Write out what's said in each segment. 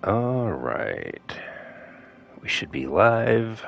All right. We should be live.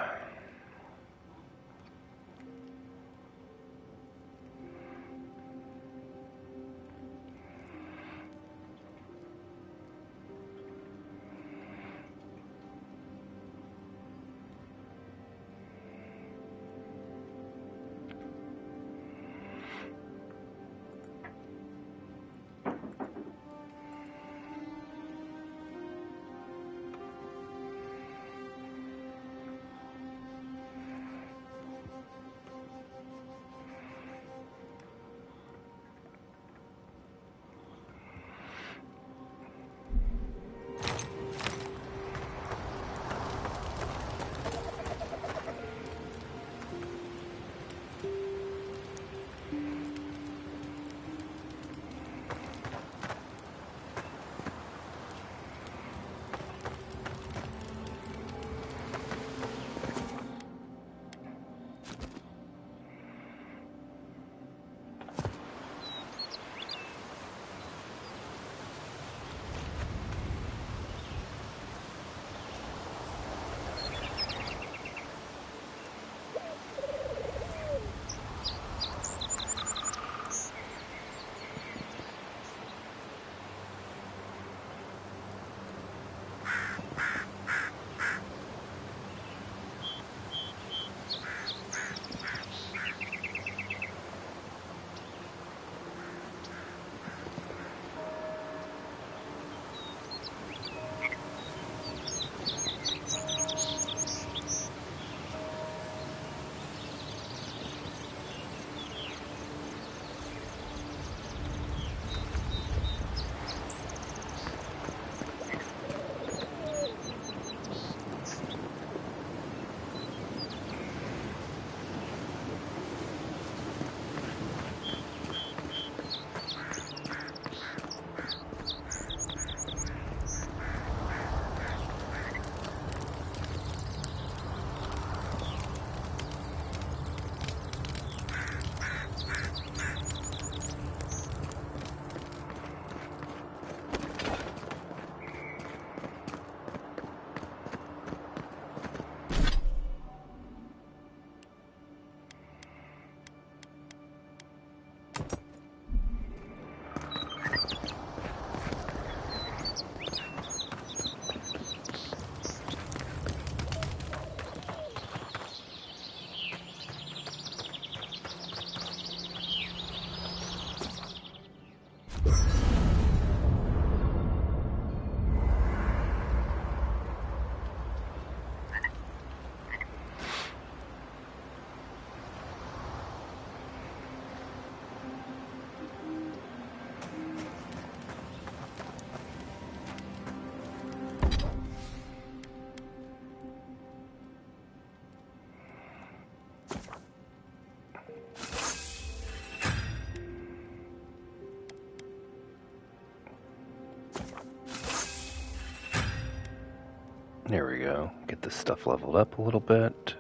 There we go. Get this stuff leveled up a little bit.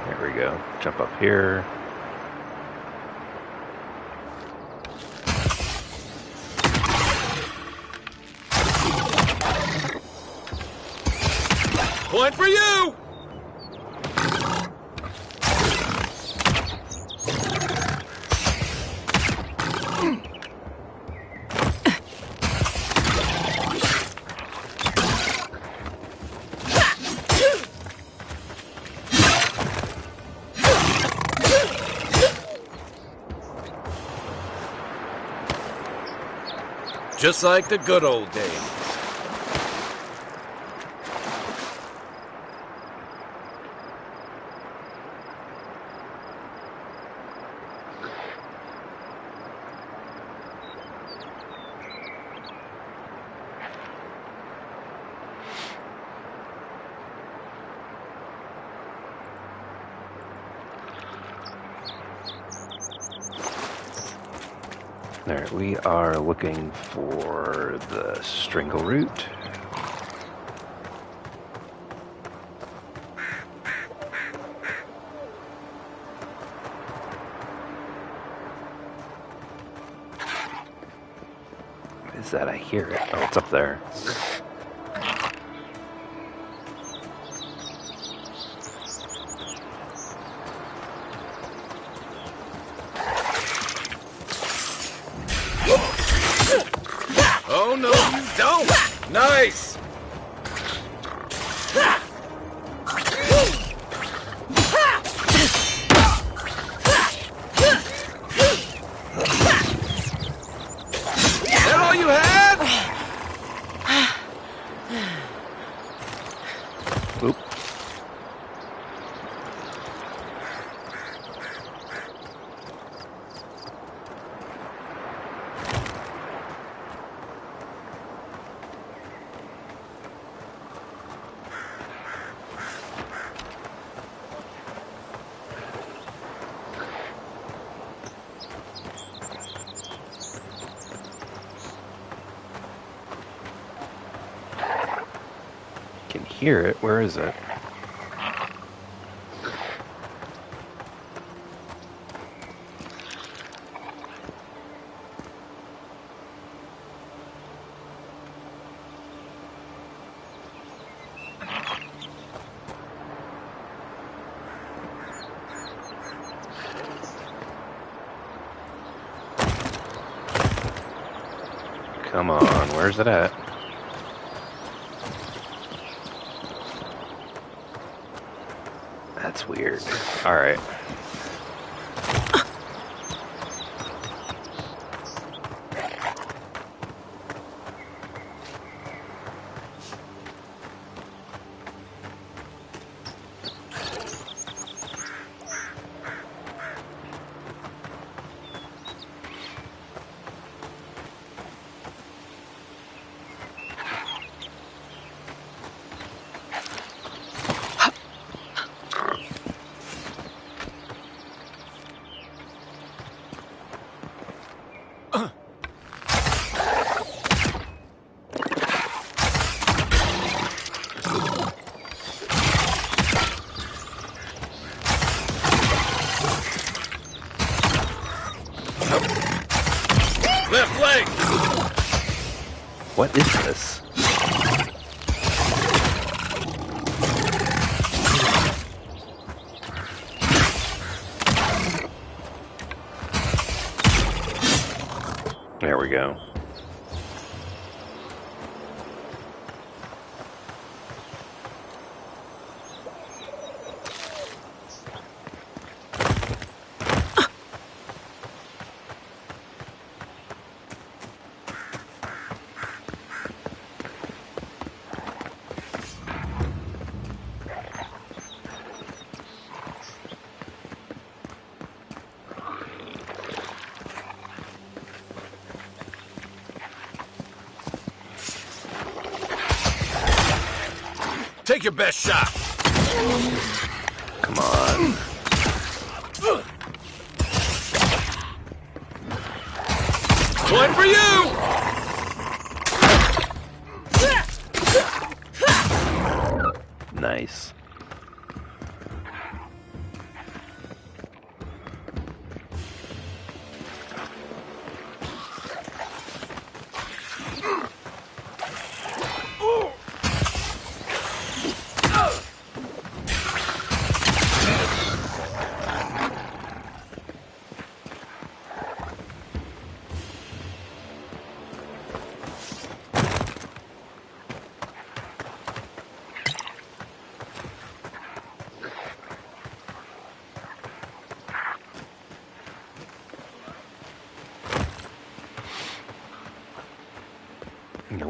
There we go. Jump up here. Point for you! Just like the good old days. Alright, we are looking for the strangle root. What is that? I hear it. Oh, it's up there. Oh, no, you don't! Nice! Is that all you had? Oop. Can hear it. Where is it? Come on, where's it at? That's weird. Alright. Left leg! What is this? There we go. Take your best shot. Come on. Point for you! Nice.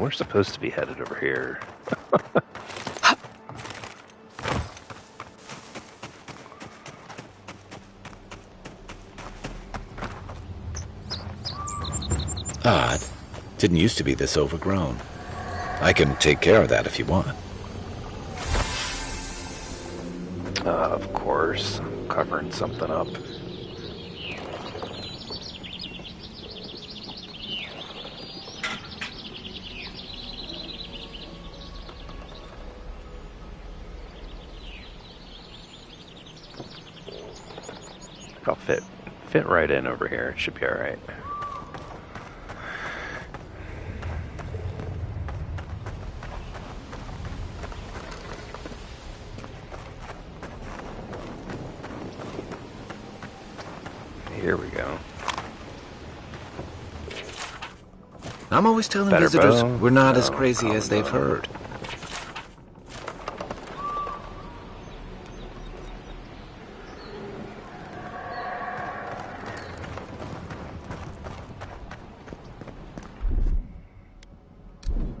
we're supposed to be headed over here. Odd. Didn't used to be this overgrown. I can take care of that if you want. Of course, covering something up. I'll fit right in over here. It should be all right. Here we go. I'm always telling Better visitors bow? we're not as No, crazy as they've common bow. heard.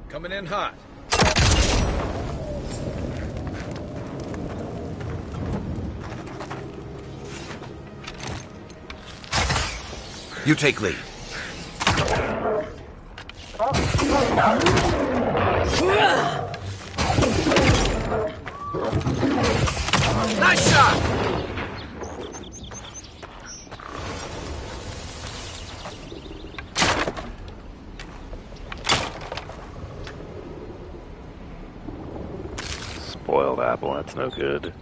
Coming in hot. You take lead. Nice shot! Spoiled apple, that's no good.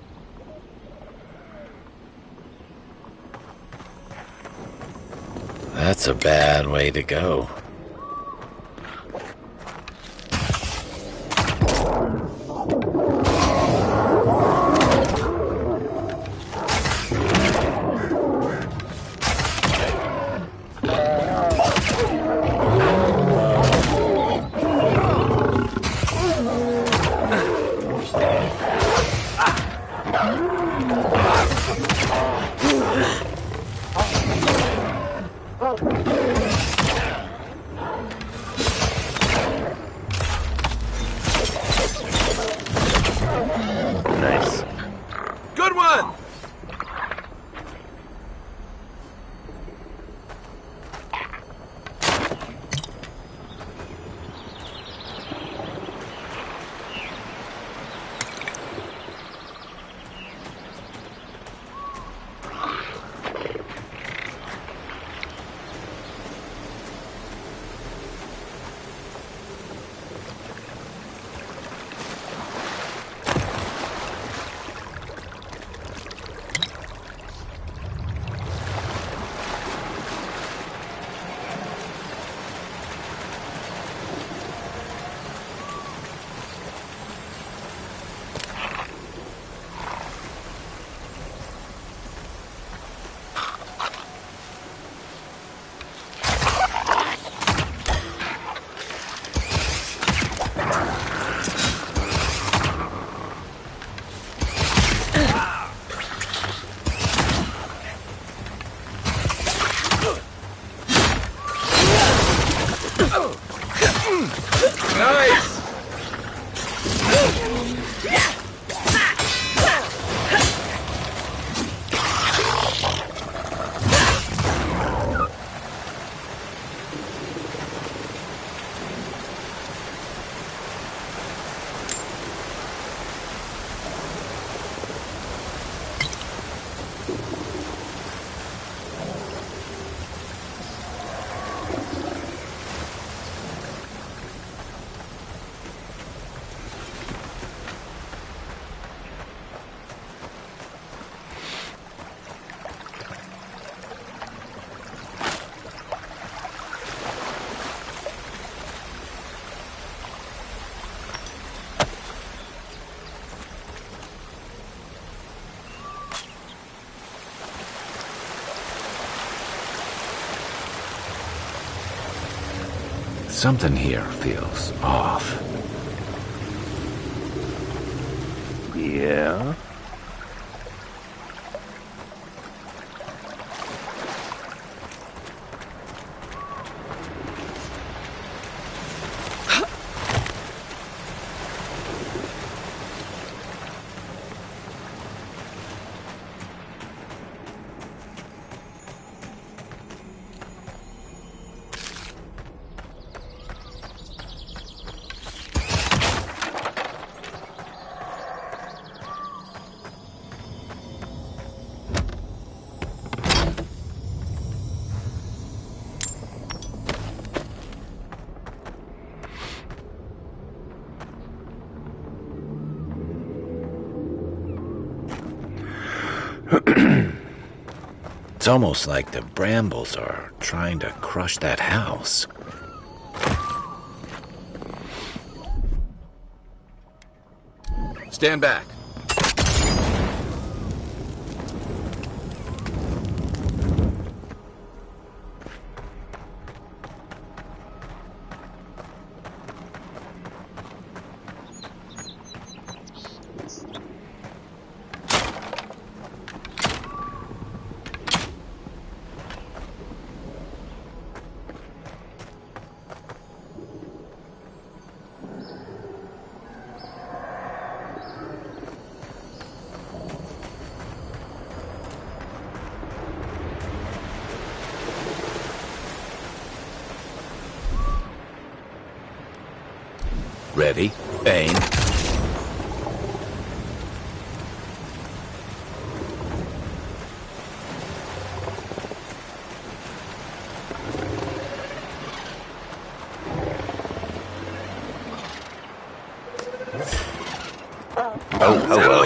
That's a bad way to go. Nice. Good one! Nice! Something here feels off. Yeah. It's almost like the brambles are trying to crush that house. Stand back. Ready, aim. Oh, hello.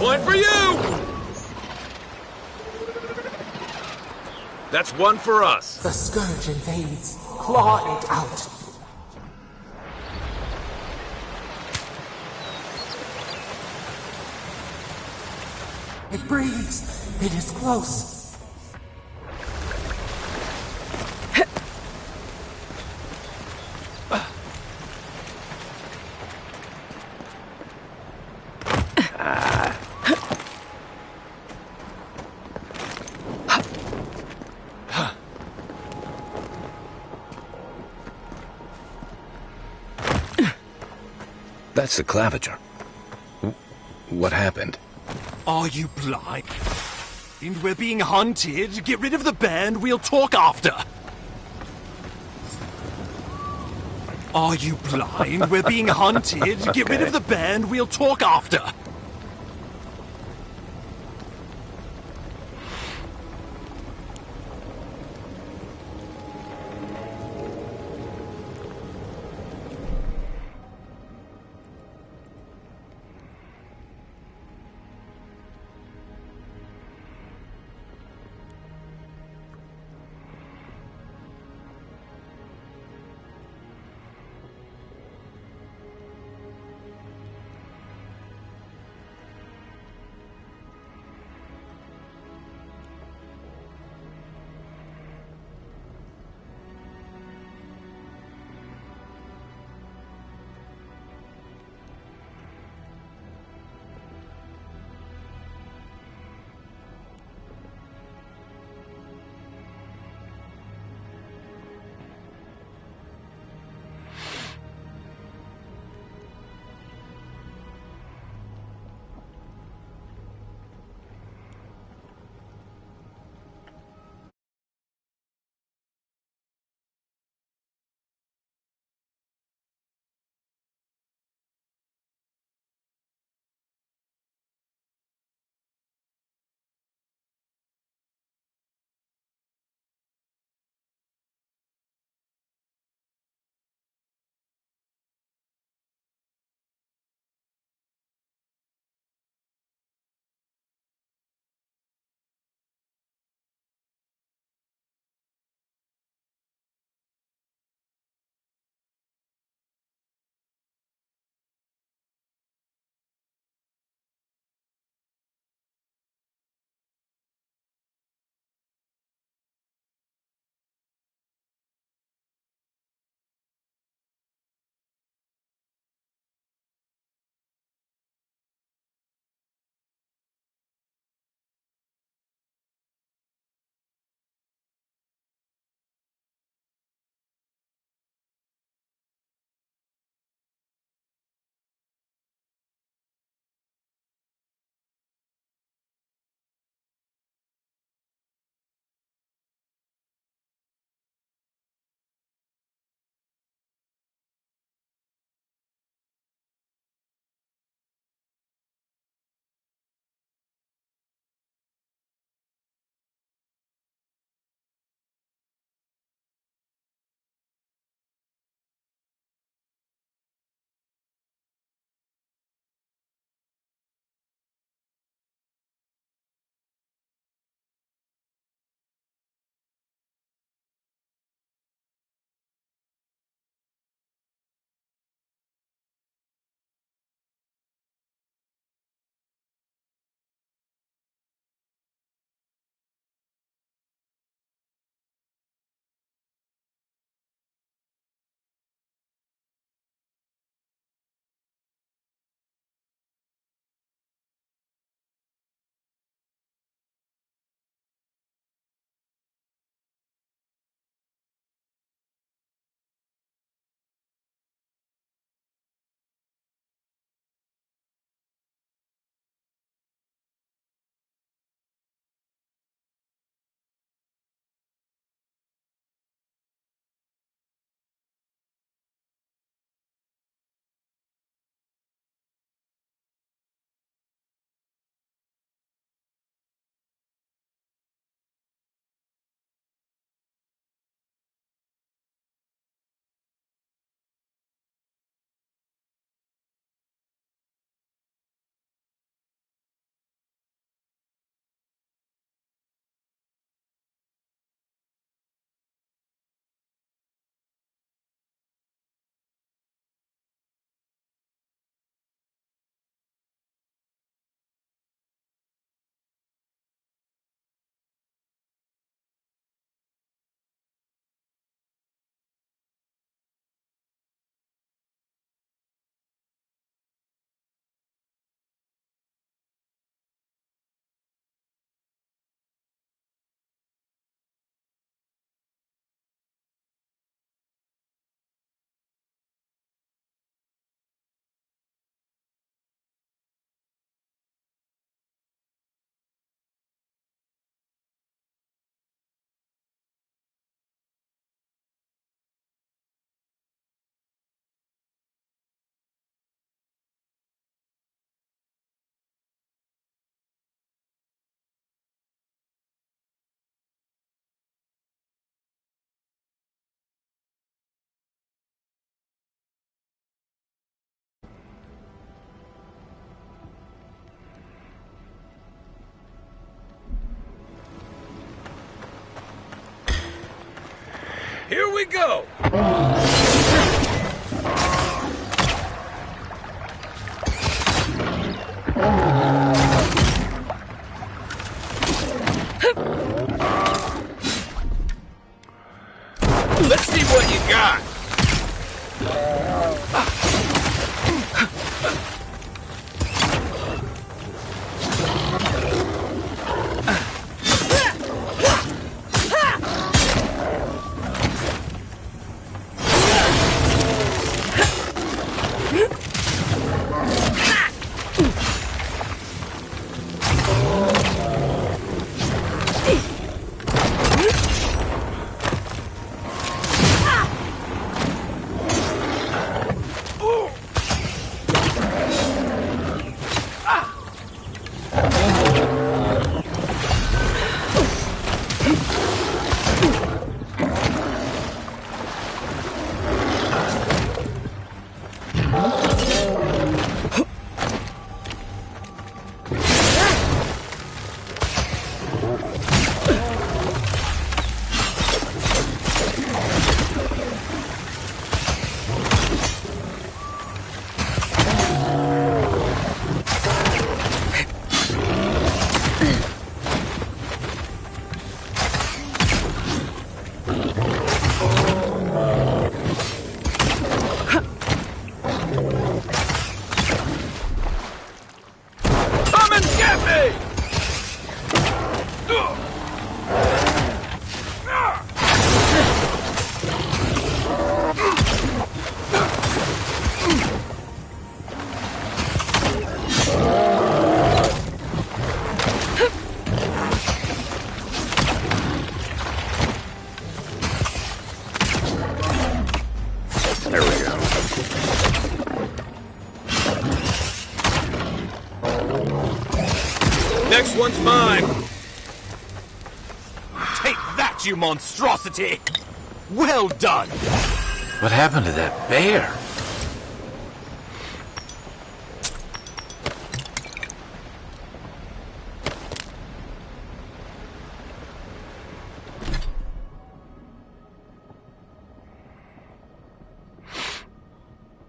One for you! That's one for us. The scourge invades. Claw it out. It breathes. It is close. That's the claviger. What happened? Are you blind? We're being hunted. Get rid of the band. We'll talk after. Are you blind? We're being hunted. Get rid of the band. We'll talk after. Here we go! Let's see what you got! Next one's mine! Take that, you monstrosity! Well done! What happened to that bear?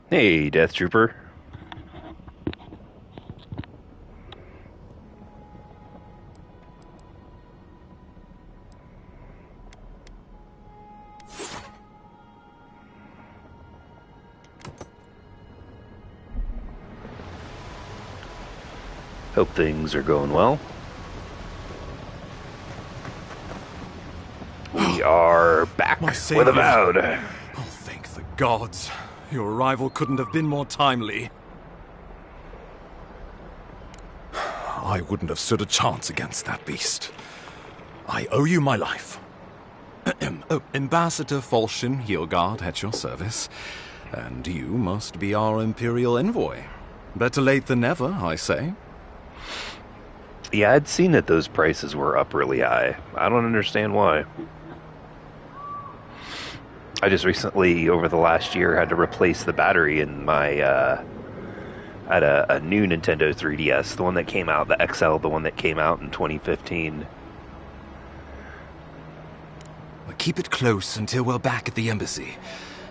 Hey, Death Trooper. Hope things are going well. We are back My with savior. Avowed. Oh, thank the gods. Your arrival couldn't have been more timely. I wouldn't have stood a chance against that beast. I owe you my life. Oh, Ambassador Falchion Heelguard at your service. And you must be our Imperial envoy. Better late than never, I say. Yeah, I'd seen that those prices were up really high. I don't understand why. I just recently, over the last year, had to replace the battery in my, I had a new Nintendo 3DS, the one that came out, the XL, the one that came out in 2015. Well, keep it close until we're back at the embassy.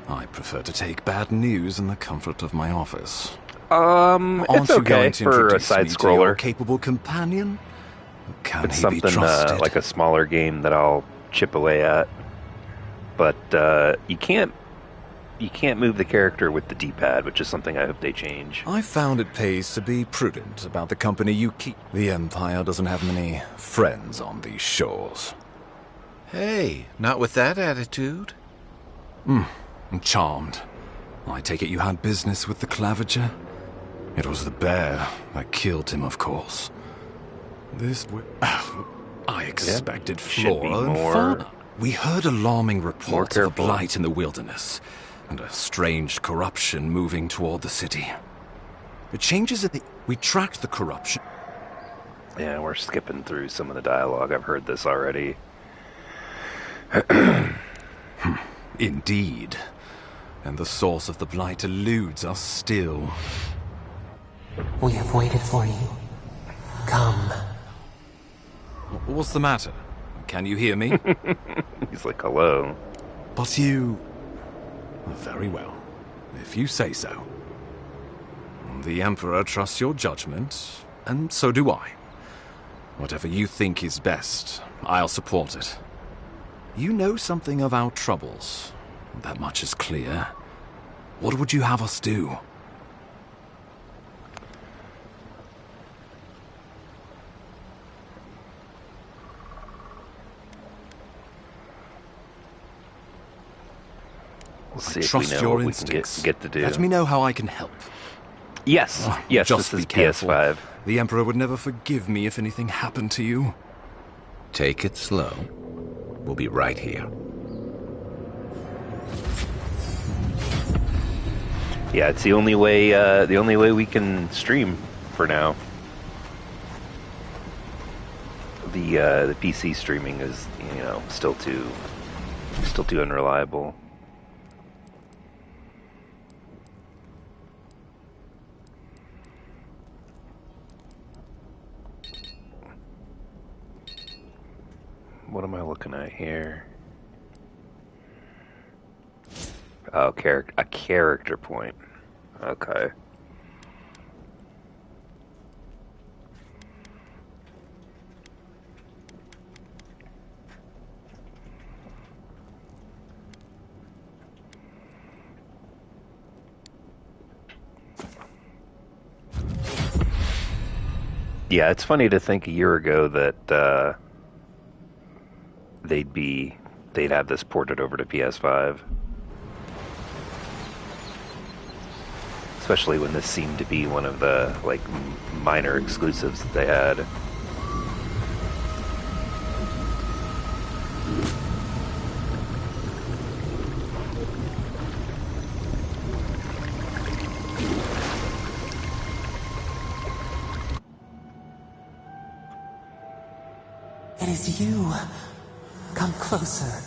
I prefer to take bad news in the comfort of my office. It's Aren't you okay going to for a introduce me to your side-scroller. capable companion? Can It's he be something trusted? like a smaller game that I'll chip away at. But you can't move the character with the D-pad, which is something I hope they change. I found it pays to be prudent about the company you keep. The Empire doesn't have many friends on these shores. Hey, not with that attitude. I'm charmed. I take it you had business with the Clavager? It was the bear that killed him, of course. I expected should be Flora and more- Fauna. We heard alarming reports of a careful. blight in the wilderness, and a strange corruption moving toward the city. The changes in the... We tracked the corruption. Yeah, we're skipping through some of the dialogue. I've heard this already. Indeed. And the source of the blight eludes us still. We have waited for you. Come. What's the matter? Can you hear me? He's like, hello. But you... Very well, if you say so. The Emperor trusts your judgment, and so do I. Whatever you think is best, I'll support it. You know something of our troubles. That much is clear. What would you have us do? We'll see I if trust we know your what we instincts. can get to do. Let me know how I can help. Yes, yes, Just this is be careful. PS5. The Emperor would never forgive me if anything happened to you. Take it slow. We'll be right here. Yeah, it's the only way we can stream for now. The PC streaming is, you know, still too unreliable. What am I looking at here? Oh, a character point. Okay. Yeah, it's funny to think a year ago that they'd have this ported over to PS5. Especially when this seemed to be one of the like minor exclusives that they had. It is you. Come closer.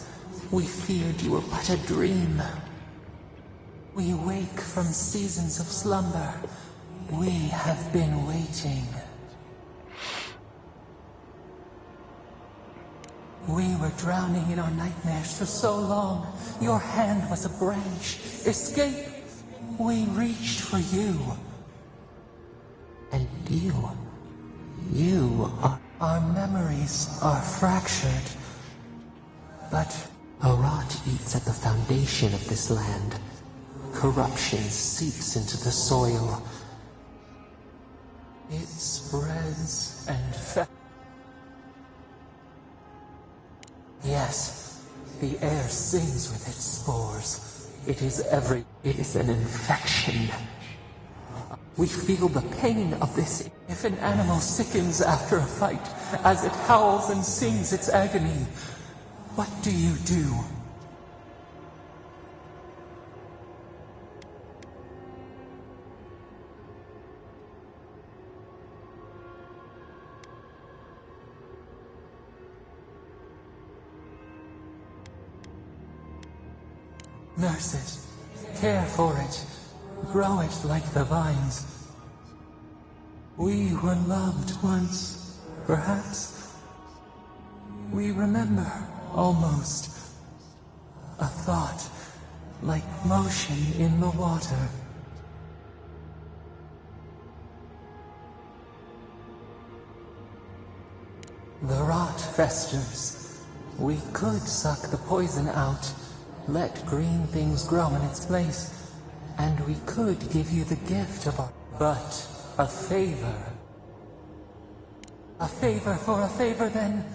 We feared you were but a dream. We wake from seasons of slumber. We have been waiting. We were drowning in our nightmares for so long. Your hand was a branch. Escape! We reached for you. And you are... Our memories are fractured. But a rot eats at the foundation of this land. Corruption seeps into the soil. It spreads and Yes, the air sings with its spores. It is an infection. We feel the pain of this. If an animal sickens after a fight, as it howls and sings its agony, what do you do? Nurse it, care for it, grow it like the vines. We were loved once, perhaps. We remember, almost. A thought, like motion in the water. The rot festers. We could suck the poison out, let green things grow in its place, and we could give you the gift of our... But a favor. A favor for a favor, then.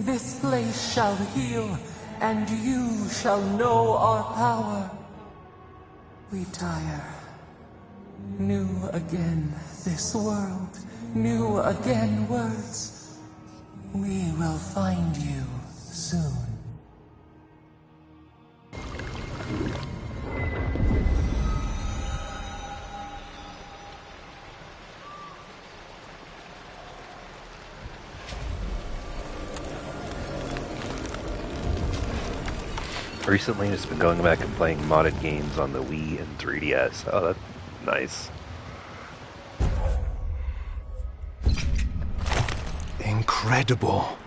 This place shall heal, and you shall know our power. We tire. New again this world, new again words. We will find you soon. Recently, just been going back and playing modded games on the Wii and 3DS. Oh, that's nice. Incredible.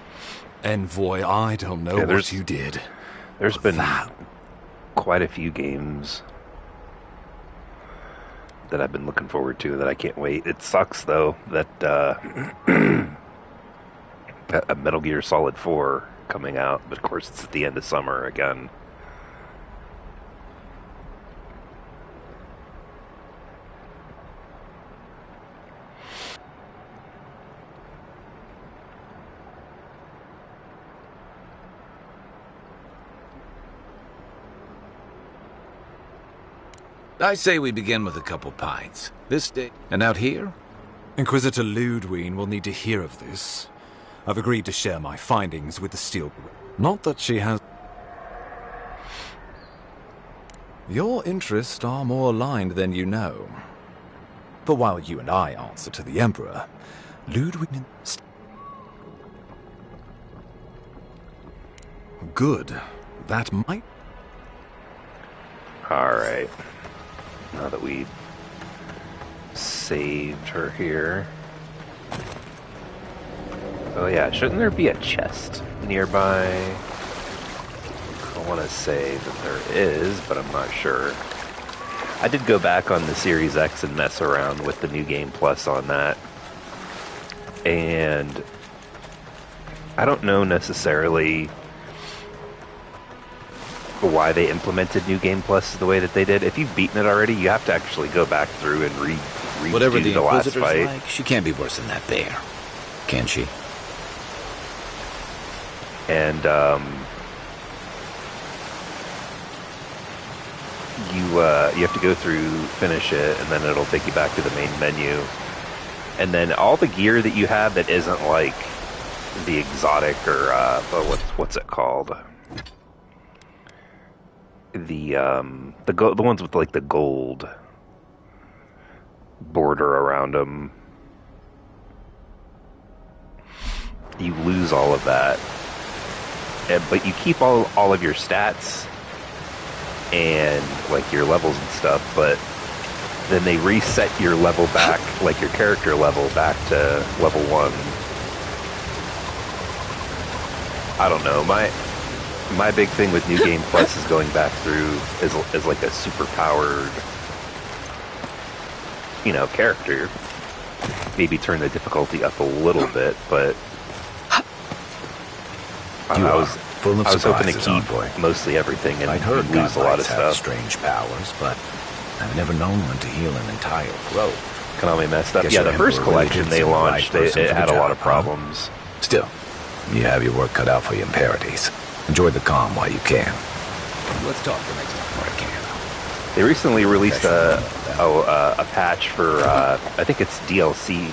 Envoy, I don't know what you did. There's been that quite a few games that I've been looking forward to that I can't wait. It sucks though that a Metal Gear Solid 4 coming out, but of course it's at the end of summer again. I say we begin with a couple pints. This day, and out here? Inquisitor Ludwig will need to hear of this. I've agreed to share my findings with the Steel... Not that she has... Your interests are more aligned than you know. But while you and I answer to the Emperor, Ludwig... Good. That might... Alright. Now that we saved her here. Oh yeah, shouldn't there be a chest nearby? I want to say that there is, but I'm not sure. I did go back on the Series X and mess around with the New Game Plus on that. And I don't know necessarily why they implemented New Game Plus the way that they did. If you've beaten it already, you have to actually go back through and redo Whatever the last Inquisitor's fight. like, she can't be worse than that bear. Can she? And you have to go through, finish it, and then it'll take you back to the main menu. And then all the gear that you have that isn't like the exotic or what's it called? The ones with like the gold border around them, you lose all of that, but you keep all of your stats and like your levels and stuff, but then they reset your level back, like your character level back to level 1. I don't know, my big thing with New Game Plus is going back through as like a super powered, character. Maybe turn the difficulty up a little bit, but I was hoping to keep mostly everything and I'd heard lose a lot of godlings have stuff. strange powers, but I've never known one to heal an entire grove. Konami messed up. Guess Yeah, your the first Emperor really collection did they seem the right launched, person it for the had a lot job, of huh? problems. Still, you have your work cut out for you imperaties. Enjoy the calm while you can. Let's talk the next time I can. They recently released a patch for I think it's DLC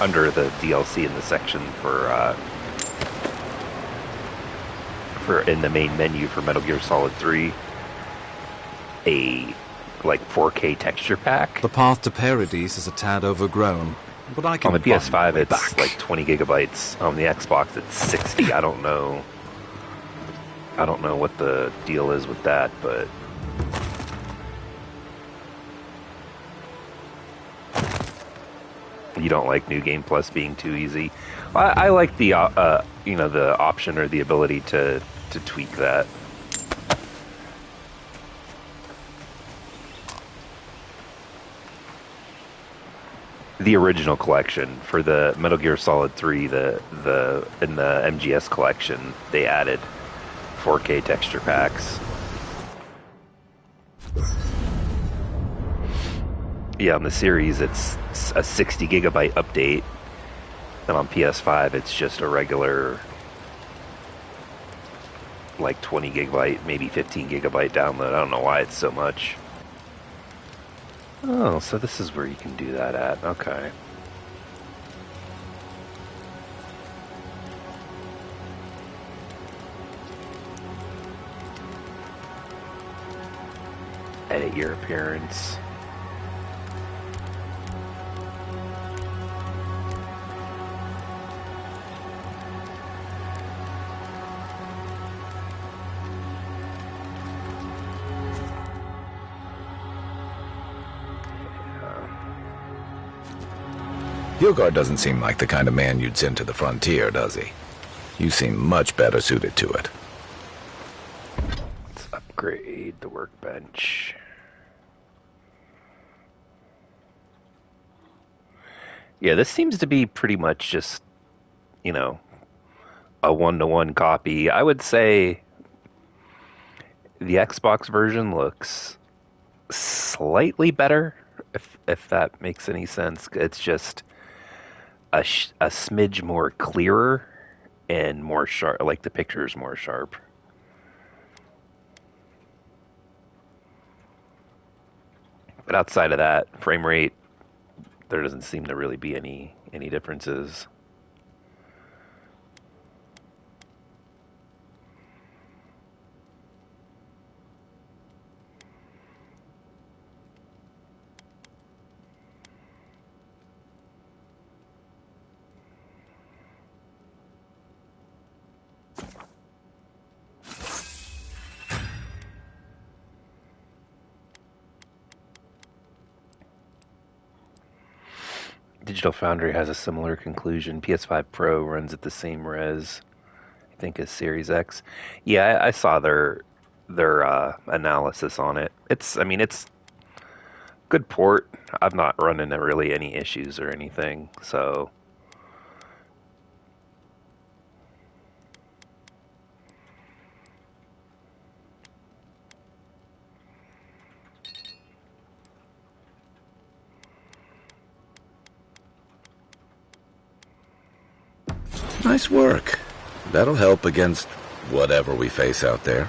under the DLC in the section for in the main menu for Metal Gear Solid 3, a like 4K texture pack. The path to Paradise is a tad overgrown, but I can On the find my PS5 way it's back. like 20 gigabytes. On the Xbox it's 60. I don't know what the deal is with that, but you don't like New Game Plus being too easy. I like the the option or the ability to tweak that. The original collection for the Metal Gear Solid 3, in the MGS collection, they added 4K texture packs. Yeah, on the series it's a 60 gigabyte update, and on PS5 it's just a regular like 20 gigabyte, maybe 15 gigabyte download. I don't know why it's so much. Oh, so this is where you can do that at. Okay. Edit your appearance. Hilgard doesn't seem like the kind of man you'd send to the frontier, does he? You seem much better suited to it. Upgrade the workbench. Yeah, this seems to be pretty much just, you know, a one-to-one copy. I would say the Xbox version looks slightly better, if that makes any sense. It's just a smidge more clearer and more sharp. Like the picture is more sharp. But outside of that, frame rate, there doesn't seem to really be any differences. Digital Foundry has a similar conclusion. PS5 Pro runs at the same res, I think, as Series X. Yeah, I saw their analysis on it. It's good port. I've not run into really any issues or anything. So Nice work. That'll help against whatever we face out there.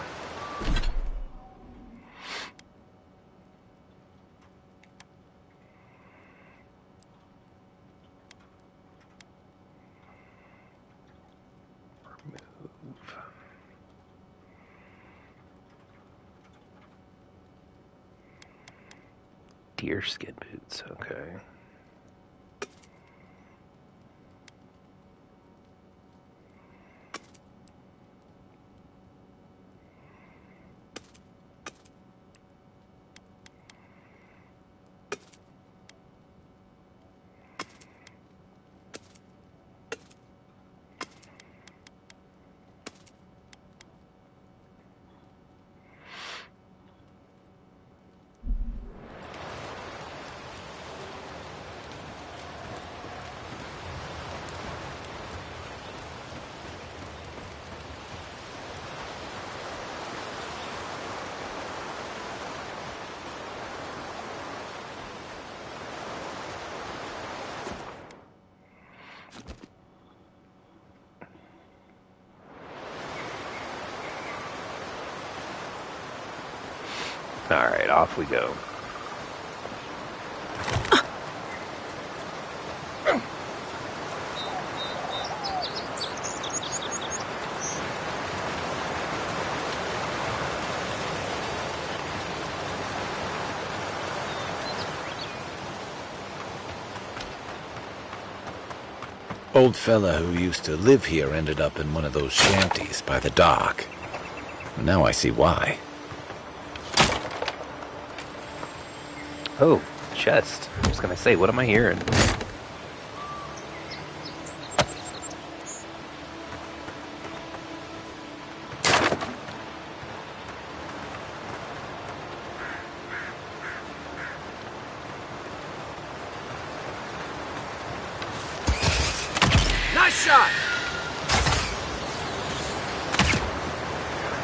deerskin boots. Okay. All right, off we go. Old fella who used to live here ended up in one of those shanties by the dock. Now I see why. Oh, chest. I was gonna say, what am I hearing? Nice shot!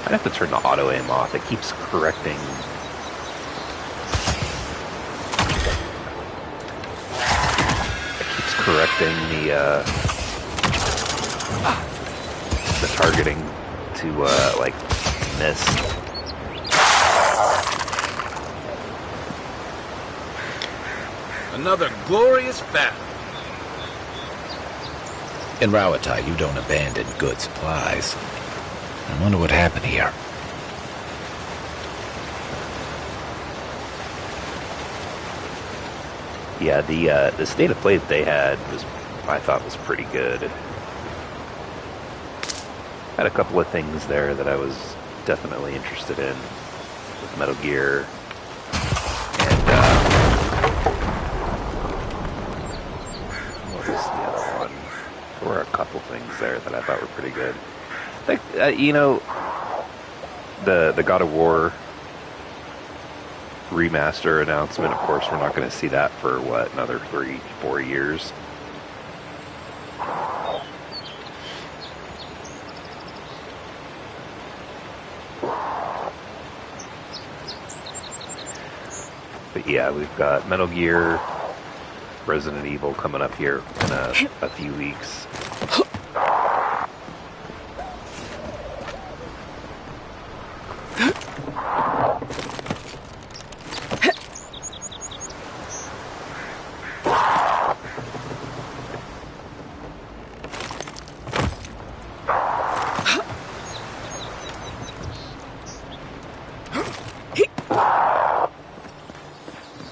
I'd have to turn the auto aim off. It keeps correcting. Correcting the targeting to like miss. Another glorious battle. In Rawatai, you don't abandon good supplies. I wonder what happened here. Yeah, the state of play that they had I thought was pretty good. Had a couple of things there that I was definitely interested in with Metal Gear, and what was the other one? There were a couple things there that I thought were pretty good. Like, the God of War remaster announcement, of course, we're not going to see that for, what, another 3-4 years. But yeah, we've got Metal Gear, Resident Evil coming up here in a few weeks.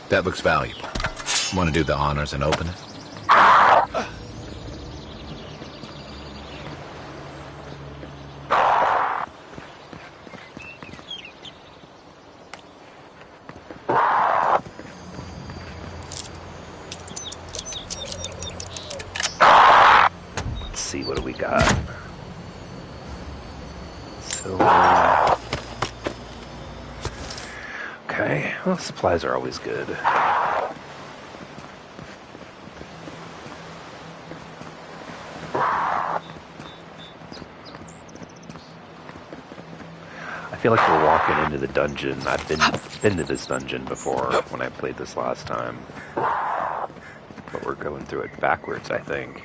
That looks valuable. Want to do the honors and open it? Let's see, what do we got? So, okay, well, supplies are always good. I feel like we're walking into the dungeon. I've been to this dungeon before when I played this last time. But we're going through it backwards, I think.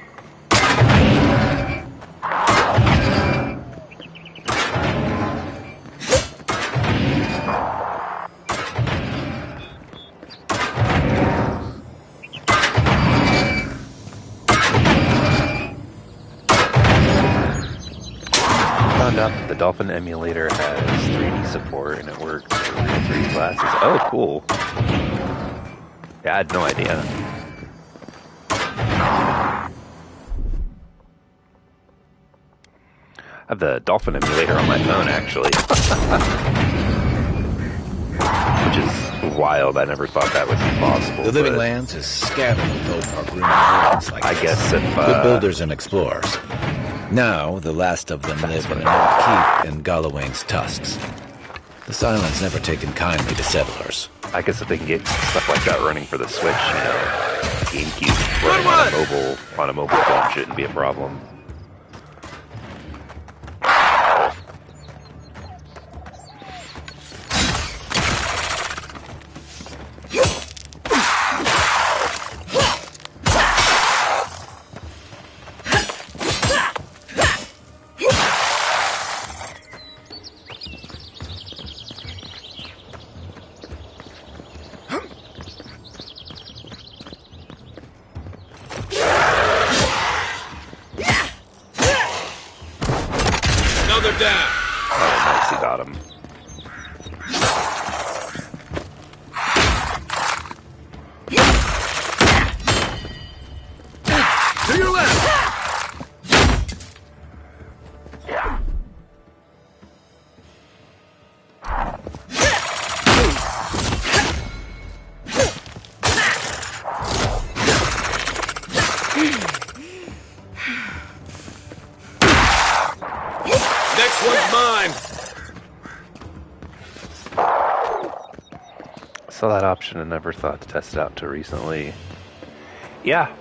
Found out that the Dolphin emulator has 3D support and it works for real 3D glasses. Oh, cool. Yeah, I had no idea. I have the Dolphin emulator on my phone, actually. Which is wild. I never thought that would be possible. The Living Lands is scattered with old Margruna ruins like I this. guess if... Good builders and explorers. Now, the last of them live in an old keep in Galawain's tusks. The Silence never taken kindly to settlers. I guess if they can get stuff like that running for the Switch, you know, GameCube running on a mobile phone shouldn't be a problem. Another down. Oh, nice, he got him. To your left. Next one's mine. Saw that option and never thought to test it out until recently. Yeah.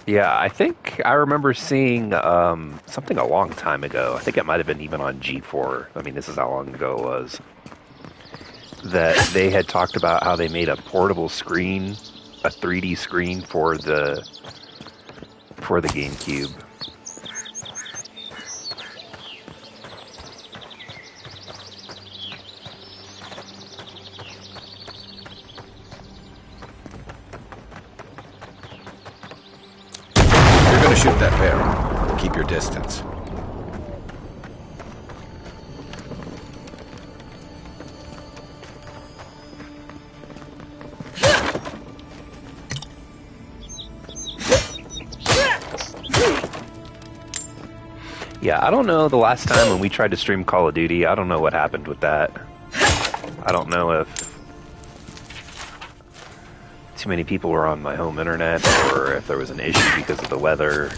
Yeah, I think I remember seeing something a long time ago. I think it might have been even on G4. I mean, this is how long ago it was. That they had talked about how they made a portable screen, a 3D screen for the GameCube. You're gonna shoot that barrel. Keep your distance. Yeah, I don't know the last time when we tried to stream Call of Duty, I don't know what happened with that. I don't know if too many people were on my home internet, or if there was an issue because of the weather,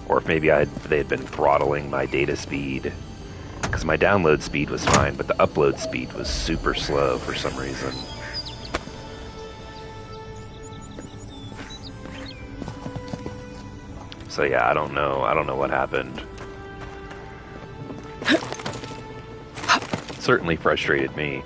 or if maybe they had been throttling my data speed. because my download speed was fine, but the upload speed was super slow for some reason. So yeah, I don't know what happened. Certainly frustrated me.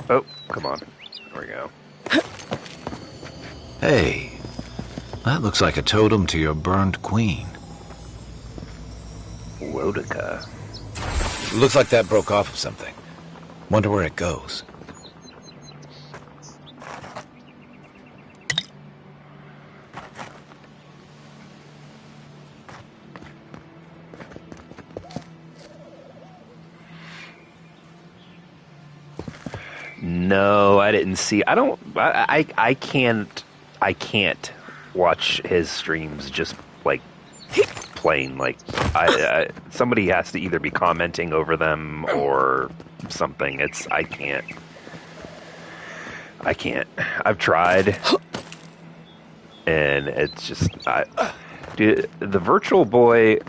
Oh, come on. There we go. Hey, that looks like a totem to your burned queen. Wodica. Looks like that broke off of something. Wonder where it goes. No, I didn't see. I can't watch his streams just like plain. Like somebody has to either be commenting over them or something. I can't. I've tried, and it's just dude, the Virtual Boy.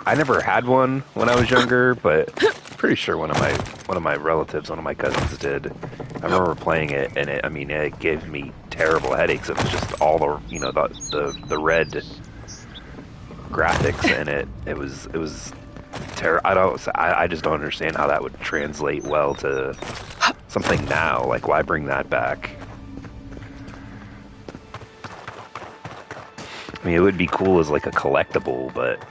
I never had one when I was younger, but pretty sure one of my relatives, one of my cousins did. I remember playing it, and it gave me terrible headaches. It was just all the red graphics in it. It was terrible. I just don't understand how that would translate well to something now. Like, why bring that back? I mean, it would be cool as like a collectible, but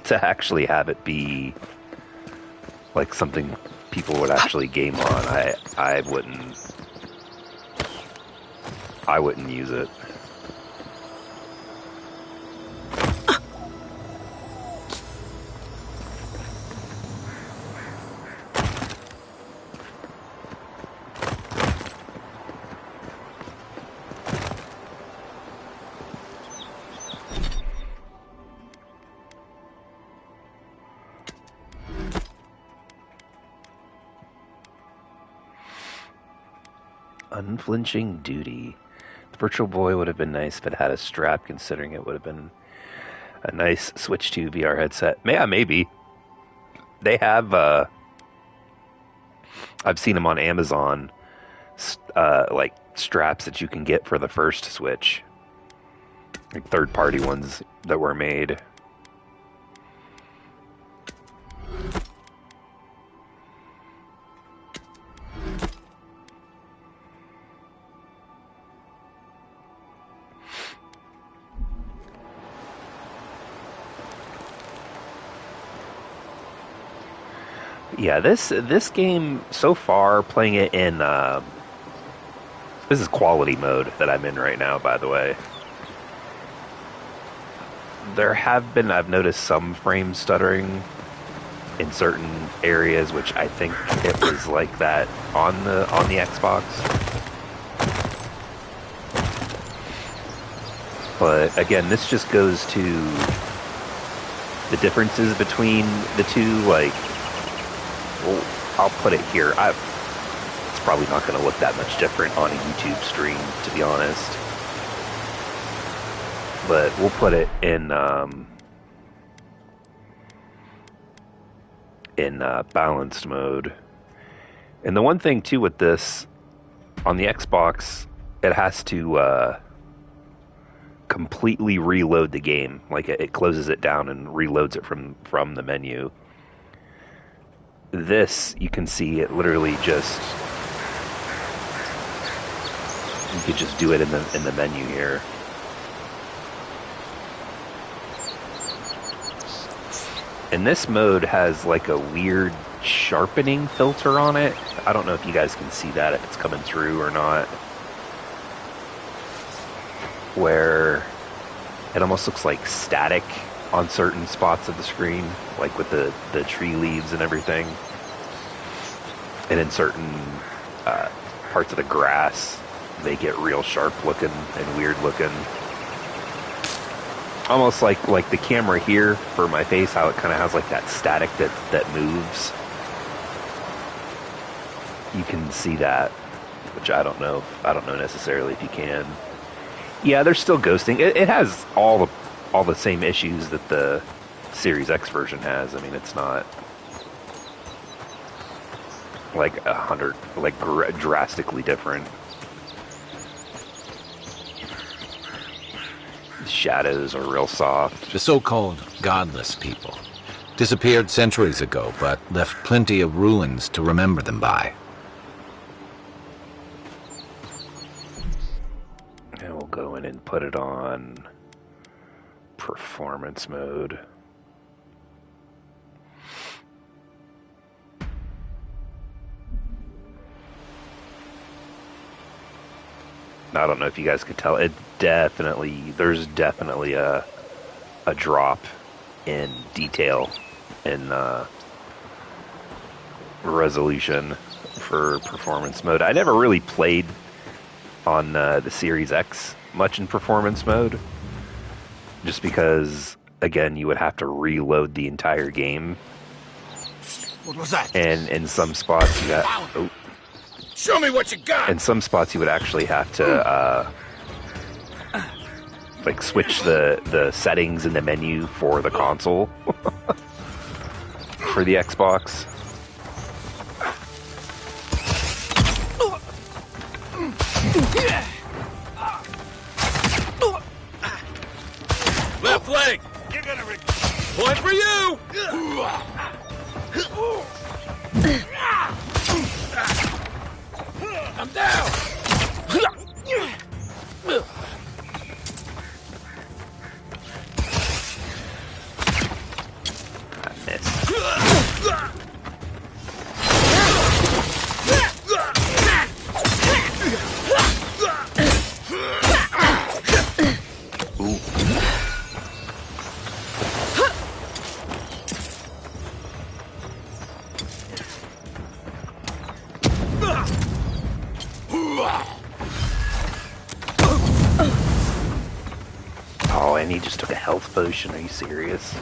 to actually have it be like something people would actually game on, I wouldn't use it. Unflinching duty. The Virtual Boy would have been nice if it had a strap, considering it would have been a nice switch to VR headset. Yeah, maybe. They have, I've seen them on Amazon, like straps that you can get for the first Switch. Like third-party ones that were made. Yeah, this game so far, playing it in this is quality mode that I'm in right now, by the way. I've noticed some frame stuttering in certain areas, which I think it was like that on the Xbox. But again, this just goes to the differences between the two, like, well, I'll put it here. It's probably not going to look that much different on a YouTube stream, to be honest. But we'll put it in balanced mode. And the one thing too with this, on the Xbox, it has to completely reload the game. Like it closes it down and reloads it from the menu. This, you can see it literally just, you could just do it in the menu here. And this mode has like a weird sharpening filter on it. I don't know if you guys can see that, if it's coming through or not. Where it almost looks like static on certain spots of the screen, like with the tree leaves and everything. And in certain parts of the grass, they get real sharp looking and weird looking. Almost like the camera here for my face, how it kind of has like that static that moves. You can see that, which I don't know necessarily if you can. Yeah, there's still ghosting. It has all the same issues that the Series X version has. I mean, it's not like drastically different. Shadows are real soft. The so-called godless people disappeared centuries ago, but left plenty of ruins to remember them by. And we'll go in and put it on performance mode. I don't know if you guys could tell. There's definitely a drop in detail and resolution for performance mode. I never really played on the Series X much in performance mode, just because, again, you would have to reload the entire game. What was that? And in some spots you got... Oh. Show me what you got! In some spots you would actually have to like switch the settings in the menu for the console for the Xbox. Left leg! You're gonna point for you! I'm down! I missed. Oh, and he just took a health potion. Are you serious?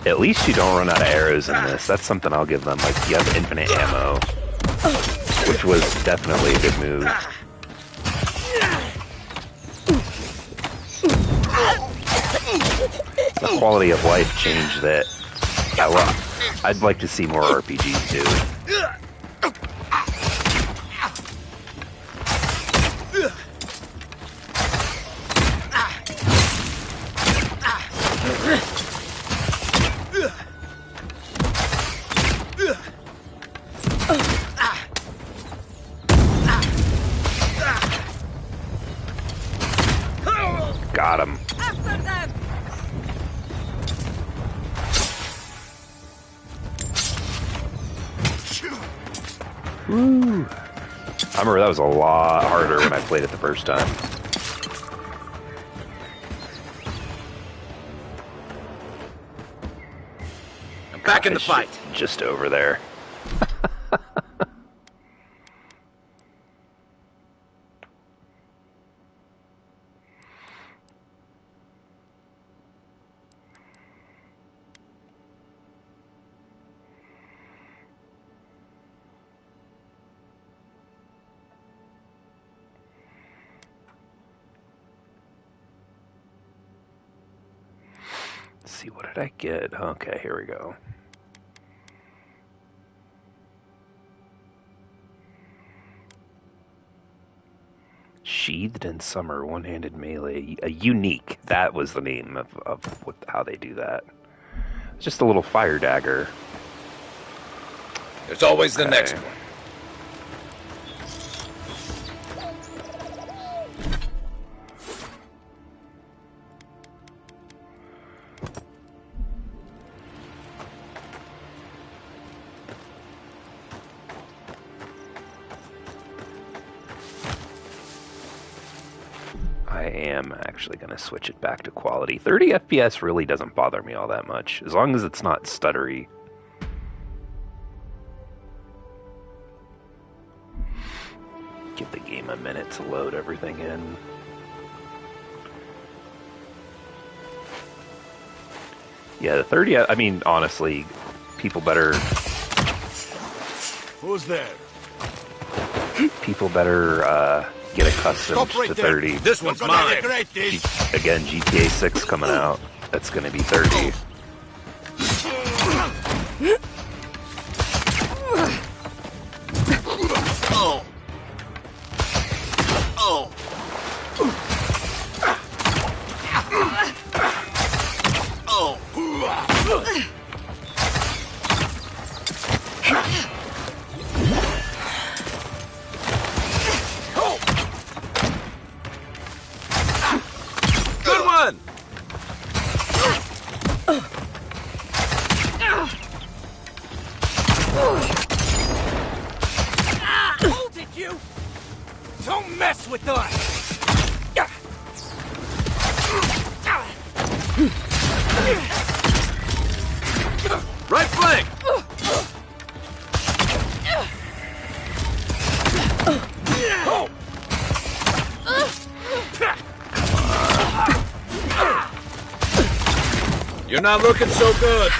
At least you don't run out of arrows in this. That's something I'll give them. Like, you have infinite ammo, which was definitely a good move. The quality of life change that I'd like to see more RPGs do. Got him. Woo. I remember that was a lot harder when I played it the first time. I'm back in the fight. Just over there. Let's see, what did I get? Okay, here we go. Sheathed in Summer, one-handed melee. A unique. That was the name of how they do that. It's just a little fire dagger. There's always the next one. I'm actually going to switch it back to quality. 30 FPS really doesn't bother me all that much, as long as it's not stuttery. Give the game a minute to load everything in. Yeah, the 30, I mean, honestly, people better... Who's there? People better get accustomed to 30. This one's mine. Again, GTA 6 coming out. That's going to be 30. Oh. Oh. Oh. Good one. Hold it, you! Don't mess with us! Right flank! You're not looking so good.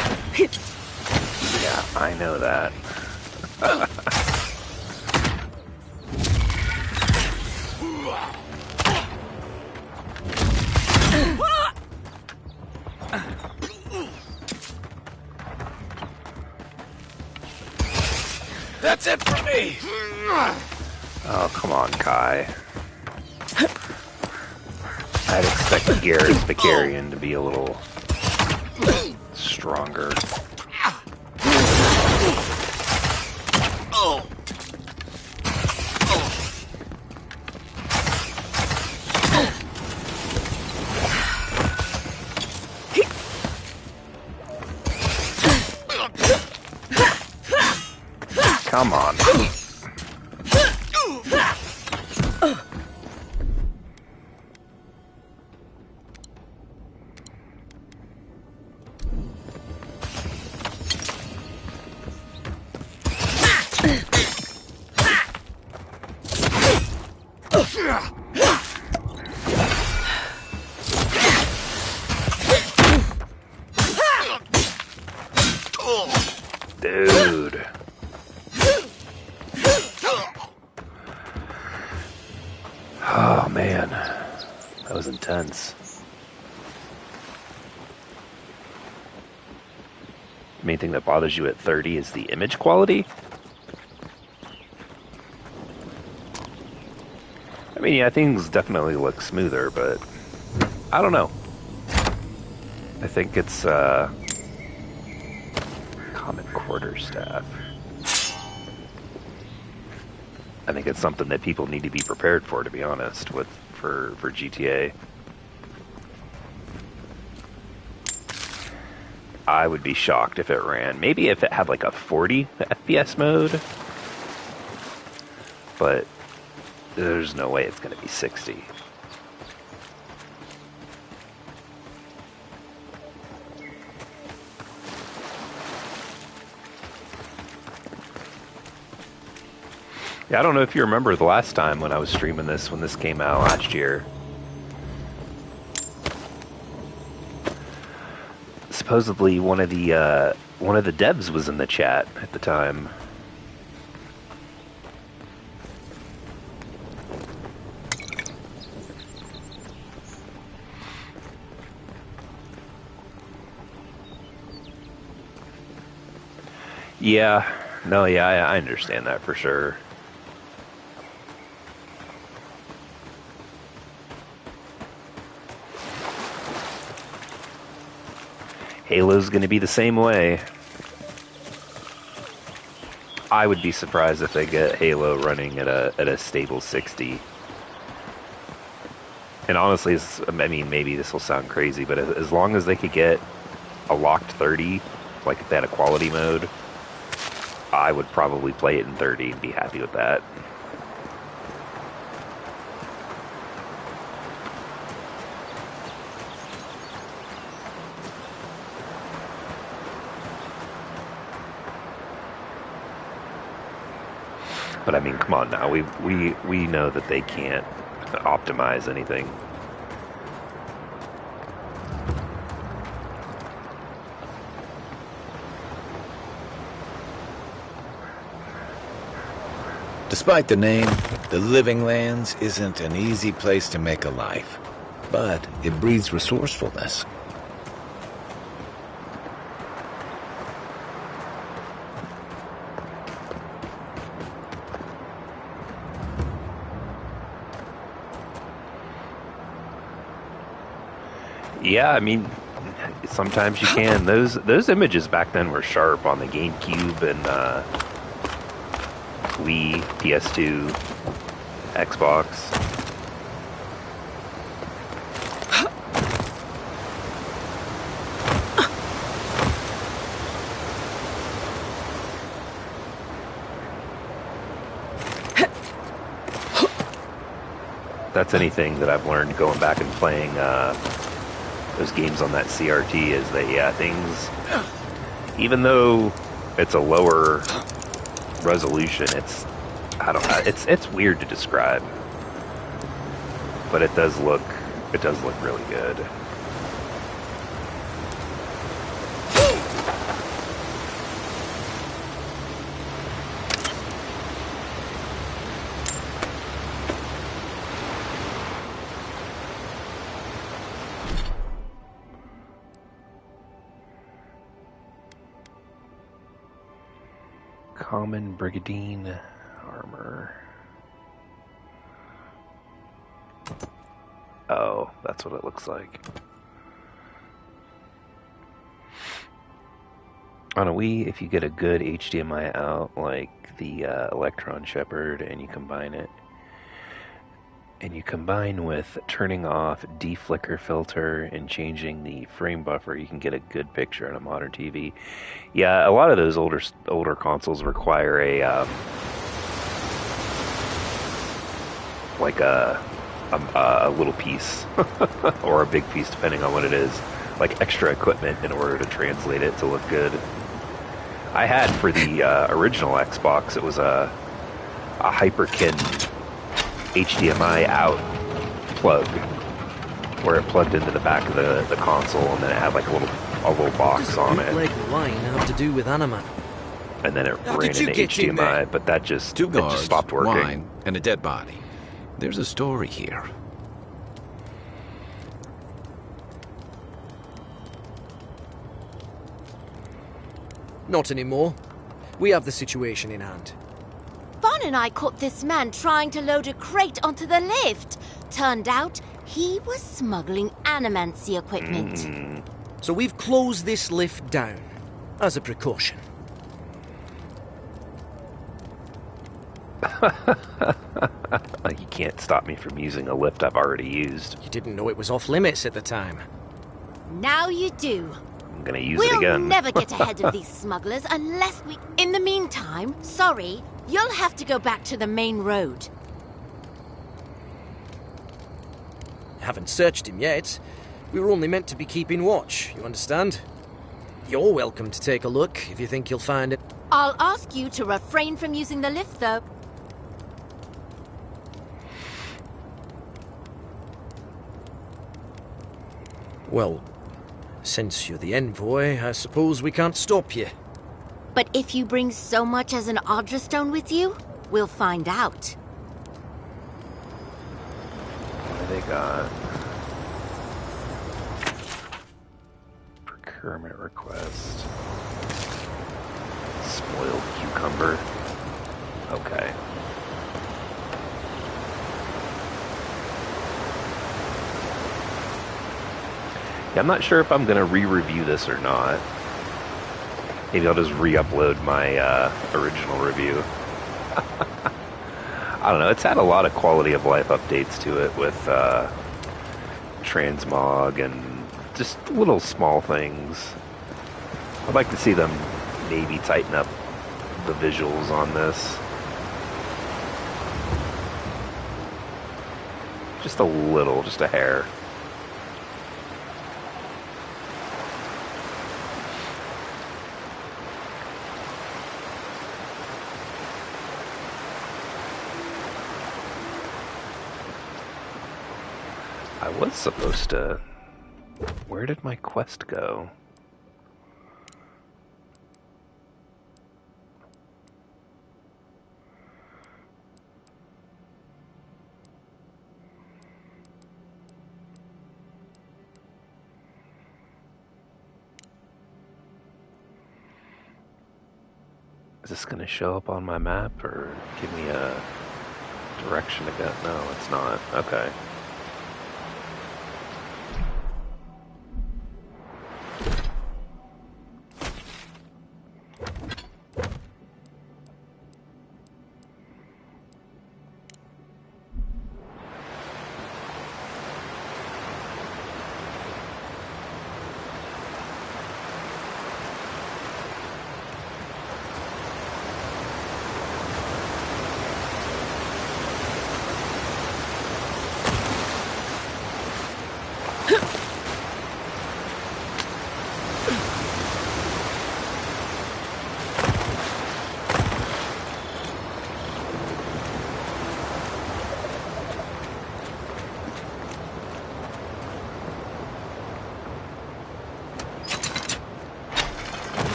Yeah, I know that. That's it for me. Oh, come on, Kai. I'd expect Garrus Vicarian to be a little stronger. Oh. Come on. Dude. Oh, man. That was intense. The main thing that bothers you at 30 is the image quality? I mean, yeah, things definitely look smoother, but I don't know. I think it's, common quarterstaff. I think it's something that people need to be prepared for, to be honest, for GTA. I would be shocked if it ran. Maybe if it had like a 40 FPS mode, but there's no way it's going to be 60. Yeah, I don't know if you remember the last time when I was streaming this, when this came out last year. Supposedly one of the devs was in the chat at the time. Yeah, no, yeah, I understand that for sure. Halo's going to be the same way. I would be surprised if they get Halo running at a stable 60. And honestly, I mean, maybe this will sound crazy, but as long as they could get a locked 30, like if they had a quality mode, I would probably play it in 30 and be happy with that. But I mean, come on now. We know that they can't optimize anything. Despite the name, the Living Lands isn't an easy place to make a life. But it breeds resourcefulness. Yeah, I mean, sometimes you can. Those images back then were sharp on the GameCube and Wii, PS2, Xbox. That's anything that I've learned going back and playing those games on that CRT is that, yeah, things, even though it's a lower resolution, I don't know, it's weird to describe, but it does look really good. Common Brigandine armor. Oh, that's what it looks like. On a Wii, if you get a good HDMI out, like the Electron Shepherd, and you combine with turning off deflicker filter and changing the frame buffer, you can get a good picture on a modern TV. Yeah, a lot of those older consoles require a like a little piece or a big piece, depending on what it is, like extra equipment in order to translate it to look good. I had for the original Xbox, it was a Hyperkin HDMI out plug where it plugged into the back of the console, and then it had like a little box on it. What does line have to do with anime? And then it ran into HDMI, but that just Two guards, it just stopped working. wine, and a dead body. There's a story here. Not anymore. We have the situation in hand. Bon and I caught this man trying to load a crate onto the lift. Turned out he was smuggling animancy equipment. So we've closed this lift down, as a precaution. You can't stop me from using a lift I've already used. You didn't know it was off limits at the time. Now you do. I'm gonna use it again. We'll never get ahead of these smugglers unless we... In the meantime, sorry, you'll have to go back to the main road. Haven't searched him yet. We were only meant to be keeping watch, you understand? You're welcome to take a look if you think you'll find it. I'll ask you to refrain from using the lift, though. Well, since you're the envoy, I suppose we can't stop you. But if you bring so much as an Audra stone with you, we'll find out. What do they got? Procurement request. Spoiled cucumber. Okay. Yeah, I'm not sure if I'm going to re-review this or not. Maybe I'll just re-upload my original review. I don't know. It's had a lot of quality of life updates to it with transmog and just little small things. I'd like to see them maybe tighten up the visuals on this. Just a little, just a hair. was supposed to... Where did my quest go? Is this going to show up on my map or give me a direction to go? No, it's not. Okay.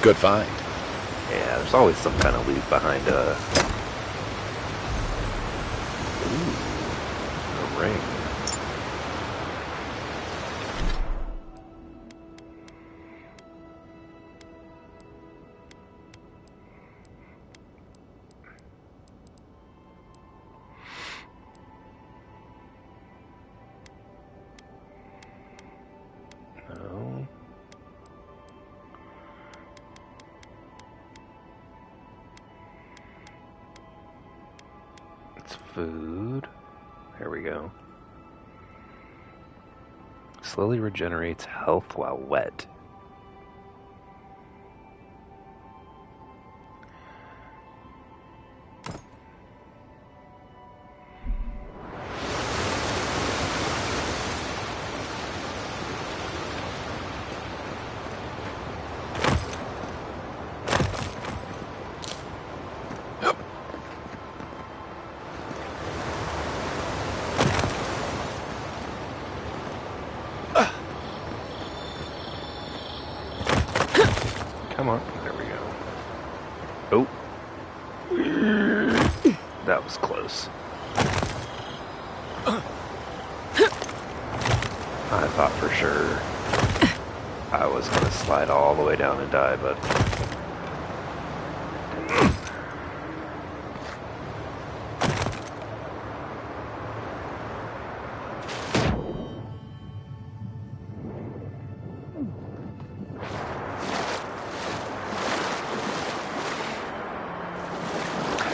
Good find. Yeah, there's always some kind of loot behind a... Ooh, a ring. No. Food. There we go. Slowly regenerates health while wet. Come on. There we go. Oh. That was close. I thought for sure I was going to slide all the way down and die, but...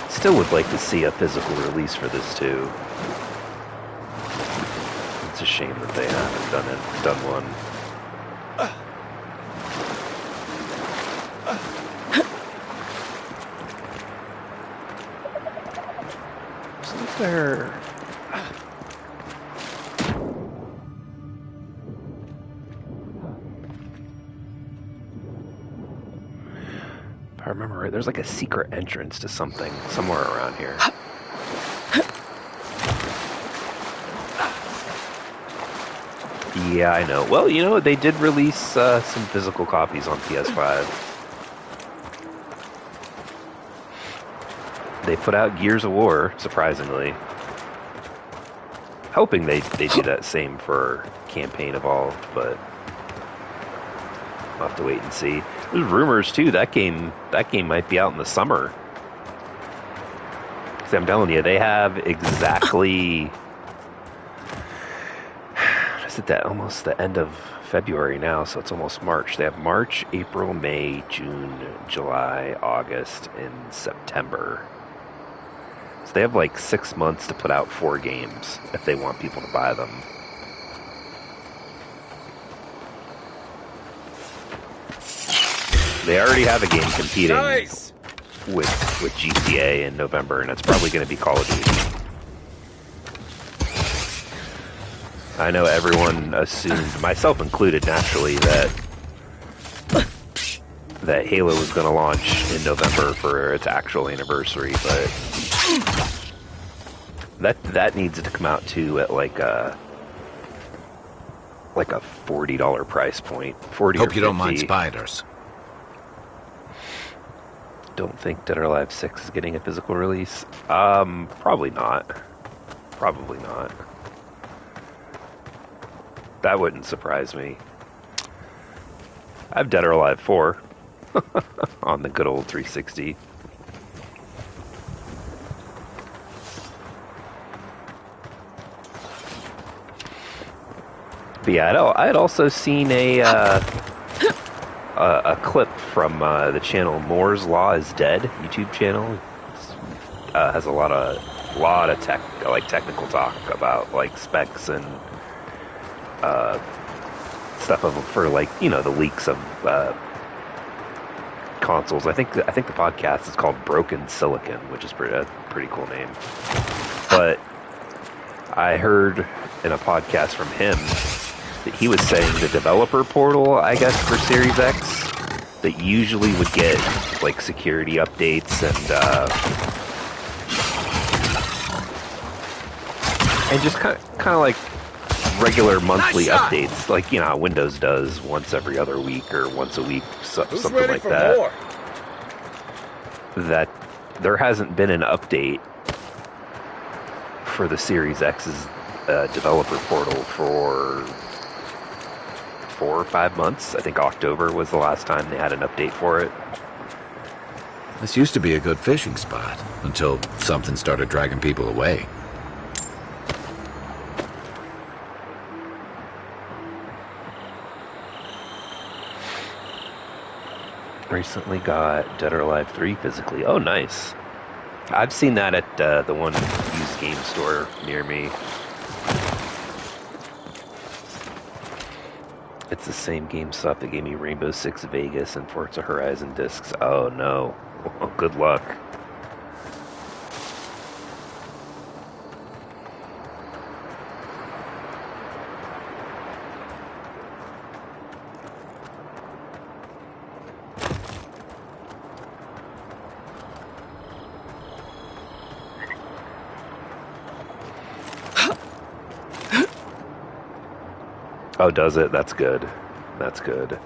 Still would like to see a physical release for this too. It's a shame that they haven't done one. Isn't there? If I remember right, there's like a secret entrance to something somewhere around here. Yeah, I know. Well, you know, they did release some physical copies on PS5. They put out Gears of War, surprisingly. Hoping they do that same for Campaign Evolved, but we'll have to wait and see. There's rumors too that game might be out in the summer. 'Cause I'm telling you, they have exactly is it that almost the end of February now, so it's almost March. They have March, April, May, June, July, August, and September. So they have like 6 months to put out 4 games if they want people to buy them. They already have a game competing Nice! with GTA in November, and it's probably going to be Call of Duty. I know everyone assumed, myself included, naturally, that Halo was going to launch in November for its actual anniversary, but that needs to come out too at like a $40 price point. 40. Hope or you don't mind 50. spiders. Don't think Dead or Alive 6 is getting a physical release. Probably not. Probably not. That wouldn't surprise me. I have Dead or Alive 4 on the good old 360. But yeah, I had also seen a clip from the channel Moore's Law is Dead YouTube channel. Has a lot of technical talk about like specs and stuff for like the leaks of consoles. I think the podcast is called Broken Silicon, which is a pretty cool name. But I heard in a podcast from him that he was saying the developer portal, I guess, for Series X, that usually would get like security updates and just kind of like regular monthly updates, like how Windows does once every other week or once a week, something like that. More? That there hasn't been an update for the Series X's developer portal for 4 or 5 months. I think October was the last time they had an update for it. This used to be a good fishing spot until something started dragging people away. Recently got Dead or Alive 3 physically. Oh, nice. I've seen that at the one used game store near me. It's the same GameStop that gave me Rainbow Six Vegas and Forza Horizon discs. Oh no. Good luck. Oh, does it? That's good. That's good.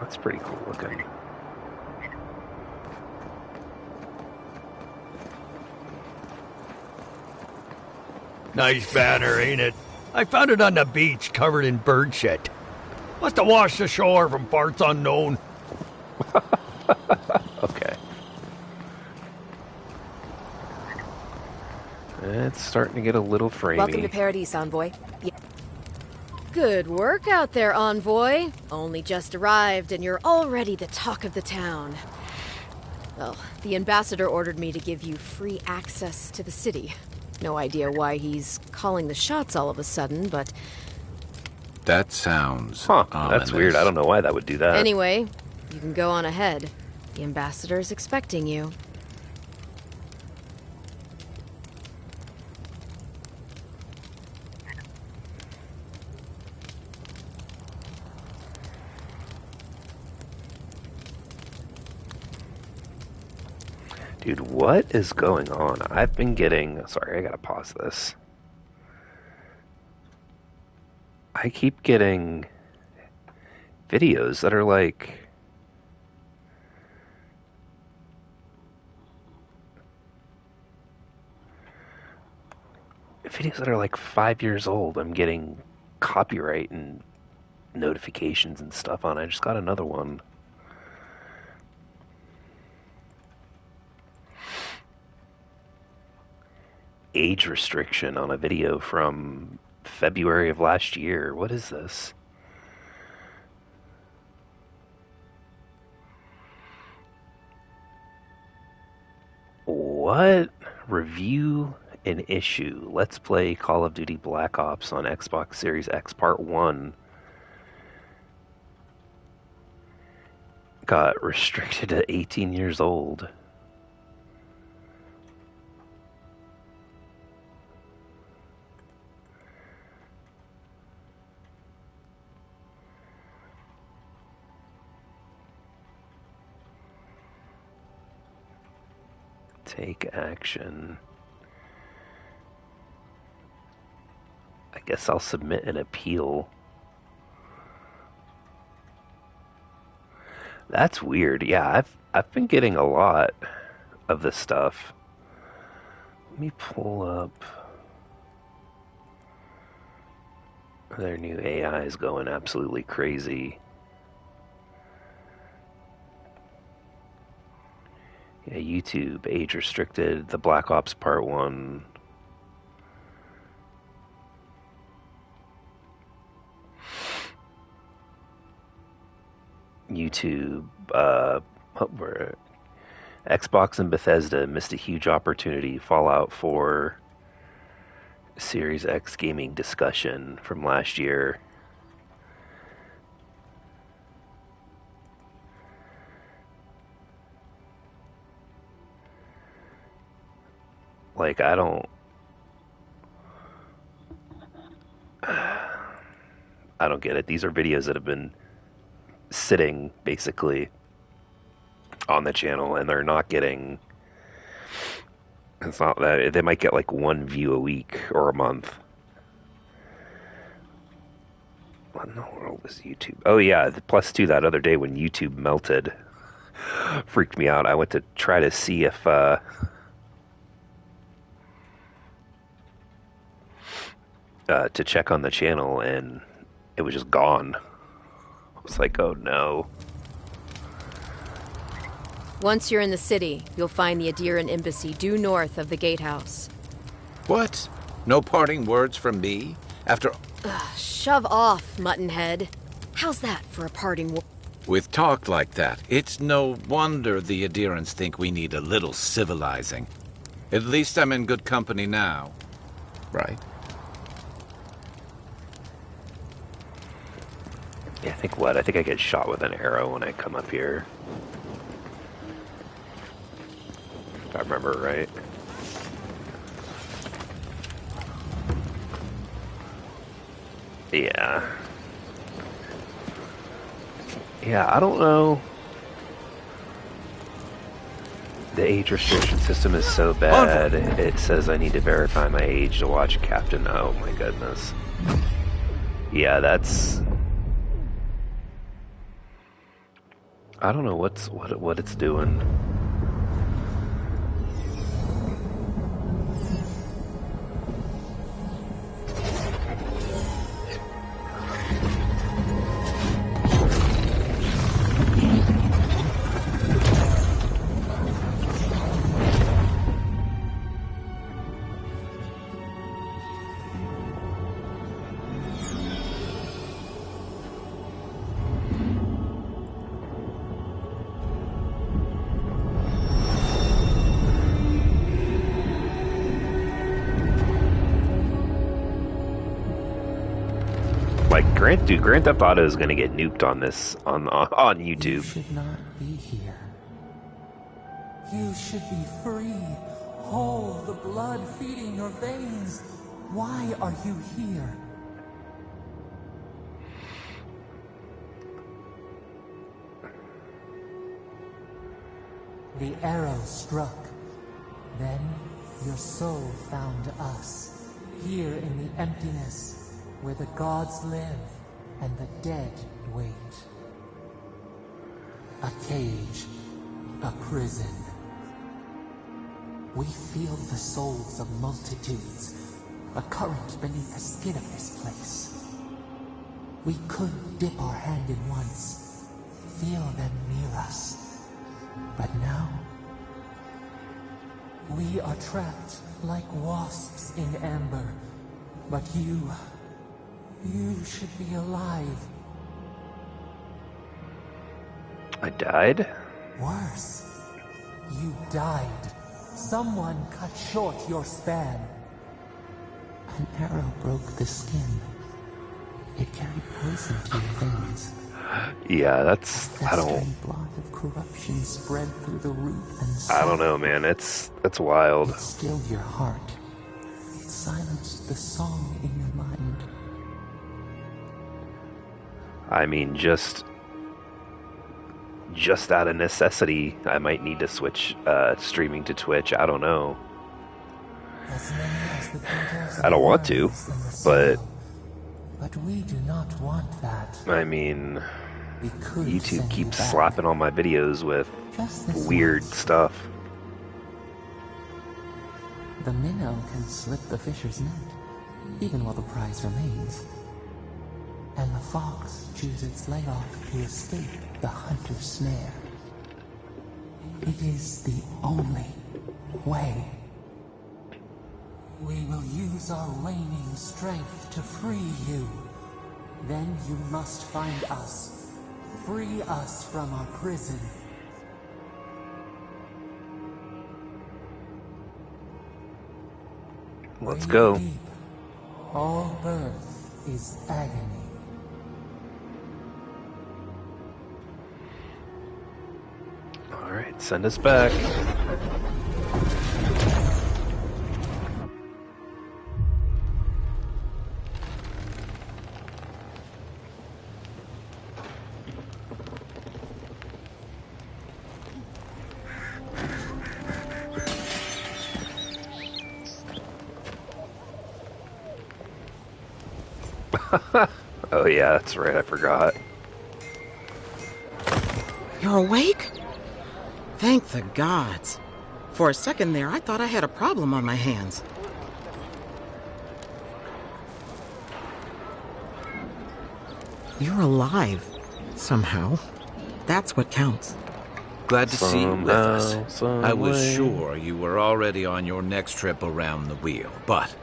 That's pretty cool looking. Nice banner, ain't it? I found it on the beach, covered in bird shit. Must have washed ashore from parts unknown. Okay. It's starting to get a little framey. Welcome to Paradise, Envoy. Good work out there, Envoy. Only just arrived and you're already the talk of the town. Well, the ambassador ordered me to give you free access to the city. No idea why he's calling the shots all of a sudden, but... That sounds Huh, ominous. that's weird. I don't know why that would do that. Anyway, you can go on ahead. The ambassador's expecting you. Dude, what is going on? I've been getting... Sorry, I gotta pause this. I keep getting videos that are like... Videos that are like 5 years old. I'm getting copyright and notifications and stuff on. I just got another one. Age restriction on a video from February of last year. What is this? What? Review an issue. Let's play Call of Duty Black Ops on Xbox Series X Part 1. Got restricted to 18 years old. Take action. I guess I'll submit an appeal. That's weird. Yeah, I've been getting a lot of this stuff. Let me pull up. Their new AI is going absolutely crazy. Yeah, YouTube, age restricted, the Black Ops Part 1. YouTube, Xbox and Bethesda missed a huge opportunity. Fallout 4 Series X gaming discussion from last year. Like, I don't get it. These are videos that have been sitting basically on the channel, and they're not getting. It's not that they might get like one view a week or a month. What in the world is YouTube? Oh yeah, plus two that other day when YouTube melted, freaked me out. I went to try to see if to check on the channel, and it was just gone. I was like, oh no. Once you're in the city, you'll find the Adiran embassy due north of the gatehouse. What? No parting words from me? After... Shove off, Muttonhead. How's that for a parting word? With talk like that, it's no wonder the Adirans think we need a little civilizing. At least I'm in good company now. Right? Yeah, I think I get shot with an arrow when I come up here. If I remember right. Yeah. Yeah, I don't know. The age restriction system is so bad, it says I need to verify my age to watch Captain. Oh my goodness. Yeah, that's... I don't know what it's doing. Grand Theft Auto is going to get nuked on this on YouTube. You should not be here. You should be free, whole, the blood feeding your veins. Why are you here? The arrow struck. Then your soul found us, here in the emptiness, where the gods live and the dead wait. A cage, a prison. We feel the souls of multitudes, a current beneath the skin of this place. We could dip our hand in once, feel them near us. But now, we are trapped like wasps in amber. But you should be alive. I died? Worse, you died Someone cut short your span. An arrow broke the skin. It carried poison through your veins. Yeah, that's... I don't... Blot of corruption spread through the root and I don't know, man. It's wild. It stilled your heart. It silenced the song in your mind. I mean, just out of necessity, I might need to switch streaming to Twitch. I don't know. As many as the details I don't want to, but we do not want that. I mean, We could YouTube send keeps you back. slapping on my videos with Just this weird once. stuff. The minnow can slip the fisher's net, even while the prize remains. And the fox chews its leg off to escape the hunter's snare. It is the only way. We will use our waning strength to free you. Then you must find us. Free us from our prison. Let's Way go. deep, all birth is agony. Alright, send us back. Oh yeah, that's right, I forgot. You're awake? Thank the gods. For a second there, I thought I had a problem on my hands. You're alive, somehow. That's what counts. Glad to see you with us. Somehow, I was some way. sure you were already on your next trip around the wheel, but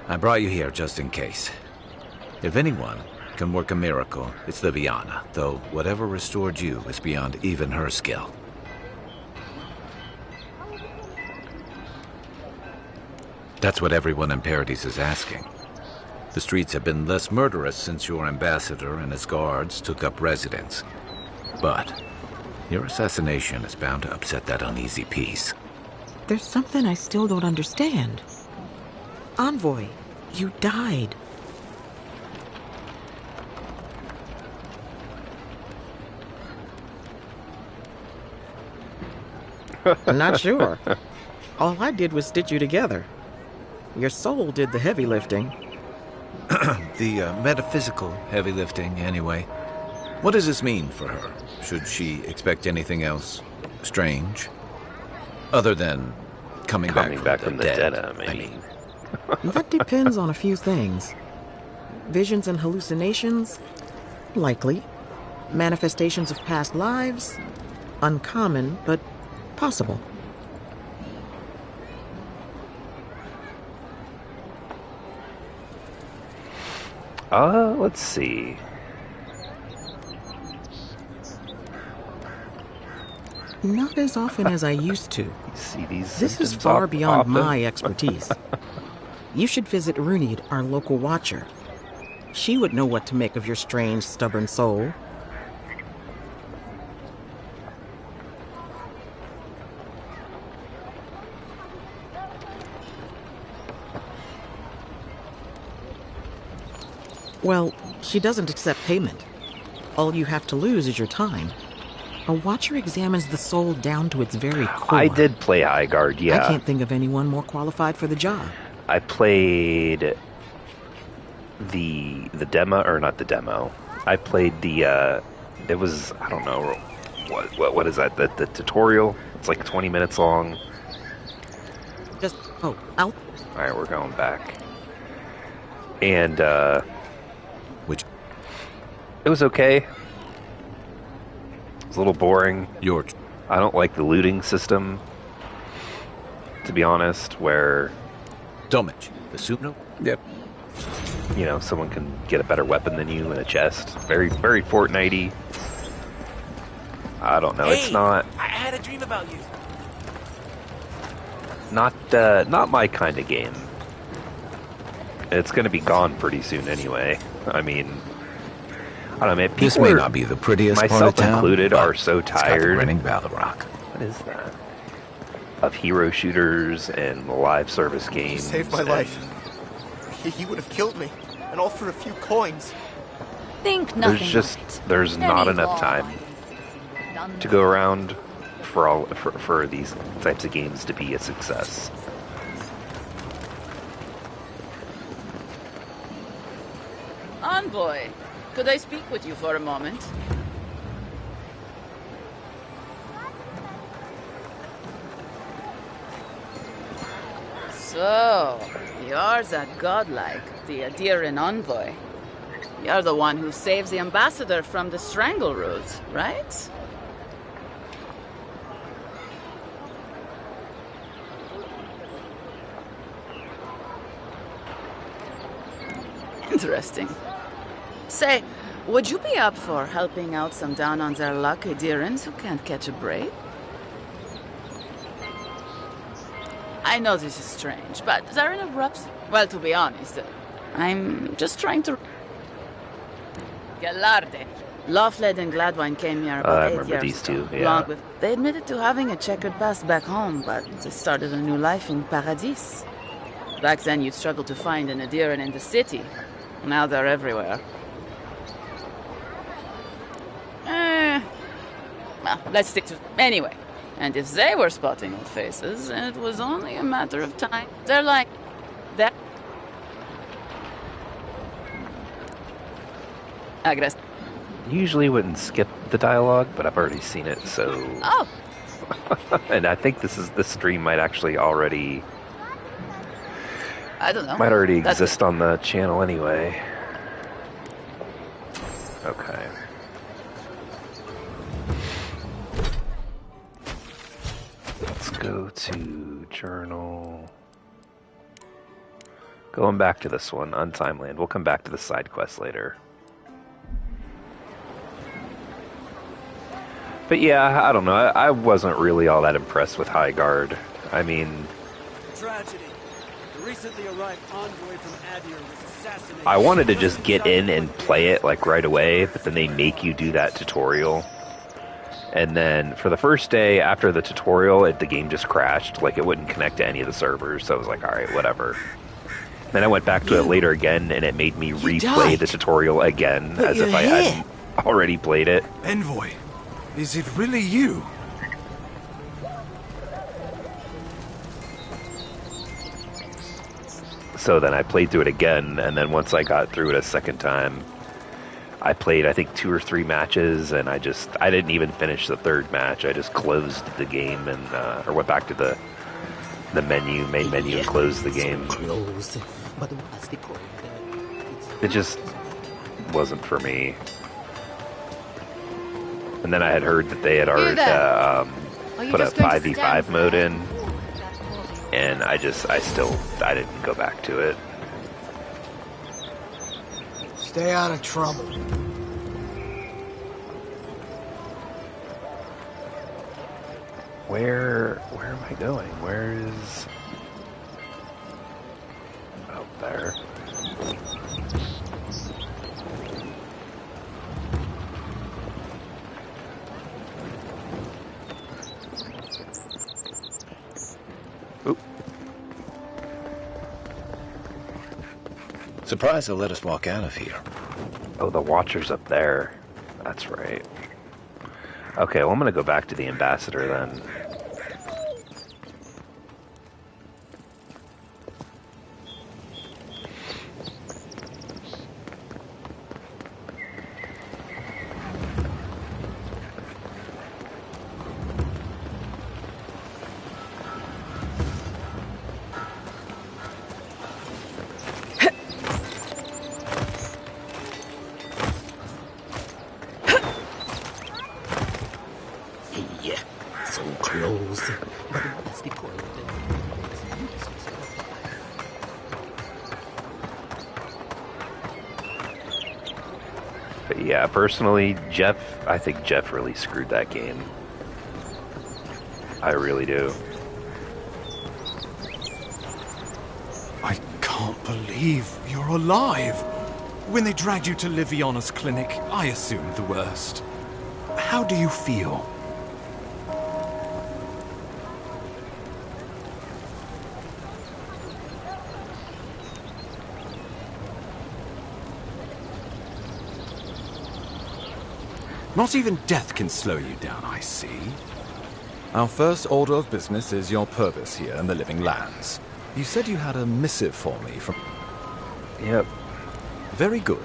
I brought you here just in case. If anyone can work a miracle, it's Liviana, though whatever restored you is beyond even her skill. That's what everyone in Paradise is asking. The streets have been less murderous since your ambassador and his guards took up residence. But your assassination is bound to upset that uneasy peace. There's something I still don't understand. Envoy, you died. Not sure. All I did was stitch you together. Your soul did the heavy lifting. The metaphysical heavy lifting, anyway. What does this mean for her? Should she expect anything else strange? Other than coming back from the dead, I mean. That depends on a few things. Visions and hallucinations? Likely. Manifestations of past lives? Uncommon, but possible. Let's see. Not as often as I used to. See these This is symptoms far beyond often? my expertise. You should visit Runid, our local watcher. She would know what to make of your strange, stubborn soul. Well, she doesn't accept payment. All you have to lose is your time. A watcher examines the soul down to its very core. I did play High Guard, yeah. I can't think of anyone more qualified for the job. I played the demo, or not the demo. I played the, it was, I don't know, what is that, the tutorial? It's like 20 minutes long. Just, I'll... Alright, we're going back. And, Which it was okay. It was a little boring. I don't like the looting system, to be honest, where, Domich, the soup note? Yep. you know, someone can get a better weapon than you in a chest. Very, very Fortnite-y. I don't know, it's not... I had a dream about you. not my kind of game. It's going to be gone pretty soon anyway. I mean, I don't know, man. This may not be the prettiest part of myself town, included, but are so it's got the tired. grinning Battle Rock. What is that? Of hero shooters and live service games. You saved my life. He would have killed me, and all for a few coins. Think nothing there's not enough time to go around for these types of games to be a success. Envoy, could I speak with you for a moment? So, you're that godlike, the Adiran envoy. You're the one who saves the ambassador from the strangle roots, right? Interesting. Say, would you be up for helping out some down on their luck Adirans who can't catch a break? I know this is strange, but there interrupts. Well, to be honest, I'm just trying to. Galarde. Laughled and Gladwine came here I about 8 remember years these ago. two, yeah. They admitted to having a checkered past back home, but they started a new life in Paradis. Back then, you'd struggle to find an Adiran in the city. Now they're everywhere. Well, let's stick to... Anyway, and if they were spotting old faces, it was only a matter of time. They're like... that... Aggress. Usually wouldn't skip the dialogue, but I've already seen it, so... Oh! And I think this stream might actually already... I don't know. Might already exist on the channel anyway. Okay. Let's go to journal. Going back to this one, Untimeland. We'll come back to the side quest later. But yeah, I don't know. I wasn't really all that impressed with High Guard. I mean... Tragedy. The recently arrived envoy from Adir was assassinated. I wanted to just get in and play it like right away, but then they make you do that tutorial. And then for the first day after the tutorial, the game just crashed. Like it wouldn't connect to any of the servers, so I was like, alright, whatever. Then I went back to it later again, and it made me replay the tutorial again, as if I hadn't already played it. Envoy, is it really you? So then I played through it again, and then once I got through it a second time, I played, I think, 2 or 3 matches, and I didn't even finish the third match. I just closed the game and, or went back to the main menu, and closed the game. It just wasn't for me. And then I had heard that they had already put a 5v5 mode in, and I didn't go back to it. Stay out of trouble. Where am I going? Where is... Oh, there. Oop. Surprised they'll let us walk out of here. Oh, the Watcher's up there. That's right. Okay, well, I'm gonna go back to the Ambassador then. But yeah, personally, I think Jeff really screwed that game. I really do. believe you're alive. When they dragged you to Liviana's clinic, I assumed the worst. How do you feel? Not even death can slow you down, I see. Our first order of business is your purpose here in the Living Lands. You said you had a missive for me from... Yep. Very good.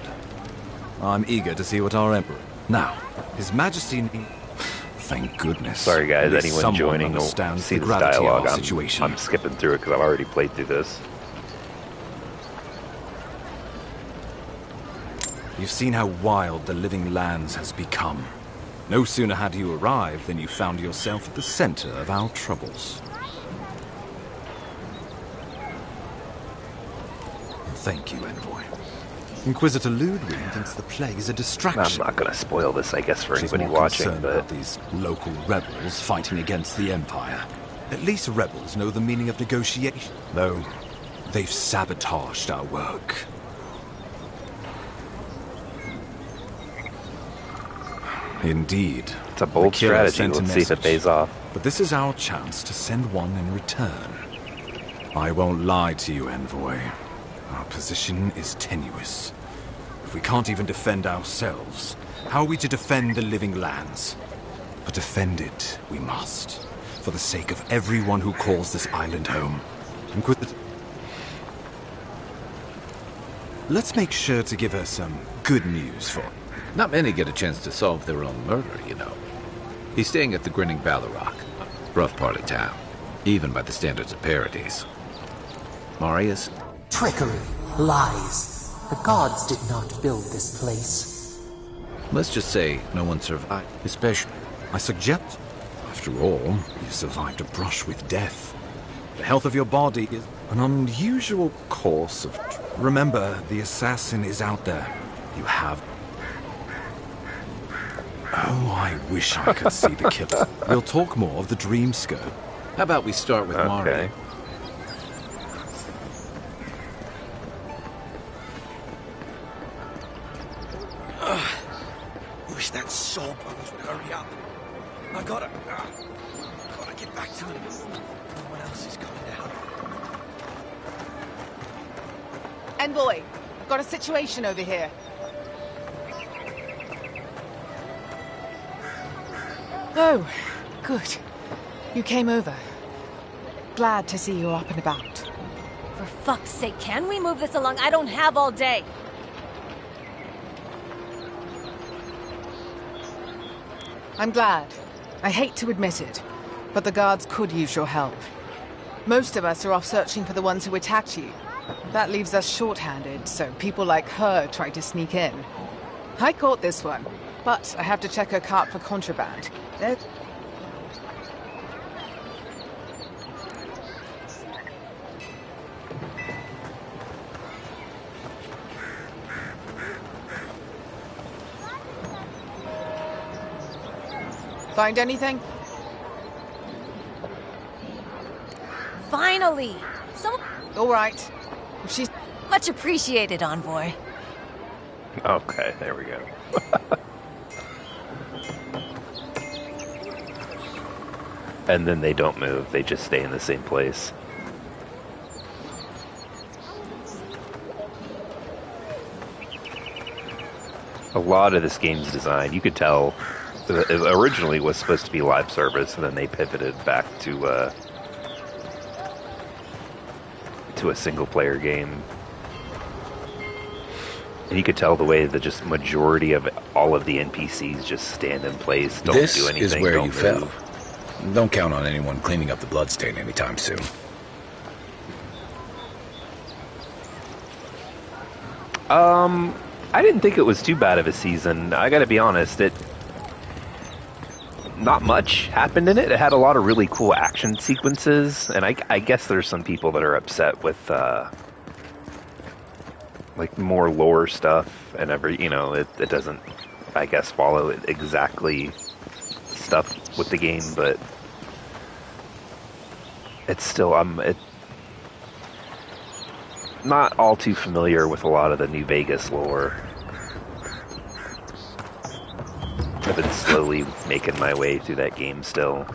I'm eager to see what our Emperor... Now, His Majesty... Thank goodness. Sorry guys, At least anyone someone joining will understands see the this gravity of dialogue. our situation. I'm skipping through it because I've already played through this. You've seen how wild the Living Lands has become. No sooner had you arrived than you found yourself at the center of our troubles. Thank you, Envoy. Inquisitor Ludwig thinks the plague is a distraction. I'm not going to spoil this, I guess, for She's anybody more watching, concerned but... about these local rebels fighting against the Empire. At least rebels know the meaning of negotiation, though they've sabotaged our work. Indeed. It's a bold strategy. Let's see if it pays off. But this is our chance to send one in return. I won't lie to you, Envoy. Our position is tenuous. If we can't even defend ourselves, how are we to defend the Living Lands? But defend it we must, for the sake of everyone who calls this island home. Let's make sure to give her some good news for... Not many get a chance to solve their own murder, you know. He's staying at the Grinning Ballarrock. Rough part of town, even by the standards of Paradise. Marius? Trickery, lies. The gods did not build this place. Let's just say no one survived, especially... I suggest, after all, you survived a brush with death. The health of your body is an unusual course of... Remember, the assassin is out there. You have... Oh, I wish I could see the killer. We'll talk more of the dream skirt. How about we start with Mari? Okay. Wish that sawbones would hurry up. I gotta get back to him. No one else is coming out. Envoy, I've got a situation over here. Oh, good. You came over. Glad to see you up and about. For fuck's sake, can we move this along? I don't have all day. I'm glad. I hate to admit it, but the guards could use your help. Most of us are off searching for the ones who attacked you. That leaves us short-handed, so people like her try to sneak in. I caught this one, but I have to check her cart for contraband. Find anything? Finally! All right. If she's... Much appreciated, Envoy. Okay, there we go. And then they don't move, they just stay in the same place. A lot of this game's design, you could tell, it originally was supposed to be live service, and then they pivoted back to a single-player game. And you could tell the way that just majority of all of the NPCs just stand in place, don't This do anything, is where don't you move. fell. Don't count on anyone cleaning up the bloodstain anytime soon. I didn't think it was too bad of a season. I gotta be honest, not much happened in it. It had a lot of really cool action sequences, and I guess there's some people that are upset with, like, more lore stuff, and it doesn't, I guess, follow exactly stuff with the game, but it's still, not all too familiar with a lot of the New Vegas lore. I've been slowly making my way through that game still.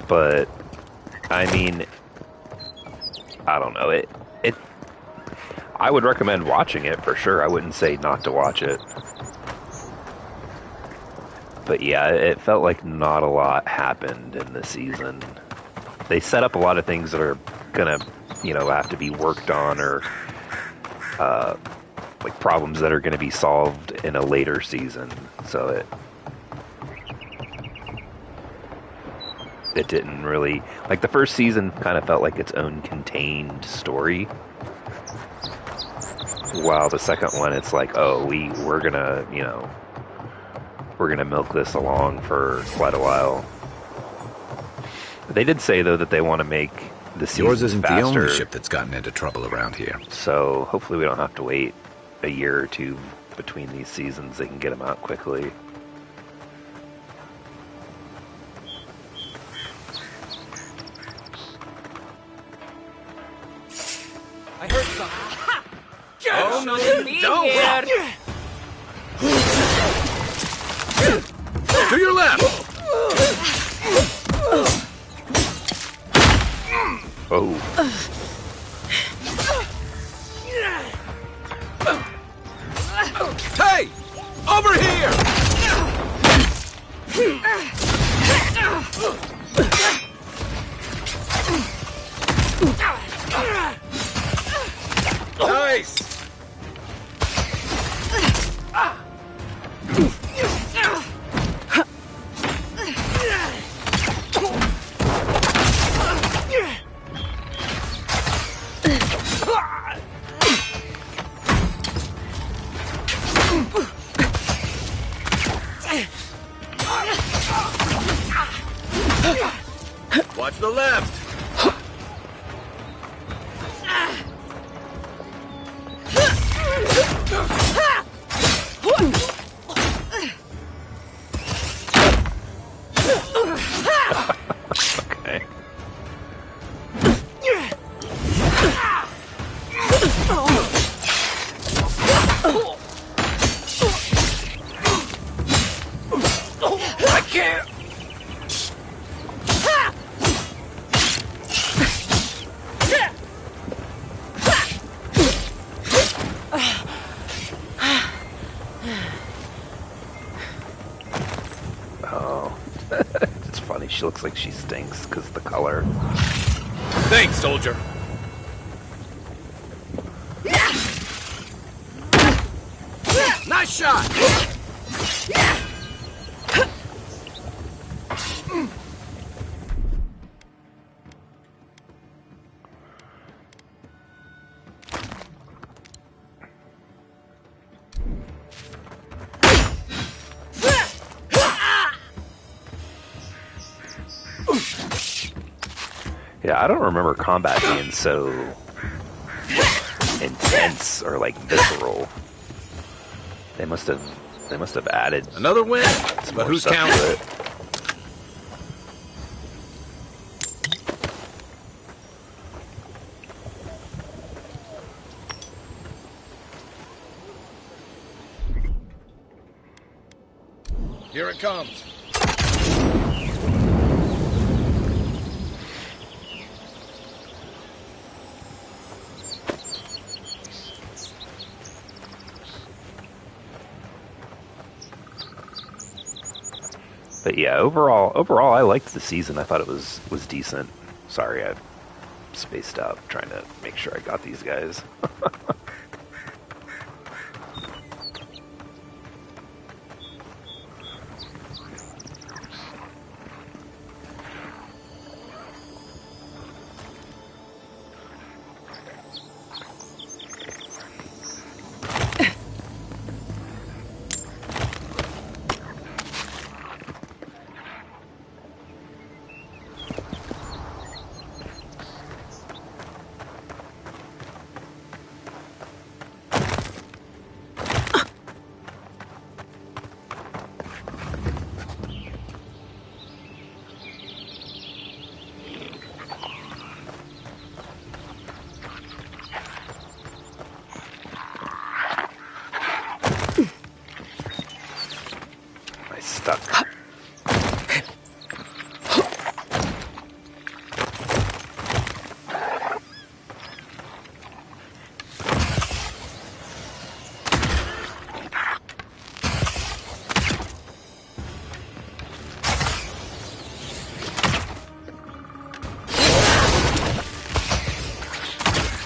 But, I mean, I don't know. I would recommend watching it for sure. I wouldn't say not to watch it. But yeah, it felt like not a lot happened in this season. They set up a lot of things that are gonna, have to be worked on, or like problems that are gonna be solved in a later season. So it didn't really, like, the first season kind of felt like its own contained story. While the second one, it's like, oh, we're gonna milk this along for quite a while. They did say, though, that they want to make the season Yours isn't faster, the only ship that's gotten into trouble around here. So hopefully we don't have to wait a year or two between these seasons. They can get them out quickly. I heard something. Oh, no, you don't! To your left! Oh. Hey! Over here! Nice! Watch the left! Okay. I can't. Oh. It's funny. She looks like she stinks because of the color. Thanks, soldier. Nice shot! Yeah, I don't remember combat being so intense or like visceral. They must have added another win, some but more who's stuff counting? to it. Here it comes. But yeah, overall, I liked the season. I thought it was decent. Sorry, I spaced out trying to make sure I got these guys.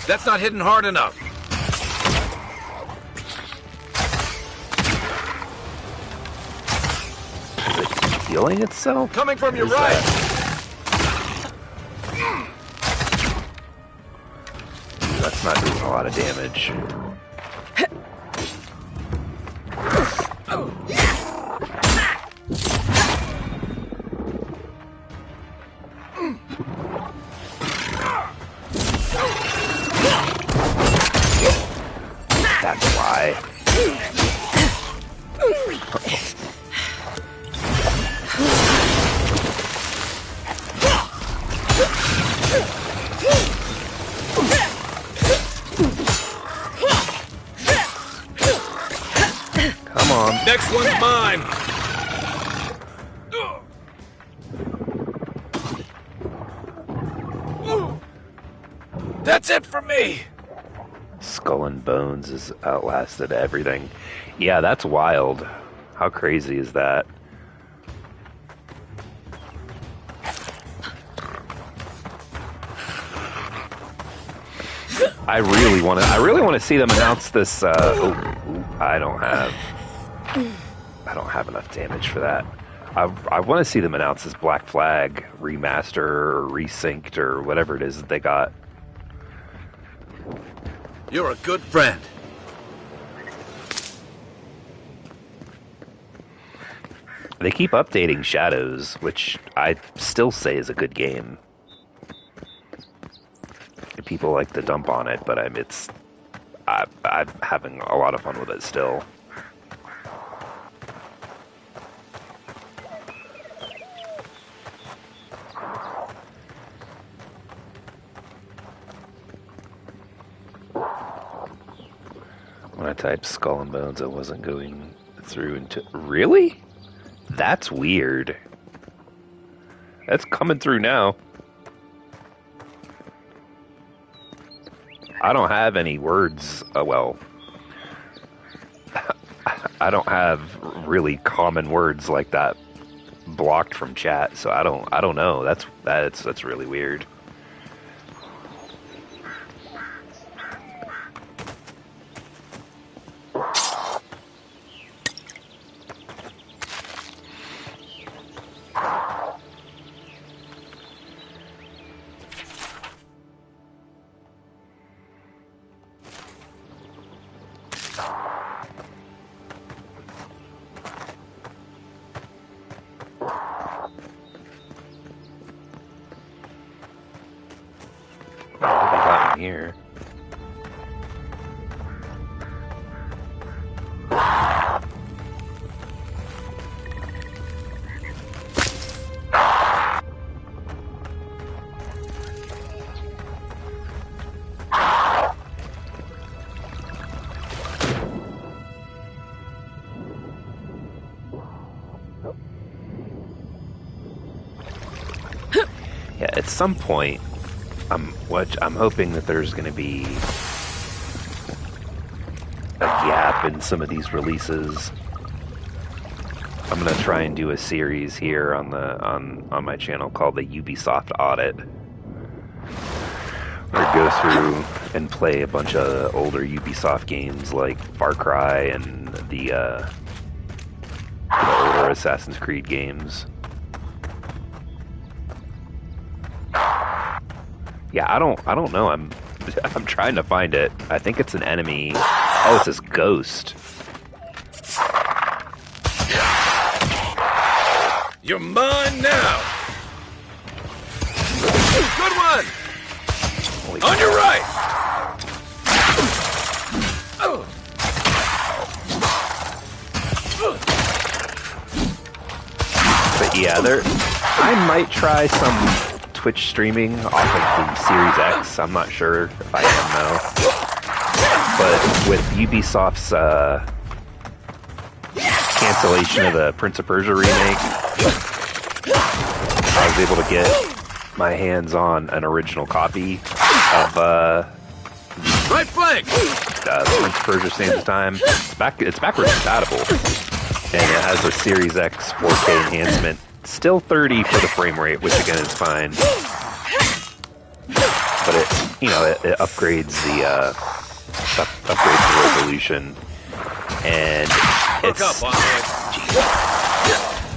That's not hitting hard enough. Is it healing itself? Coming from your right. That's not doing a lot of damage. That's why. Come on. Next one's mine. That's it for me. Skull and Bones has outlasted everything. Yeah, that's wild. How crazy is that? I really want to see them announce this. I don't have enough damage for that. I want to see them announce this Black Flag remaster or resynced or whatever it is that they got. You're a good friend. They keep updating Shadows, which I still say is a good game. People like to dump on it, but I'm having a lot of fun with it still. When I typed Skull and Bones, I wasn't going through into... Really? That's weird. That's coming through now. I don't have any words. Well, I don't have really common words like that blocked from chat, so I don't know. That's really weird. Here. Yeah, at some point I'm hoping that there's going to be a gap in some of these releases. I'm going to try and do a series here on my channel called the Ubisoft Audit, where I go through and play a bunch of older Ubisoft games like Far Cry and the older Assassin's Creed games. Yeah, I don't know. I'm trying to find it. I think it's an enemy. Oh, it's this ghost. You're mine now. Good one. Holy On your right. But yeah, I might try some Twitch streaming off of the Series X. I'm not sure if I am though. But with Ubisoft's cancellation of the Prince of Persia remake, I was able to get my hands on an original copy of right flank. The Prince of Persia Sands of Time. It's backwards compatible, and it has a Series X 4K enhancement. Still 30 for the frame rate, which again is fine. But you know, it upgrades the resolution, and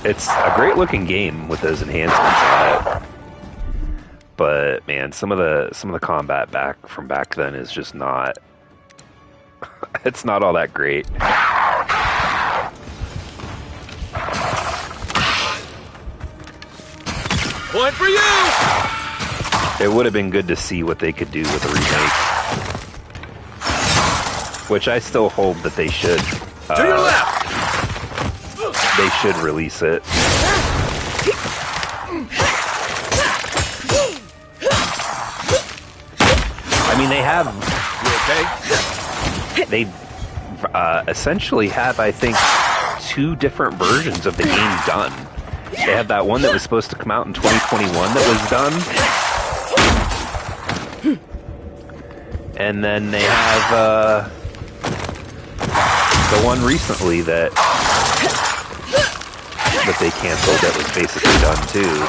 it's a great looking game with those enhancements on it. But man, some of the combat back then is just not. It's not all that great. Point for you! It would have been good to see what they could do with a remake. Which I still hold that they should. To your left! They should release it. I mean, they have. You okay? They essentially have, I think, 2 different versions of the game done. They have that one that was supposed to come out in 2021 that was done. And then they have the one recently that they canceled that was basically done too.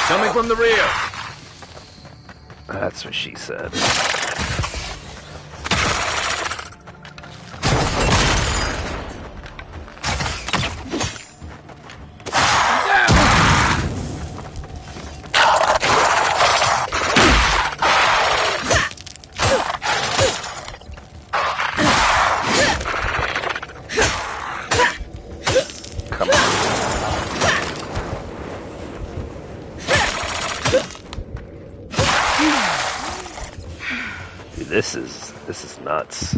Coming from the rear. That's what she said. This is nuts.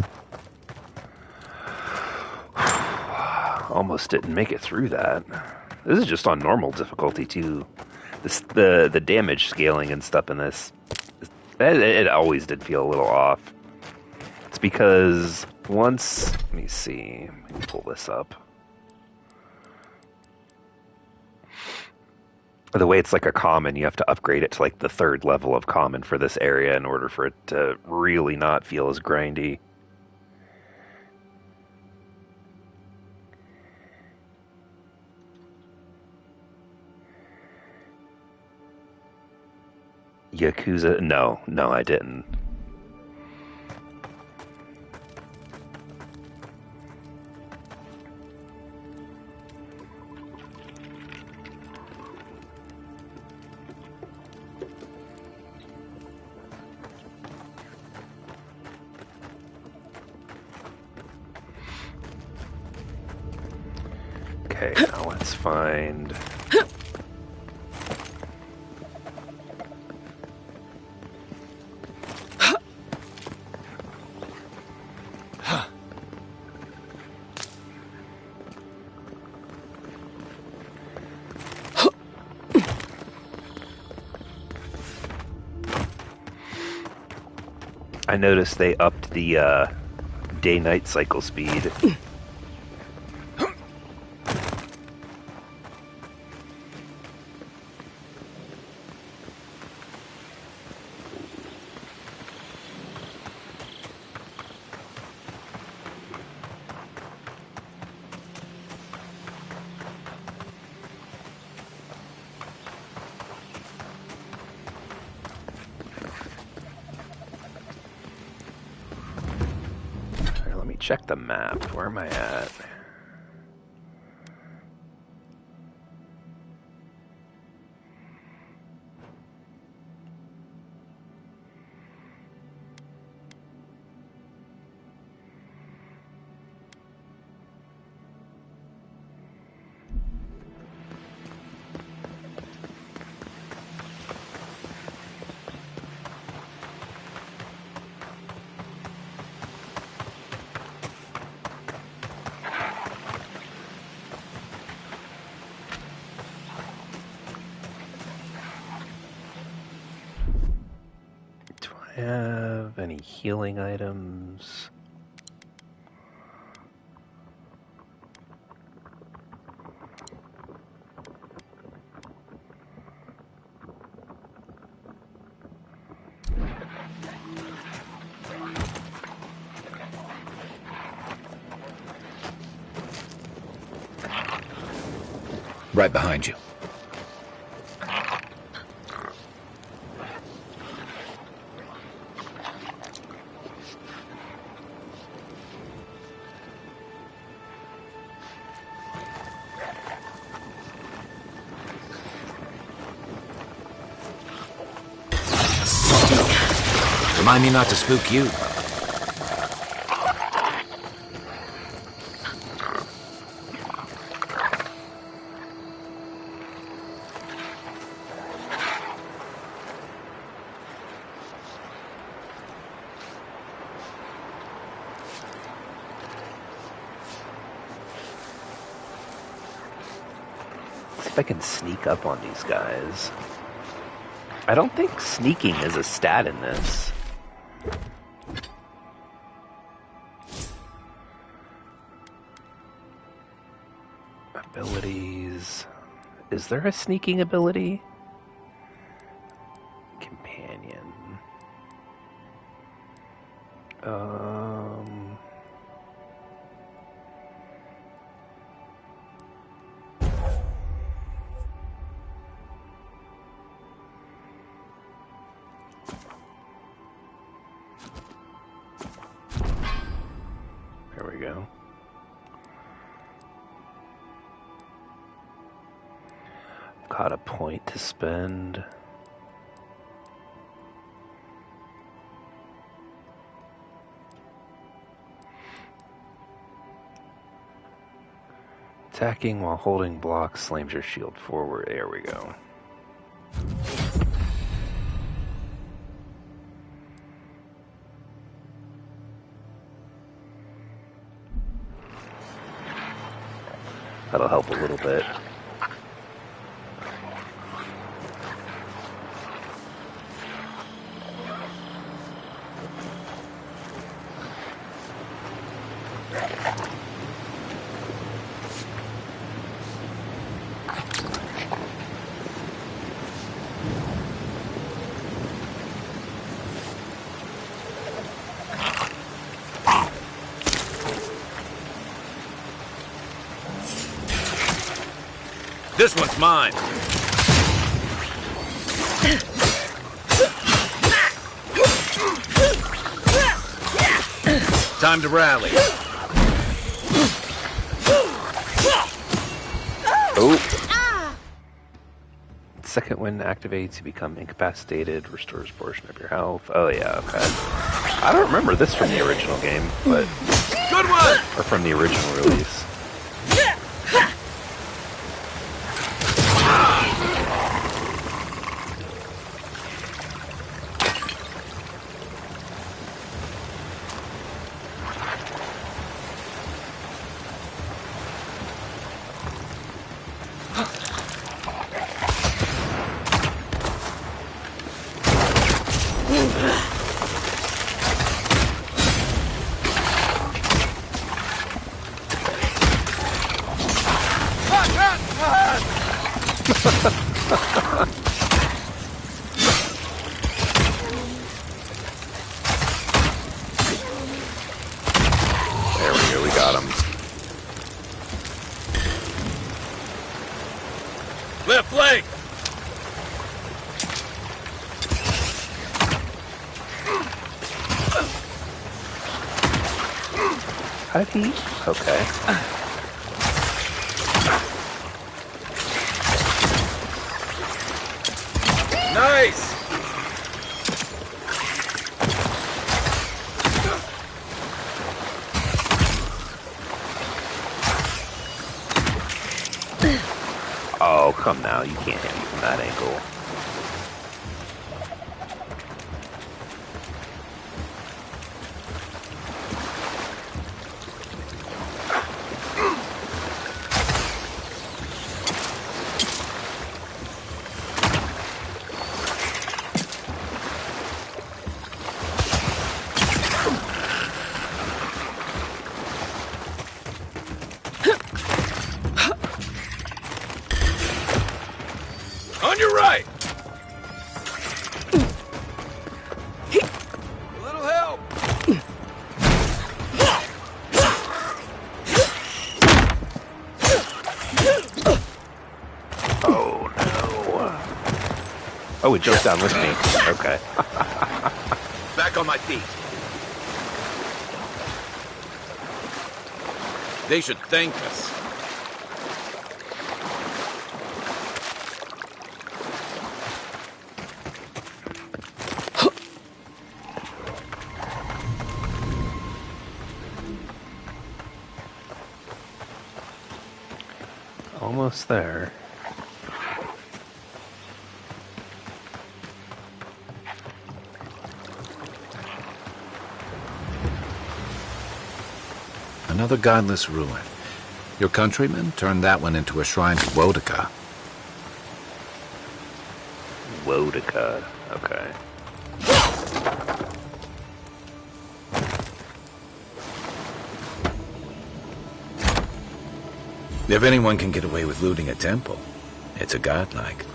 Almost didn't make it through that. This is just on normal difficulty too. The damage scaling and stuff in this, it always did feel a little off. It's because once, let me see, let me pull this up. The way it's like a common, you have to upgrade it to like the 3rd level of common for this area in order for it to really not feel as grindy. Yakuza? No, I didn't. Okay, now let's find... I noticed they upped the day-night cycle speed. Check the map. Where am I at? I have any healing items? Right behind you. Remind me not to spook you. See if I can sneak up on these guys. I don't think sneaking is a stat in this. Abilities. Is there a sneaking ability? Companion. There we go. Got a point to spend. Attacking while holding block slams your shield forward. There we go. That'll help a little bit. This one's mine. Time to rally. Oh. Second wind activates, you become incapacitated, restores a portion of your health. Oh yeah, okay. I don't remember this from the original game, but... Good one! Or from the original release. There we go, we got him. Left leg! How did he? Okay. Nice! Oh, come now. You can't hit me from that angle. Oh, it jumped down with me. Okay. Back on my feet. They should thank us. Almost there. Another godless ruin. Your countrymen turned that one into a shrine to Wodika. Wodika. Okay. If anyone can get away with looting a temple, it's a godlike.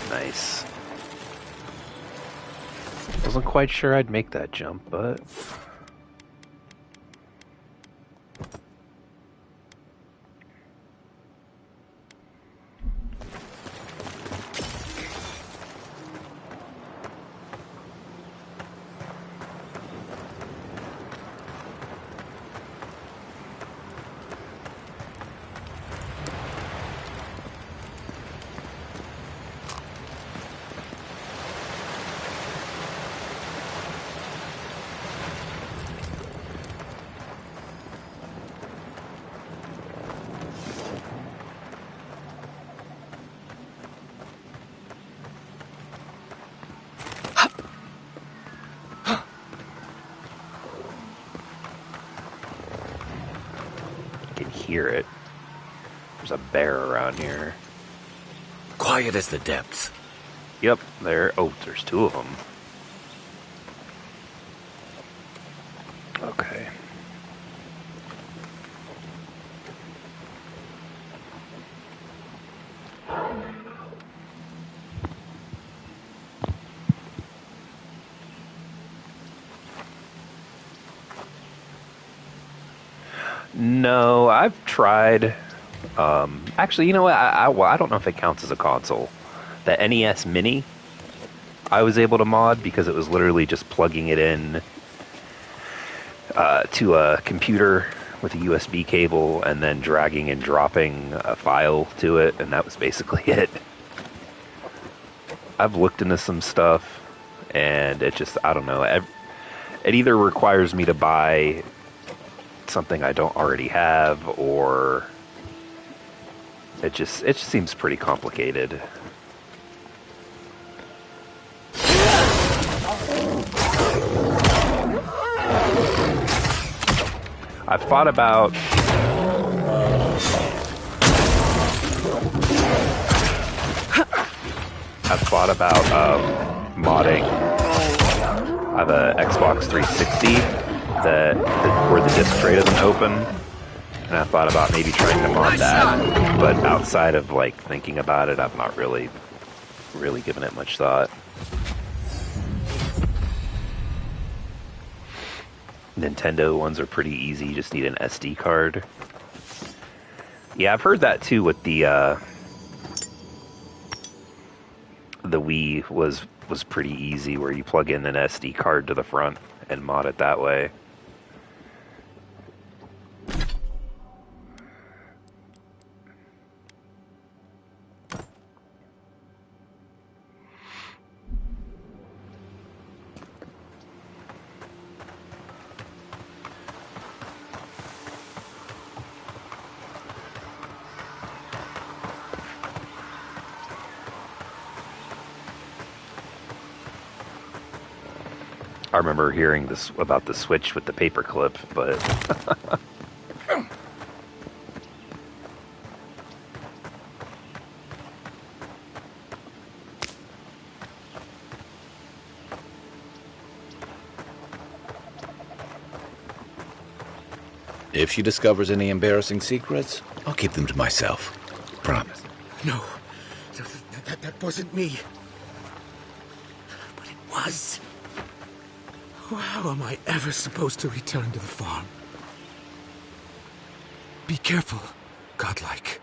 Nice. Wasn't quite sure I'd make that jump, but... hear it. There's a bear around here. Quiet as the depths. Yep, there. Oh, there's two of them. Okay. No, I've tried. Actually, you know what? I don't know if it counts as a console. The NES Mini, I was able to mod because it was literally just plugging it in to a computer with a USB cable and then dragging and dropping a file to it, and that was basically it. I've looked into some stuff, and it just, I don't know. It either requires me to buy something I don't already have, or it just seems pretty complicated. I've thought about modding. I have a Xbox 360 where the disc tray doesn't open, and I thought about maybe trying to mod that, but outside of like thinking about it, I've not really given it much thought. Nintendo ones are pretty easy, you just need an SD card. Yeah, I've heard that too with the Wii was pretty easy, where you plug in an SD card to the front and mod it that way. I remember hearing this about the Switch with the paperclip, but If she discovers any embarrassing secrets, I'll keep them to myself. Promise. No, that wasn't me. But it was. How am I ever supposed to return to the farm? Be careful, godlike.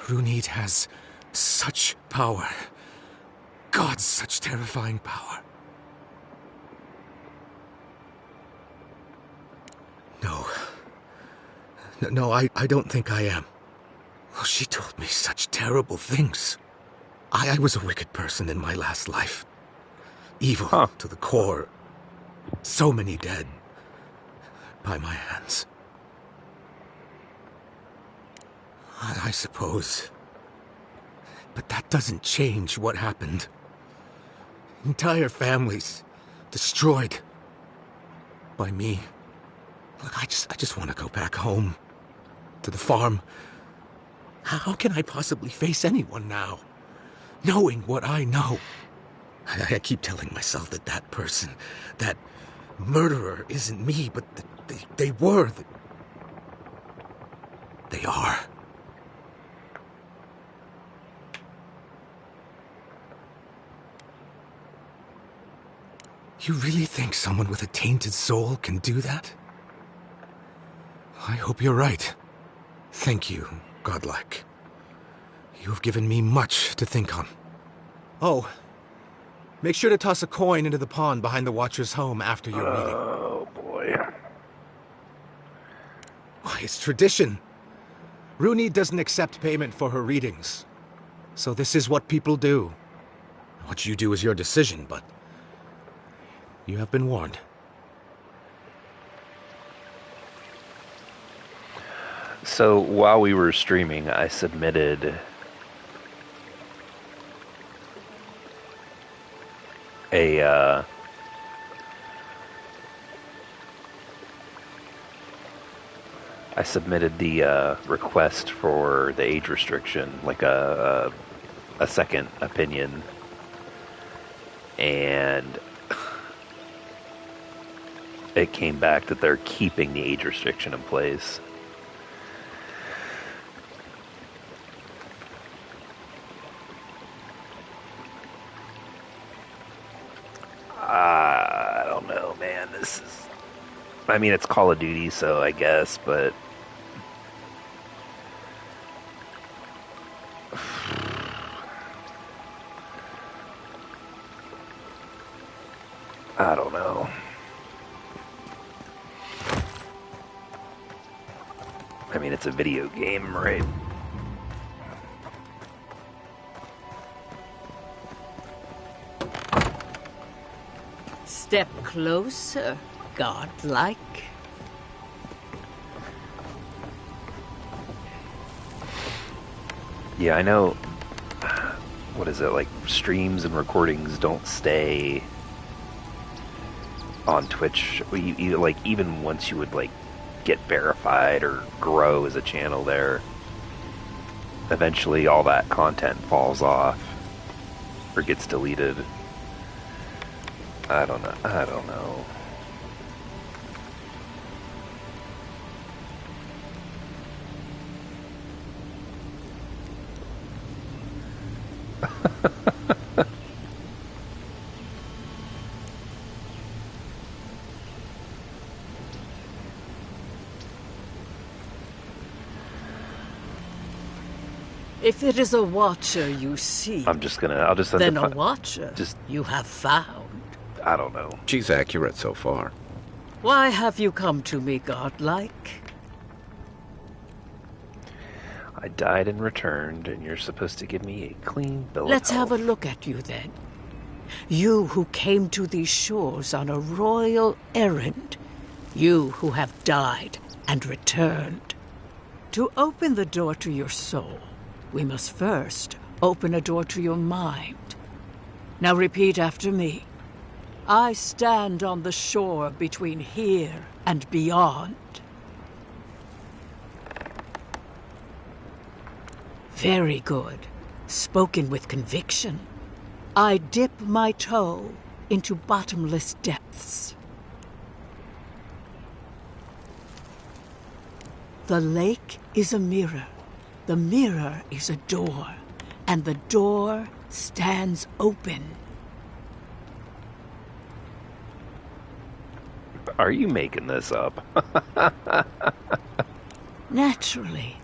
Runid has such power. God, such terrifying power. No, I don't think I am. Oh, she told me such terrible things. I was a wicked person in my last life. Evil to the core. So many dead. By my hands. I suppose. But that doesn't change what happened. Entire families destroyed. By me. Look, I just want to go back home. To the farm. How can I possibly face anyone now? Knowing what I know. I keep telling myself that that person, that murderer isn't me, but they were. They are. You really think someone with a tainted soul can do that? I hope you're right. Thank you, godlike. You have given me much to think on. Oh, make sure to toss a coin into the pond behind the Watcher's home after your reading. Oh, boy. Why, it's tradition. Runid doesn't accept payment for her readings. So this is what people do. What you do is your decision, but you have been warned. So while we were streaming, I submitted a the request for the age restriction, like a second opinion, and it came back that they're keeping the age restriction in place. I don't know, man. I mean, it's Call of Duty, so I guess, but I don't know. I mean, it's a video game, right? Step closer, godlike. Yeah, I know. What is it, like, streams and recordings don't stay on Twitch, like, even once you would, like, get verified or grow as a channel there, eventually all that content falls off or gets deleted. I don't know. If it is a watcher you see, I'll just then a watcher you have found. I don't know. She's accurate so far. Why have you come to me, godlike? I died and returned, and you're supposed to give me a clean bill Let's of health. have a look at you then. You who came to these shores on a royal errand. You who have died and returned. To open the door to your soul, we must first open a door to your mind. Now repeat after me. I stand on the shore between here and beyond. Very good. Spoken with conviction. I dip my toe into bottomless depths. The lake is a mirror. The mirror is a door. And the door stands open. Are you making this up? Naturally.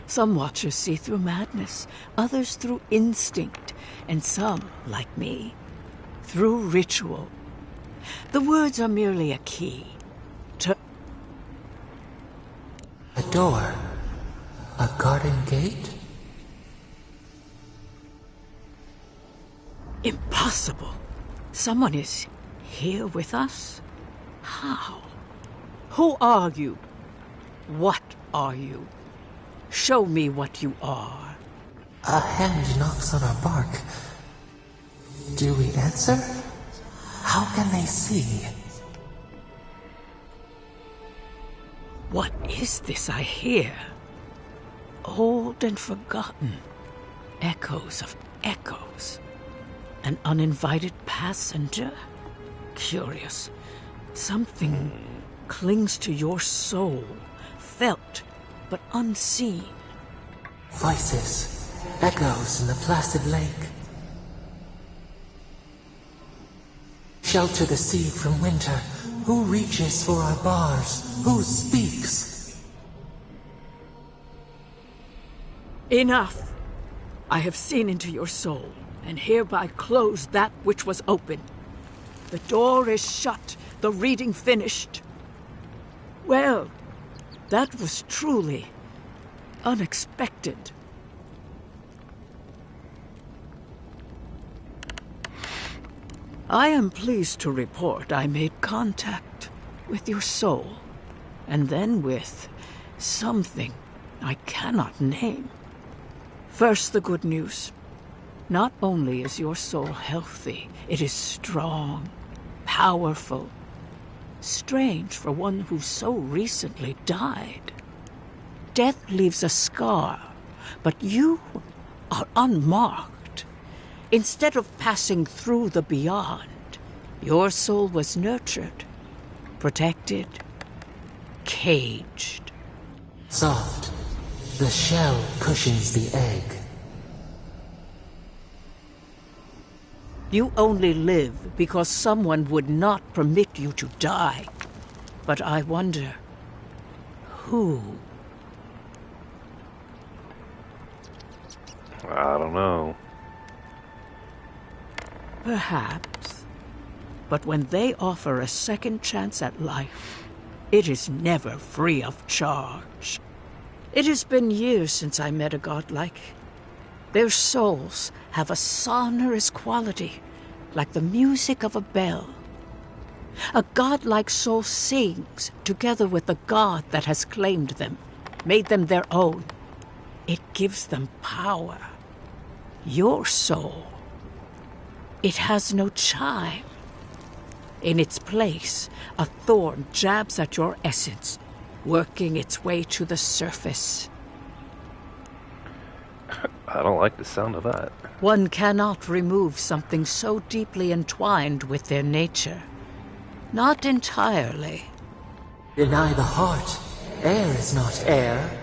Some watchers see through madness, others through instinct, and some, like me, through ritual. The words are merely a key to... A door? A garden gate? Impossible. Someone is here with us? How? Who are you? What are you? Show me what you are. A hand knocks on our bark. Do we answer? How can they see? What is this I hear? Old and forgotten. Echoes of echoes. An uninvited passenger? Curious. Something clings to your soul, felt but unseen. Voices, echoes in the placid lake. Shelter the sea from winter. Who reaches for our bars? Who speaks? Enough! I have seen into your soul, and hereby close that which was open. The door is shut, the reading finished. Well, that was truly unexpected. I am pleased to report I made contact with your soul, and then with something I cannot name. First, the good news. Not only is your soul healthy, it is strong, powerful. Strange for one who so recently died. Death leaves a scar, but you are unmarked. Instead of passing through the beyond, your soul was nurtured, protected, caged. Soft. The shell cushions the egg. You only live because someone would not permit you to die. But I wonder, who? I don't know. Perhaps. But when they offer a second chance at life, it is never free of charge. It has been years since I met a godlike. Their souls have a sonorous quality, like the music of a bell. A godlike soul sings together with the god that has claimed them, made them their own. It gives them power. Your soul, it has no chime. In its place, a thorn jabs at your essence, working its way to the surface. I don't like the sound of that. One cannot remove something so deeply entwined with their nature. Not entirely. Deny the heart. Air is not air.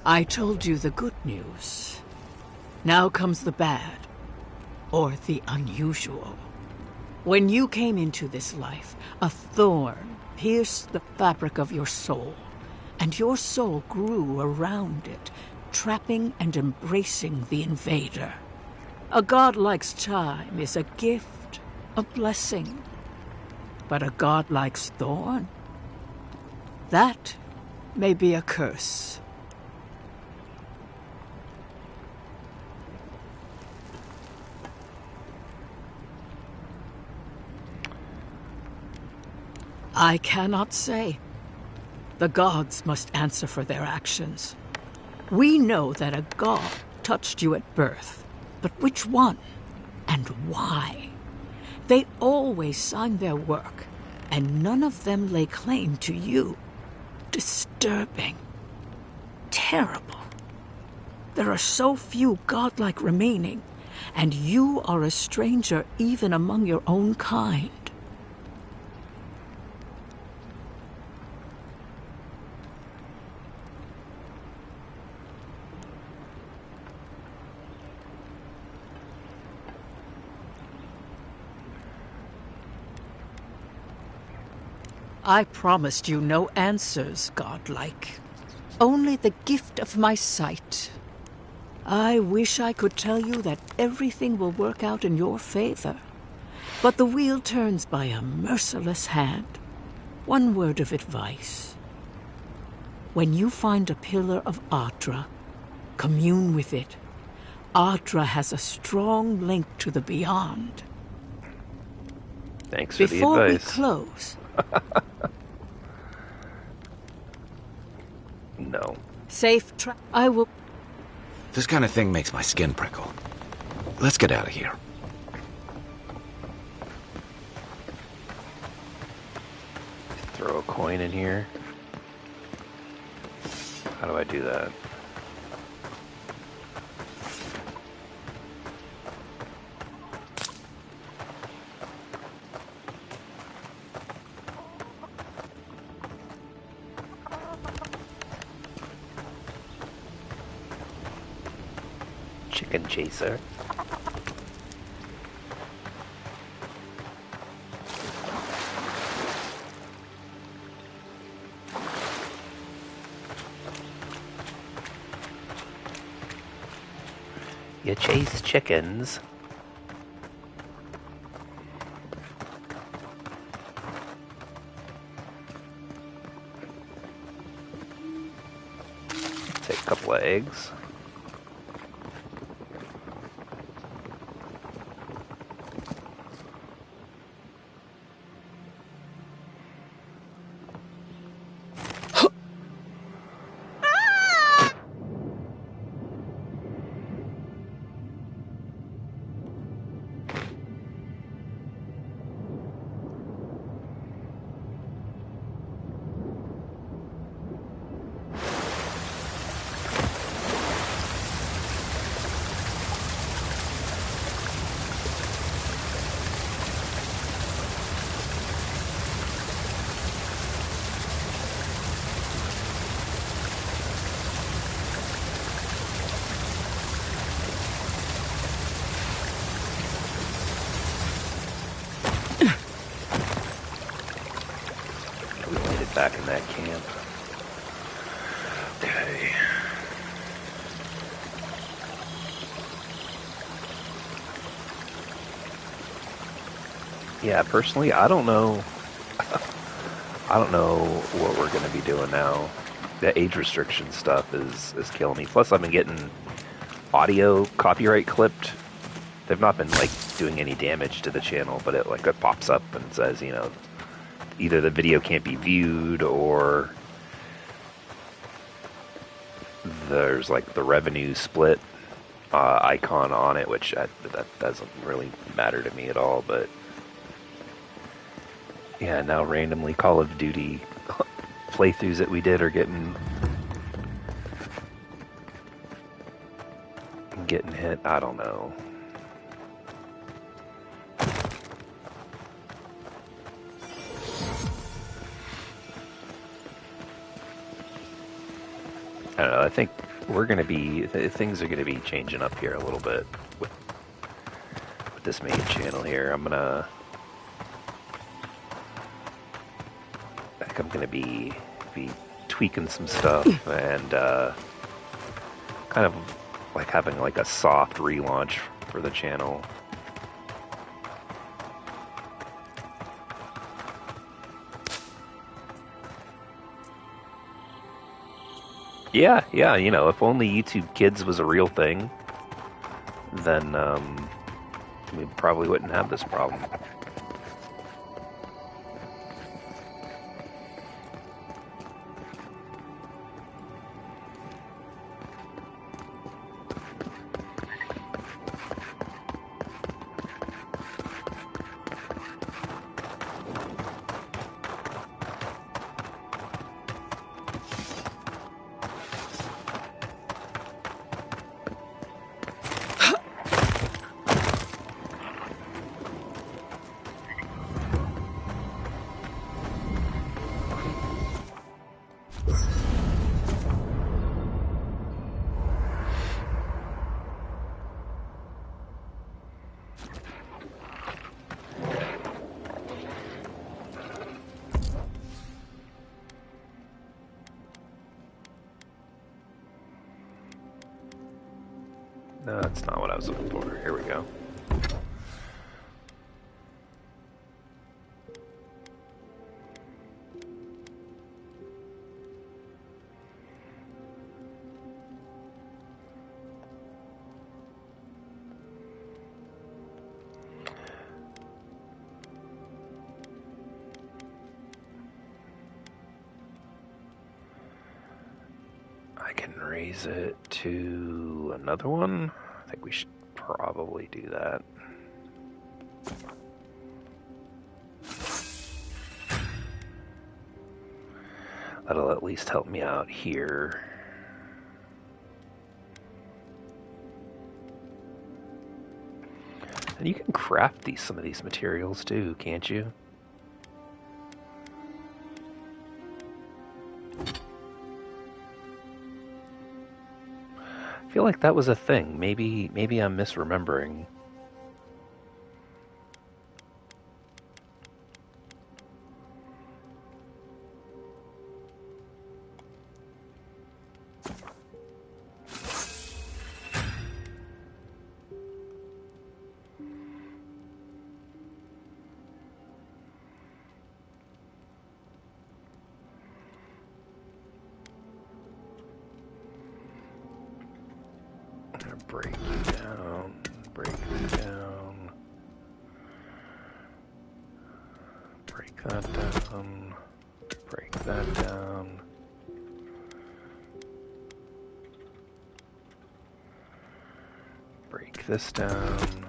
I told you the good news. Now comes the bad, or the unusual. When you came into this life, a thorn pierced the fabric of your soul, and your soul grew around it, trapping and embracing the invader. A godlike's chime is a gift, a blessing. But a godlike's thorn? That may be a curse. I cannot say. The gods must answer for their actions. We know that a god touched you at birth, but which one and why? They always sign their work, and none of them lay claim to you. Disturbing. Terrible. There are so few godlike remaining, and you are a stranger even among your own kind. I promised you no answers, godlike. Only the gift of my sight. I wish I could tell you that everything will work out in your favor. But the wheel turns by a merciless hand. One word of advice. When you find a pillar of Ardra, commune with it. Ardra has a strong link to the beyond. Thanks for Before the we advice. close... No. Safe tra- I will... This kind of thing makes my skin prickle. Let's get out of here. Throw a coin in here. How do I do that? Chicken chaser. You chase chickens. Take a couple of eggs. Back in that camp. Okay. Yeah, personally, I don't know. I don't know what we're going to be doing now. The age restriction stuff is killing me. Plus, I've been getting audio copyright clipped. They've not been like doing any damage to the channel, but it pops up and says, you know, either the video can't be viewed or there's like the revenue split icon on it, which that doesn't really matter to me at all. But yeah, now randomly Call of Duty playthroughs that we did are getting hit. I don't know. I don't know, I think we're going to be, things are going to be changing up here a little bit with this main channel here. I think I'm going to be tweaking some stuff and kind of like having like a soft relaunch for the channel. Yeah, you know, if only YouTube Kids was a real thing, then we probably wouldn't have this problem. No, that's not what I was looking for. Here we go. I can raise it to another one. I think we should probably do that. That'll at least help me out here. And you can craft some of these materials too, can't you? I feel like that was a thing. Maybe I'm misremembering. Break you down, break you down, break that down, break that down. Break this down.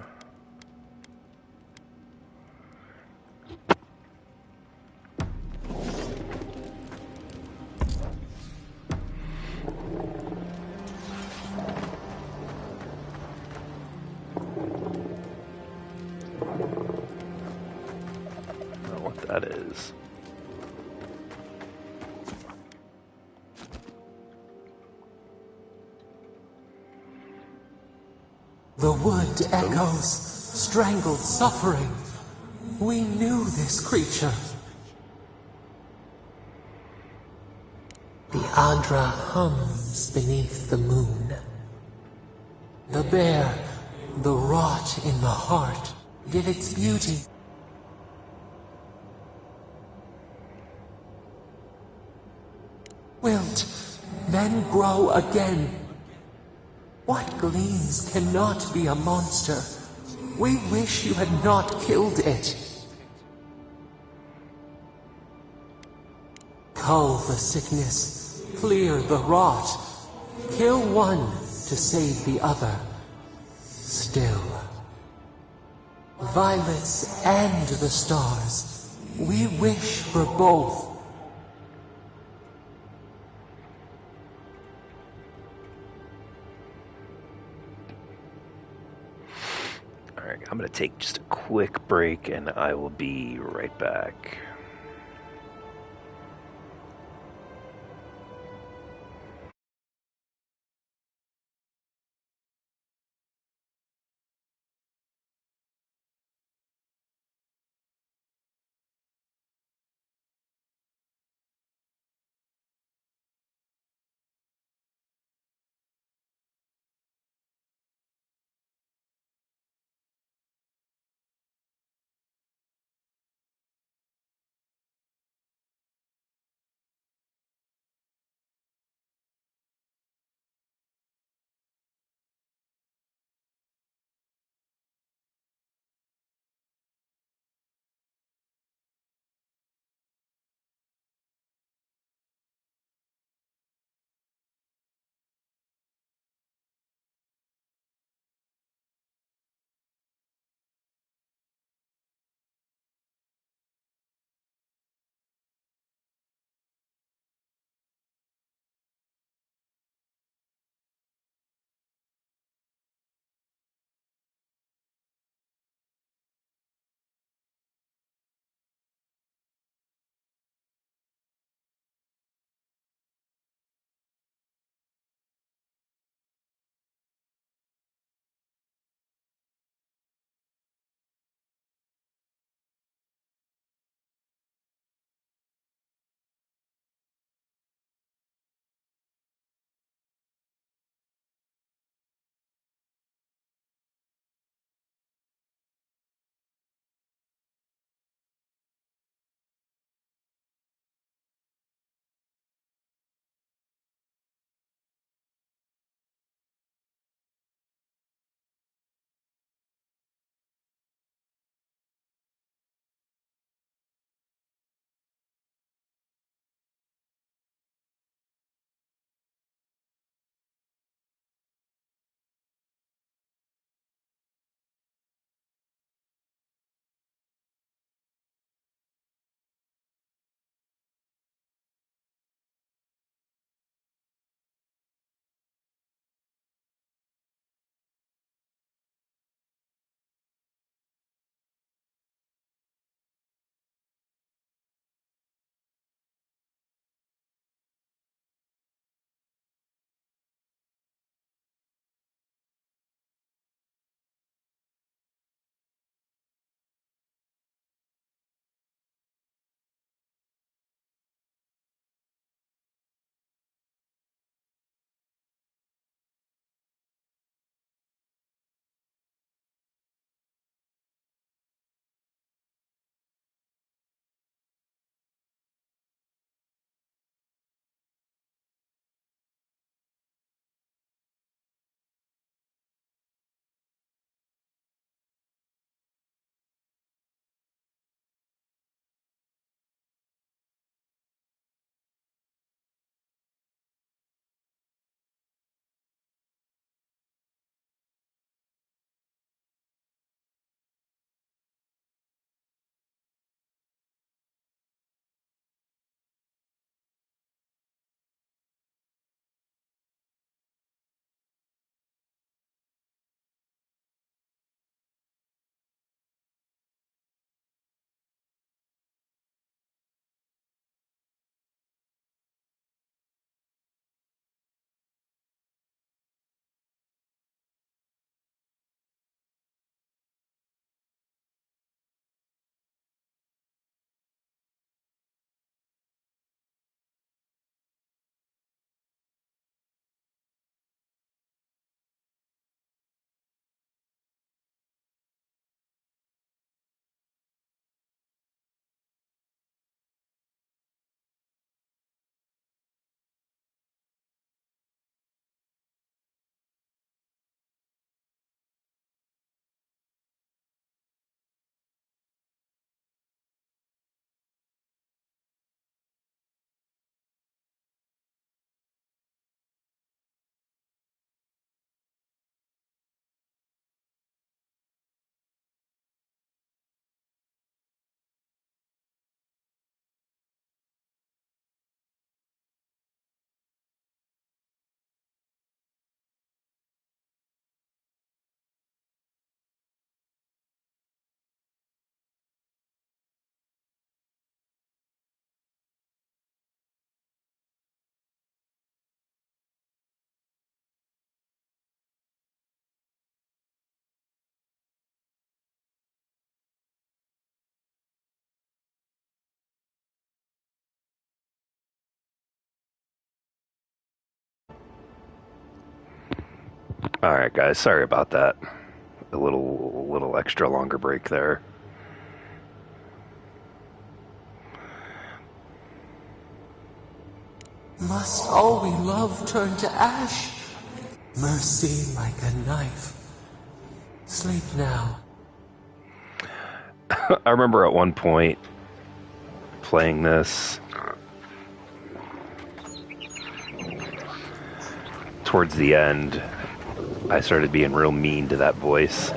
That is. The wood echoes, strangled suffering. We knew this creature. The Adra hums beneath the moon. The bear, the rot in the heart, give its beauty. Wilt, then grow again. What gleams cannot be a monster? We wish you had not killed it. Cull the sickness, clear the rot. Kill one to save the other. Still. Violets and the stars. We wish for both. Alright, I'm going to take just a quick break and I will be right back. Alright, guys, sorry about that. A little extra longer break there. Must all we love turn to ash? Mercy like a knife. Sleep now. I remember at one point playing this. Towards the end, I started being real mean to that voice.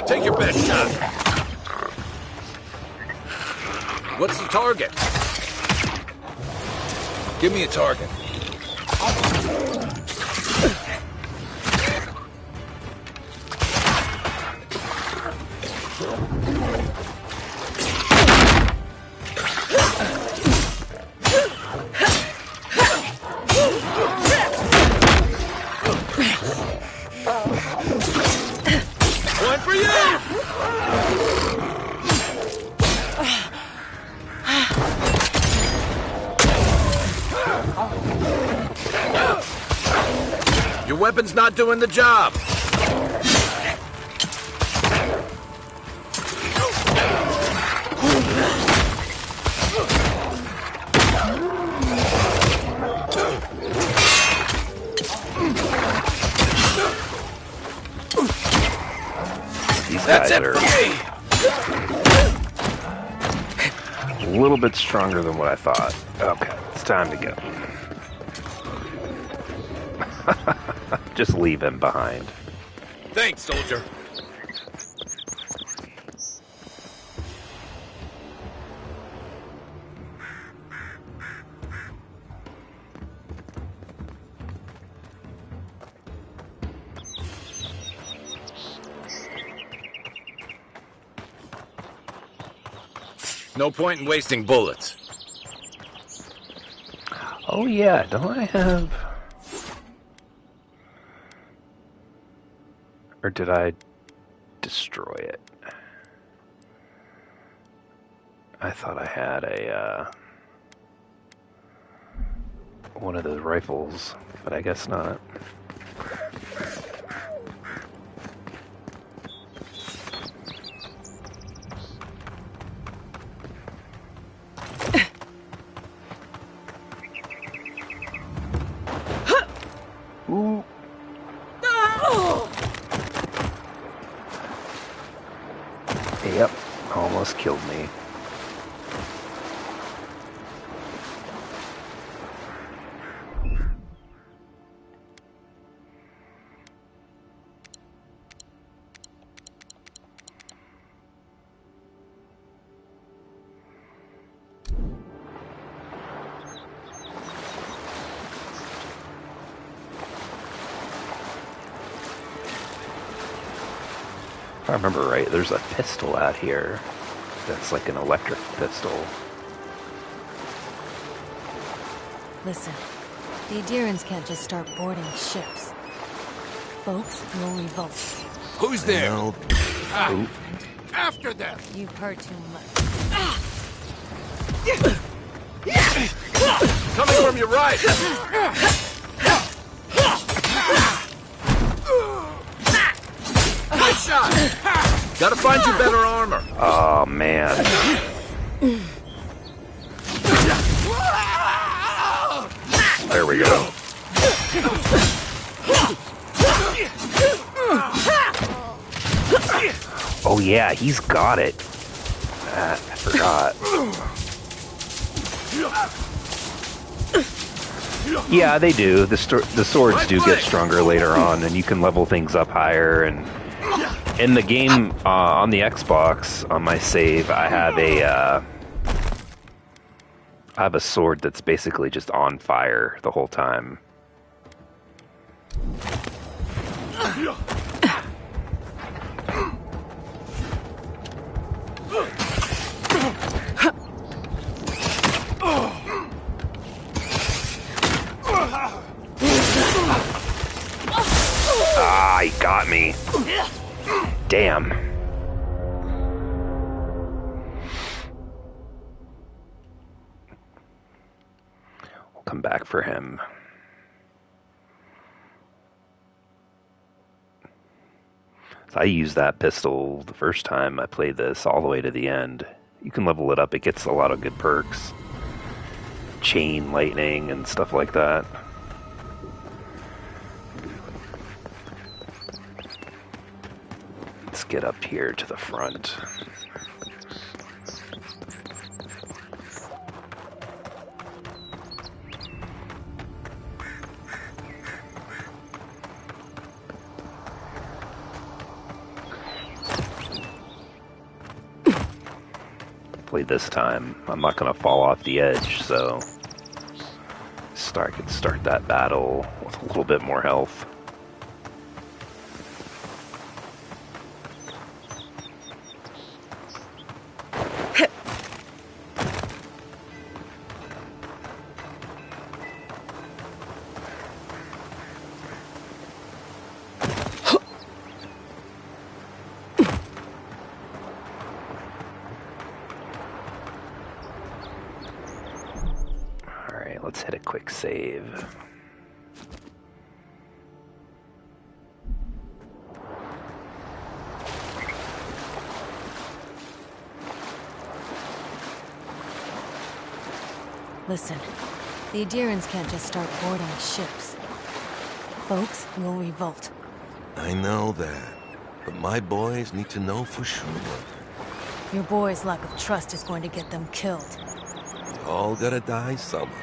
Take your best shot. What's the target? Give me a target. One for you! Your weapon's not doing the job. These That's guys it are for me. a little bit stronger than what I thought. Okay, it's time to go. Just leave him behind. Thanks, soldier. No point in wasting bullets. Oh yeah, don't I have... Or did I destroy it? I thought I had a, one of those rifles, but I guess not. Ooh. Yep, almost killed me. If I remember right, there's a pistol out here that's like an electric pistol. Listen, the Adirans can't just start boarding ships. Folks will revolt. Who's there? Ooh. After them. You've heard too much. Coming from your right. Good shot. Gotta find you better armor. Oh man. There we go. Oh yeah, he's got it. I forgot. Yeah, they do. The swords do get stronger later on, and you can level things up higher. And in the game on the Xbox, on my save, I have I have a sword that's basically just on fire the whole time. Ah, he got me. Damn. We'll come back for him. So I used that pistol the first time I played this all the way to the end. You can level it up. It gets a lot of good perks. Chain lightning and stuff like that. Let's get up here to the front. This time I'm not going to fall off the edge, so I can start that battle with a little bit more health. Let's hit a quick save. Listen, the Adirans can't just start boarding ships. Folks will revolt. I know that, but my boys need to know for sure. Your boys' lack of trust is going to get them killed. We all gotta die somehow.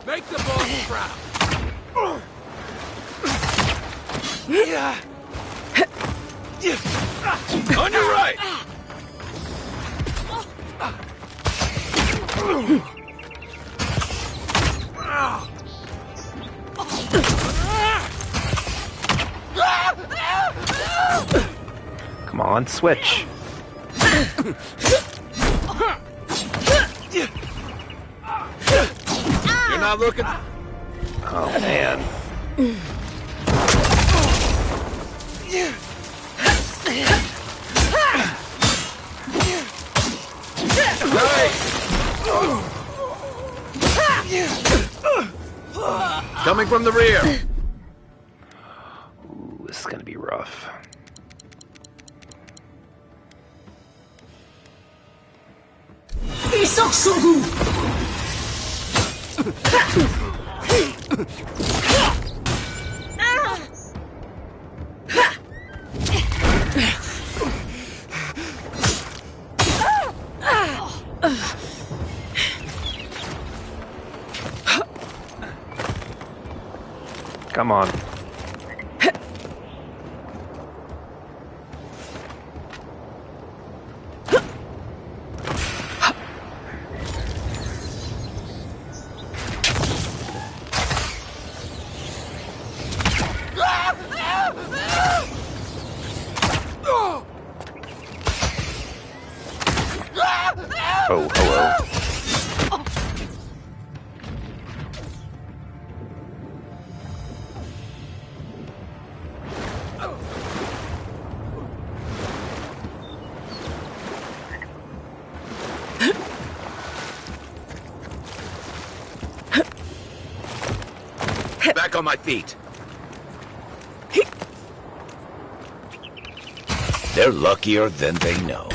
Make the boss proud. On your right. Come on, switch. You're not looking. Oh man. Coming from the rear. Ooh, this is gonna be rough. Come on. Oh, hello. Back on my feet. They're luckier than they know.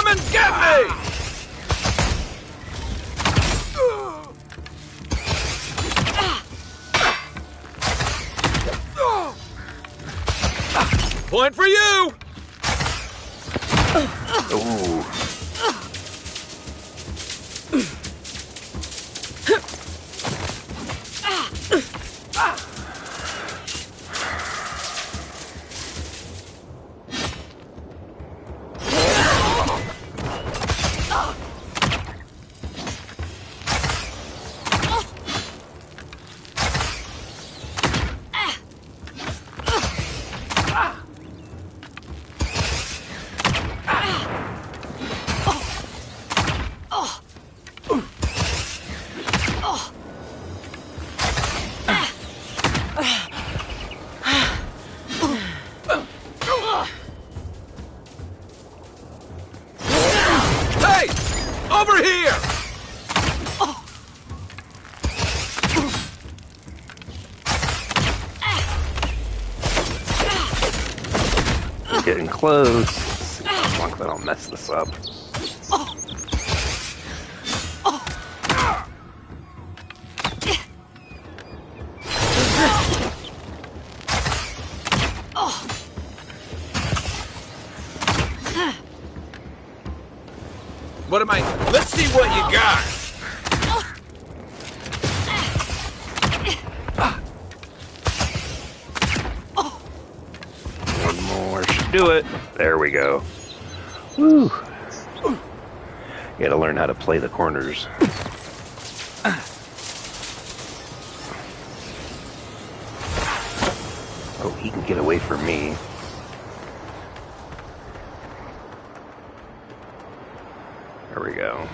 Come and get me! Point for you! Ooh. Hey! Over here! Getting close. Let's see how long that I'll mess this up. What am I? Let's see what you got. One more should do it. There we go. Woo. You gotta learn how to play the corners. Oh, he can get away from me. There we go.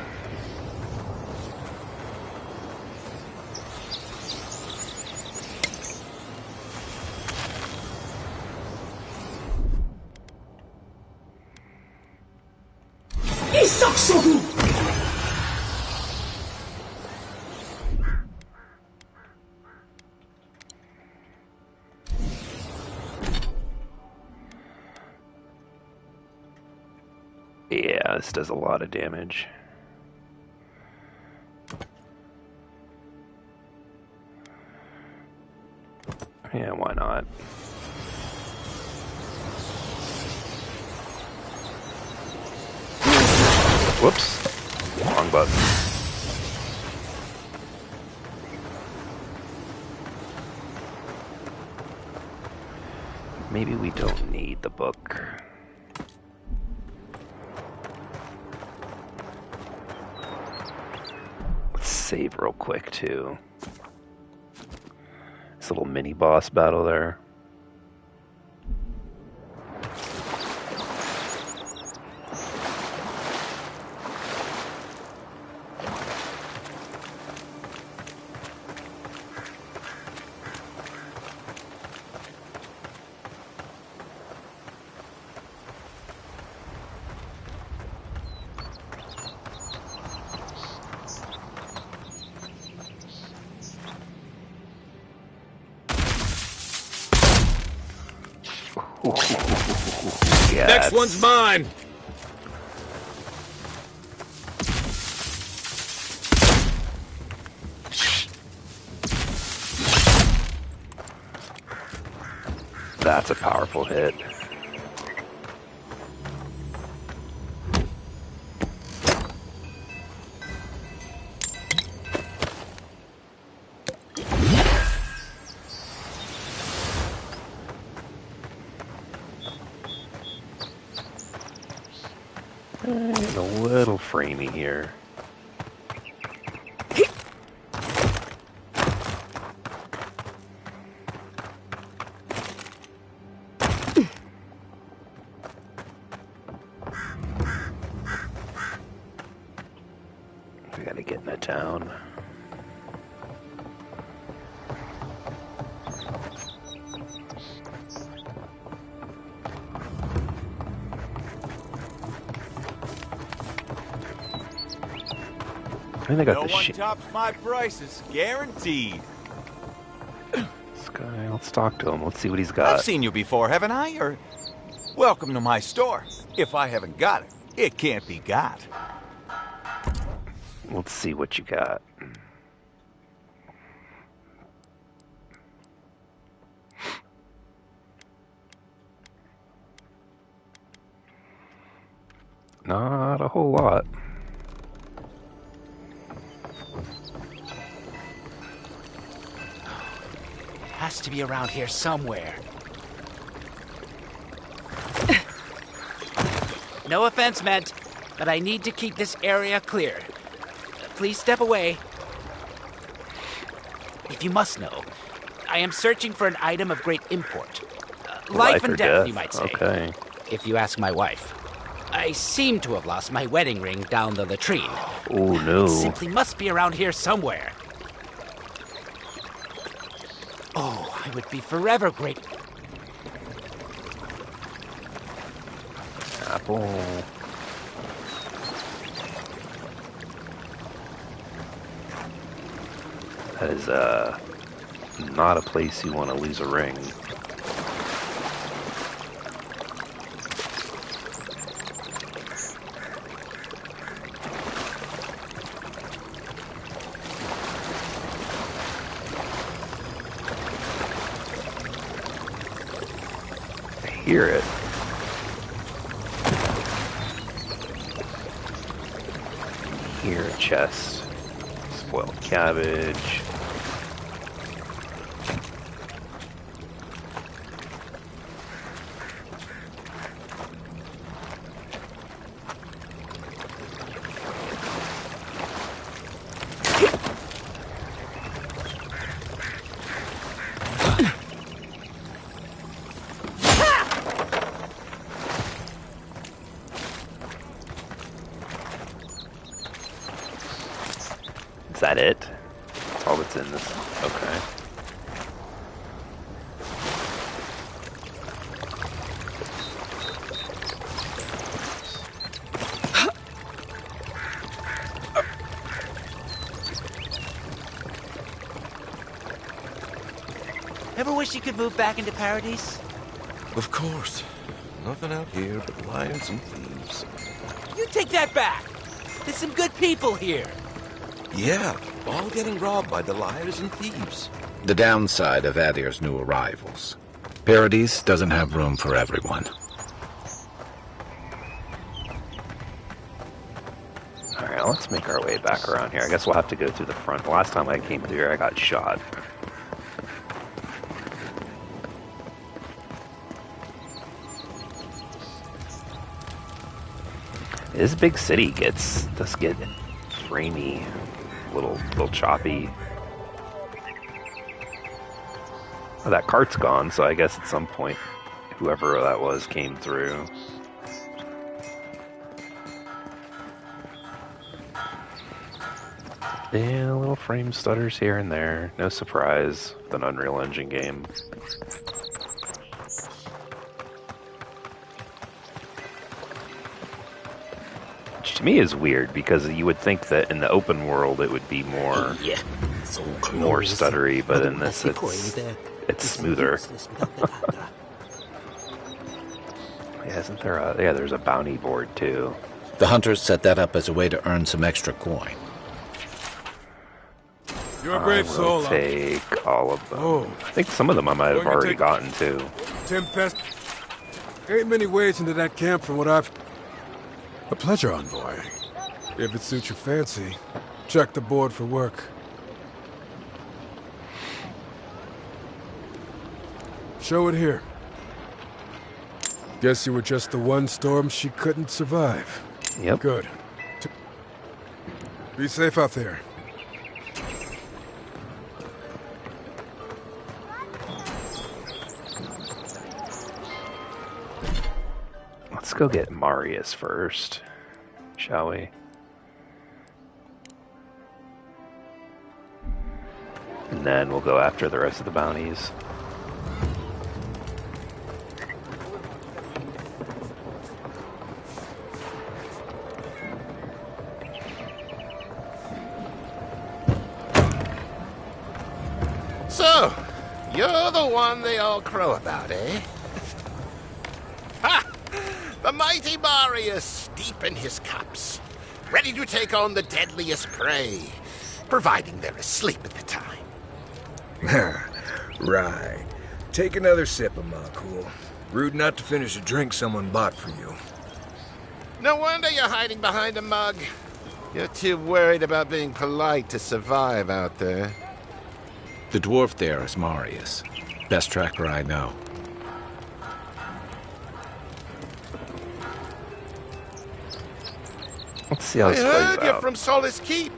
Yeah, this does a lot of damage. Yeah, why not? Whoops. Wrong button. Maybe we don't need the book. Let's save real quick, too. This little mini boss battle there. Yeah, Next one's mine. That's a powerful hit. Getting a little framey here. We gotta get in the town. I think I got no the one shit. tops my prices, guaranteed. This guy, let's talk to him. Let's see what he's got. I've seen you before, haven't I? Or welcome to my store, if I haven't got it. It can't be got. Let's see what you got. Not a whole lot. Has to be around here somewhere. No offense meant, but I need to keep this area clear. Please step away. If you must know, I am searching for an item of great import. Life and death, you might say. Okay. If you ask my wife. I seem to have lost my wedding ring down the latrine. Oh, no. It simply must be around here somewhere. Oh, I would be forever grateful. Apple. That is, not a place you want to lose a ring. I hear it. Here, a chest. Spoiled cabbage. Is that it? That's all that's in this. Okay. Ever wish you could move back into Paradise? Of course. Nothing out here but lions and thieves. You take that back! There's some good people here. Yeah, all getting robbed by the liars and thieves. The downside of Adir's new arrivals. Paradise doesn't have room for everyone. Alright, let's make our way back around here. I guess we'll have to go through the front. Last time I came through here, I got shot. This big city does get rainy, little choppy. Oh, that cart's gone, so I guess at some point, whoever that was came through. Yeah, little frame stutters here and there. No surprise with an Unreal Engine game. Which to me is weird, because you would think that in the open world it would be more stuttery, but in this it's smoother. Yeah, isn't there there's a bounty board too. The hunters set that up as a way to earn some extra coin. You're a brave soul. I'll take all of them. I think some of them I might have already gotten too. Tempest. Ain't many ways into that camp from what I've... A pleasure, envoy. If it suits your fancy, check the board for work. Show it here. Guess you were just the one storm she couldn't survive. Yep. Good. Be safe out there. Let's go get Marius first, shall we? And then we'll go after the rest of the bounties. So, you're the one they all crow about, eh? Ha! The mighty Marius, deep in his cups, ready to take on the deadliest prey, providing they're asleep at the time. Right. Take another sip of my cool. Rude not to finish a drink someone bought for you. No wonder you're hiding behind a mug. You're too worried about being polite to survive out there. The dwarf there is Marius. Best tracker I know. Let's see how I this plays heard you're out. from Solace Keep.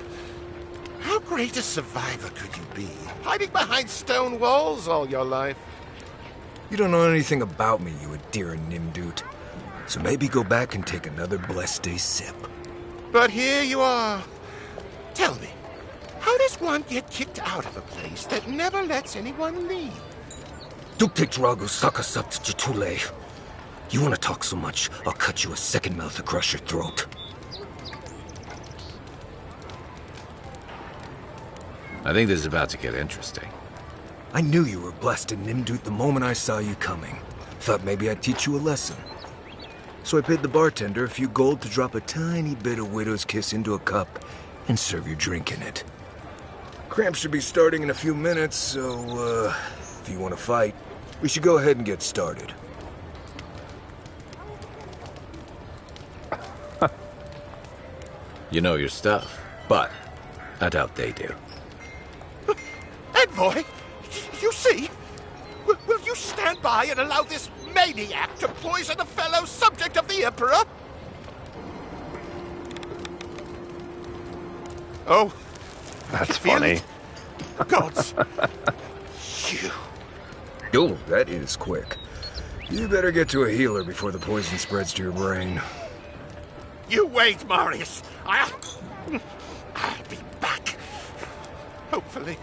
How great a survivor could you be, hiding behind stone walls all your life? You don't know anything about me, you Adira Nimdut. So maybe go back and take another blessed day sip. But here you are. Tell me, how does one get kicked out of a place that never lets anyone leave? Dukte Drago Sakasat Jitule. You want to talk so much, I'll cut you a second mouth across your throat. I think this is about to get interesting. I knew you were blessed in Nimdut the moment I saw you coming. Thought maybe I'd teach you a lesson. So I paid the bartender a few gold to drop a tiny bit of widow's kiss into a cup and serve your drink in it. Cramps should be starting in a few minutes, so, if you want to fight, we should go ahead and get started. You know your stuff, but I doubt they do. Envoy, you see? Will you stand by and allow this maniac to poison a fellow subject of the Emperor? Oh, That's feel funny. it? Gods, you. Oh, that is quick. You better get to a healer before the poison spreads to your brain. You wait, Marius. I'll be back. Hopefully.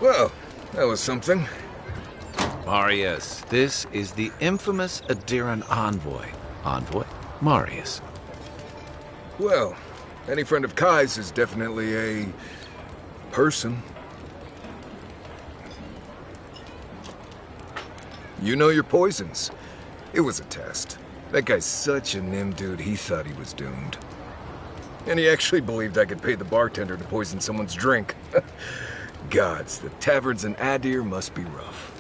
Well, that was something. Marius, this is the infamous Adiran envoy. Envoy Marius. Well, any friend of Kai's is definitely a person. You know your poisons. It was a test. That guy's such a nim dude, he thought he was doomed. And he actually believed I could pay the bartender to poison someone's drink. Gods, the taverns in Adir must be rough.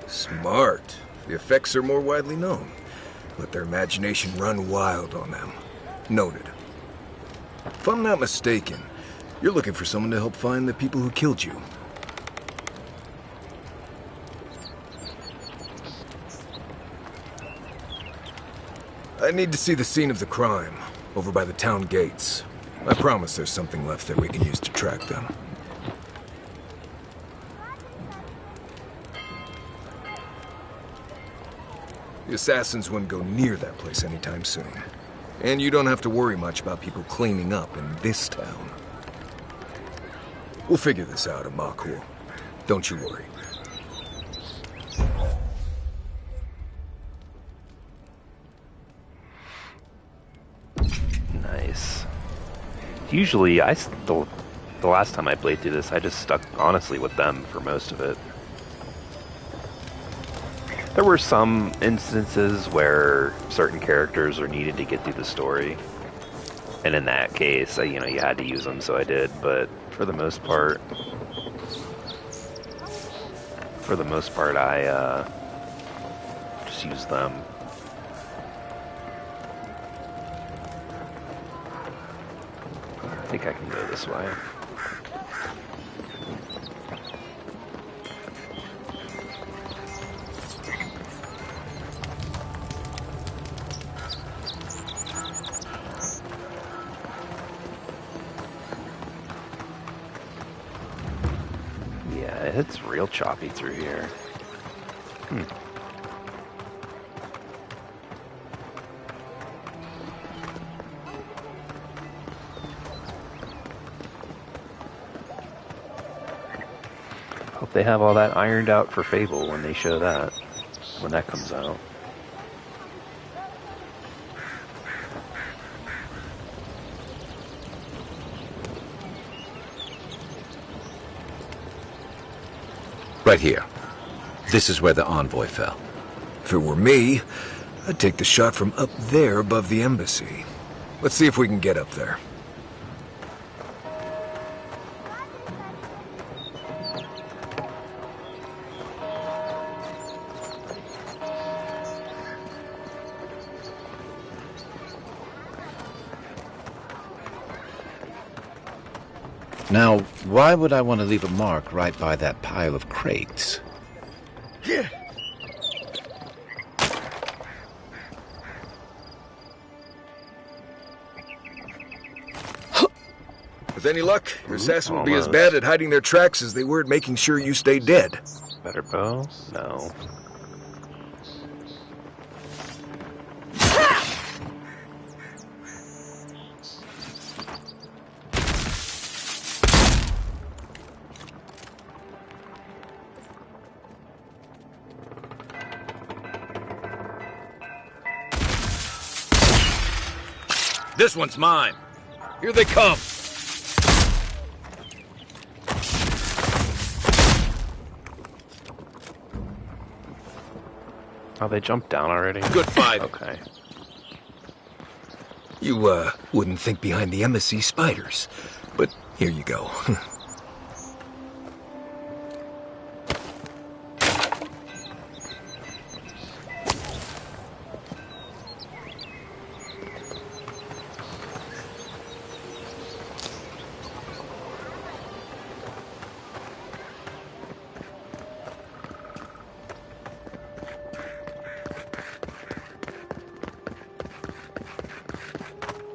Smart. The effects are more widely known. Let their imagination run wild on them. Noted. If I'm not mistaken, you're looking for someone to help find the people who killed you. I need to see the scene of the crime, over by the town gates. I promise there's something left that we can use to track them. The assassins wouldn't go near that place anytime soon. And you don't have to worry much about people cleaning up in this town. We'll figure this out, Amakul. Don't you worry. Nice. Usually, the last time I played through this, I just stuck, honestly, with them for most of it. There were some instances where certain characters are needed to get through the story. And in that case, you had to use them, so I did. But for the most part, I just used them. I think I can go this way. Yeah, it's real choppy through here. Hope they have all that ironed out for Fable when they show that, when that comes out. Right here. This is where the envoy fell. If it were me, I'd take the shot from up there above the embassy. Let's see if we can get up there. Now, why would I want to leave a mark right by that pile of crates? With any luck, your assassin will be as bad at hiding their tracks as they were at making sure you stay dead. Better bow? No. This one's mine. Here they come. Oh, they jumped down already? Good fight. Okay. You, wouldn't think behind the embassy spiders, but here you go.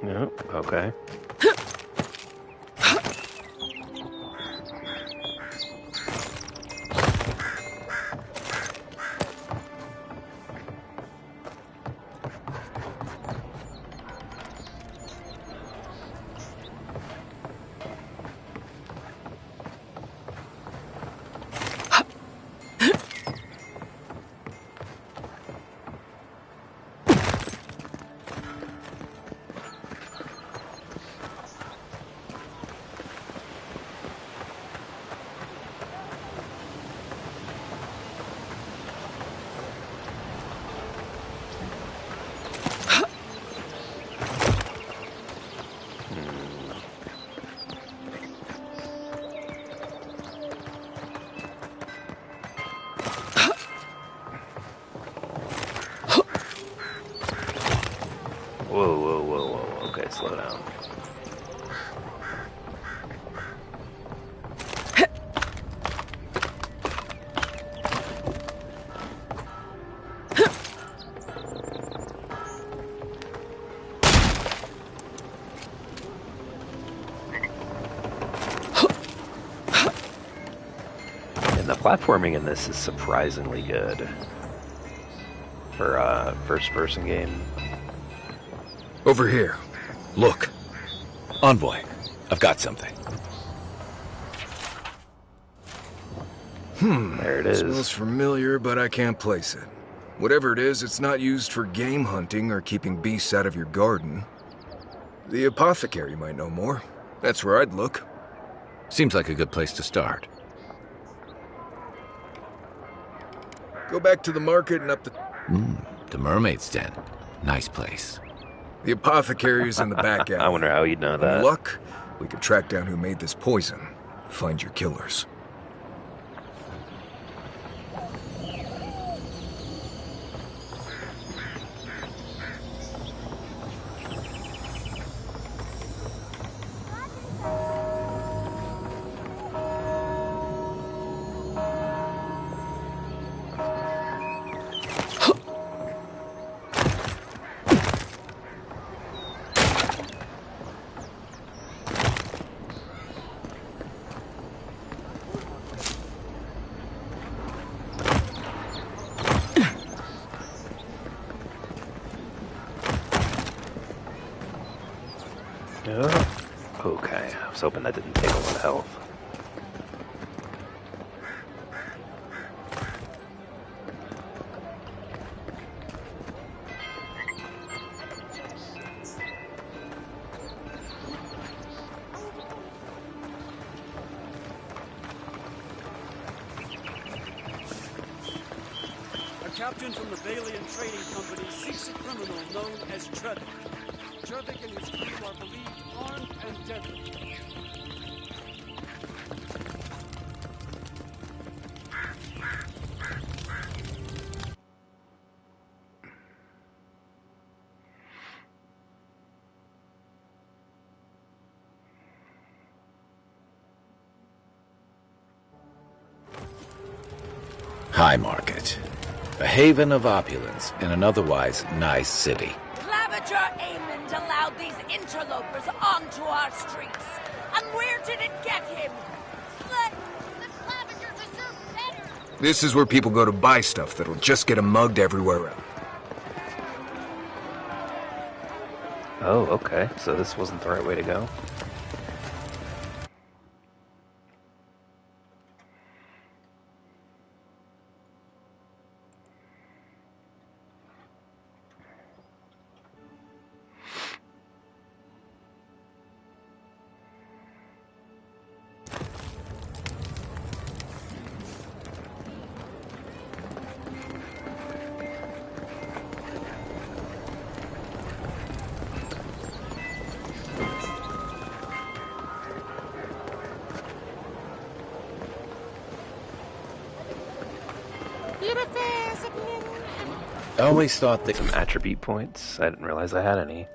Yep, okay. Whoa, whoa, whoa, whoa. Okay, slow down. And the platforming in this is surprisingly good for a first-person game. Over here. Look. Envoy, I've got something. There it is. Smells familiar, but I can't place it. Whatever it is, it's not used for game hunting or keeping beasts out of your garden. The apothecary might know more. That's where I'd look. Seems like a good place to start. Go back to the market and up the... The Mermaid's Den. Nice place. The apothecary's in the back alley. I wonder how you'd know that. With luck, we could track down who made this poison. Find your killers. Okay, I was hoping that didn't take a lot of health. captain from the Valiant Trading Company seeks a criminal known as Trevik. Trevik and his crew are believed armed and deadly. High Market. A haven of opulence in an otherwise nice city. Claviger Aemond allowed these interlopers onto our streets. And where did it get him? The Clavigers deserve better! This is where people go to buy stuff that'll just get them mugged everywhere else. Oh, okay. So this wasn't the right way to go. I always thought that some attribute points. I didn't realize I had any.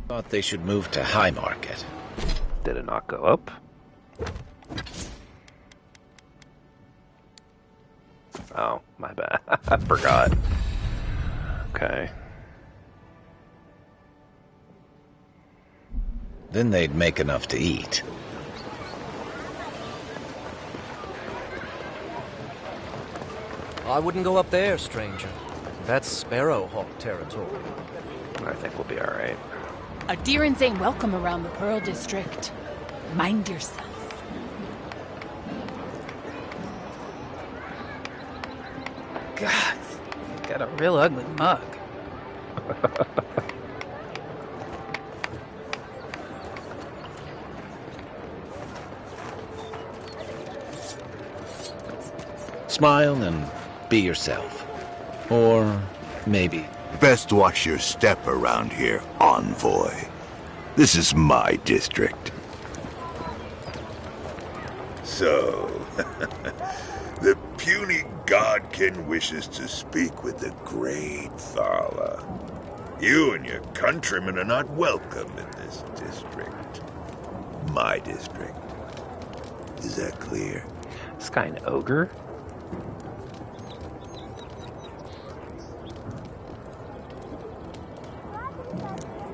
thought they should move to High Market. Did it not go up? Oh, my bad. I forgot. Okay. Then they'd make enough to eat. I wouldn't go up there, stranger. That's Sparrowhawk territory. I think we'll be alright. Adherents ain't welcome around the Pearl District. Mind yourself. God, you got a real ugly mug. Smile and be yourself. Or maybe. Best watch your step around here, envoy. This is my district. So, the puny godkin wishes to speak with the great Thala. You and your countrymen are not welcome in this district. My district. Is that clear? This guy an ogre?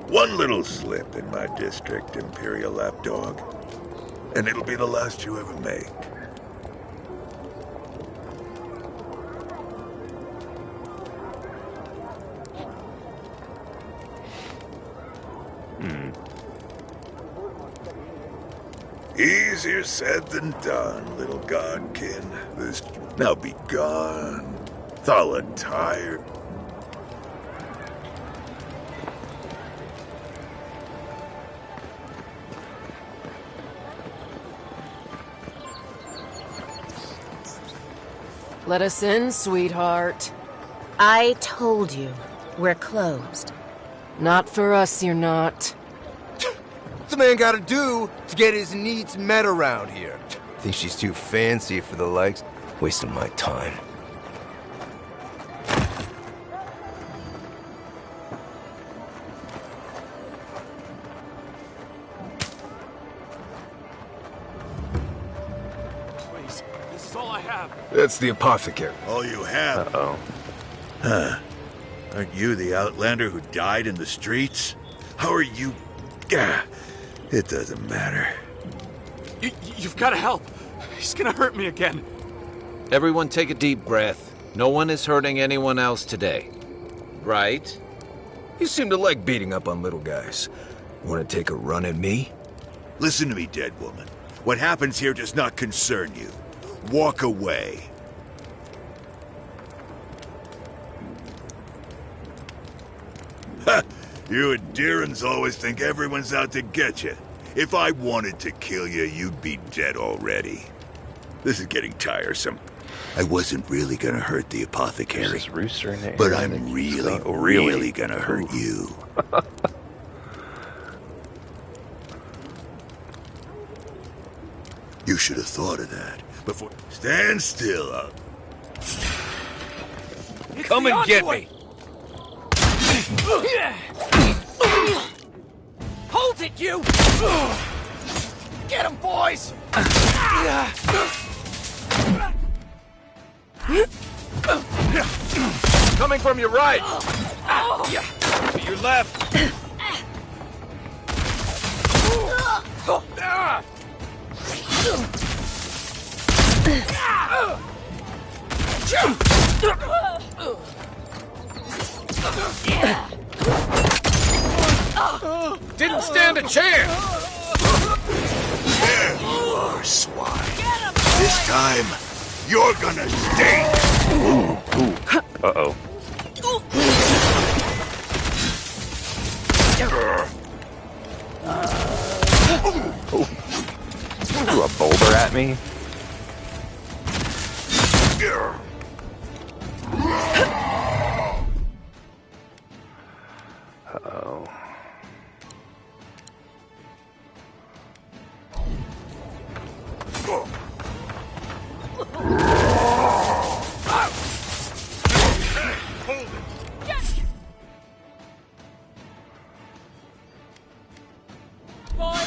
One little slip in my district, Imperial Lapdog, and it'll be the last you ever make. Easier said than done, little godkin. Now be gone. Thala tired. Let us in, sweetheart. I told you, we're closed. Not for us, you're not. What's the man gotta do to get his needs met around here? Think she's too fancy for the likes? Wasting my time. Please, this is all I have. That's the apothecary. All you have? Uh-oh. Huh. Aren't you the outlander who died in the streets? How are you... It doesn't matter. You've got to help. He's gonna hurt me again. Everyone take a deep breath. No one is hurting anyone else today. Right? You seem to like beating up on little guys. Want to take a run at me? Listen to me, dead woman. What happens here does not concern you. Walk away. Ha! You and Deerins always think everyone's out to get you. If I wanted to kill you, you'd be dead already. This is getting tiresome. I wasn't really gonna hurt the apothecary, but I'm really gonna hurt you. You should have thought of that before. Stand still. Come and get me. Hold it, you! Get him, boys! Coming from your right. To your left. Didn't stand a chance! There you are, swine. This time, you're gonna stink! Ooh. Uh-oh. Threw a boulder at me? Uh-oh.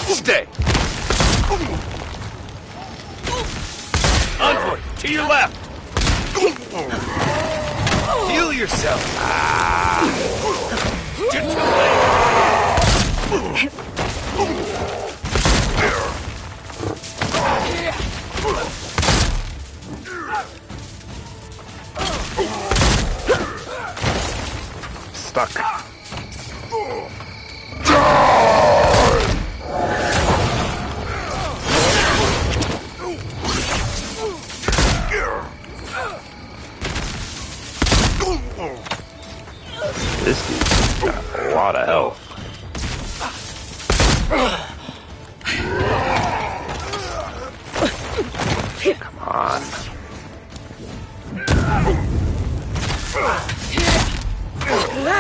Stay! Envoy, to your left! Heal yourself! You're too late! Stuck. This dude's got a lot of health. Come on.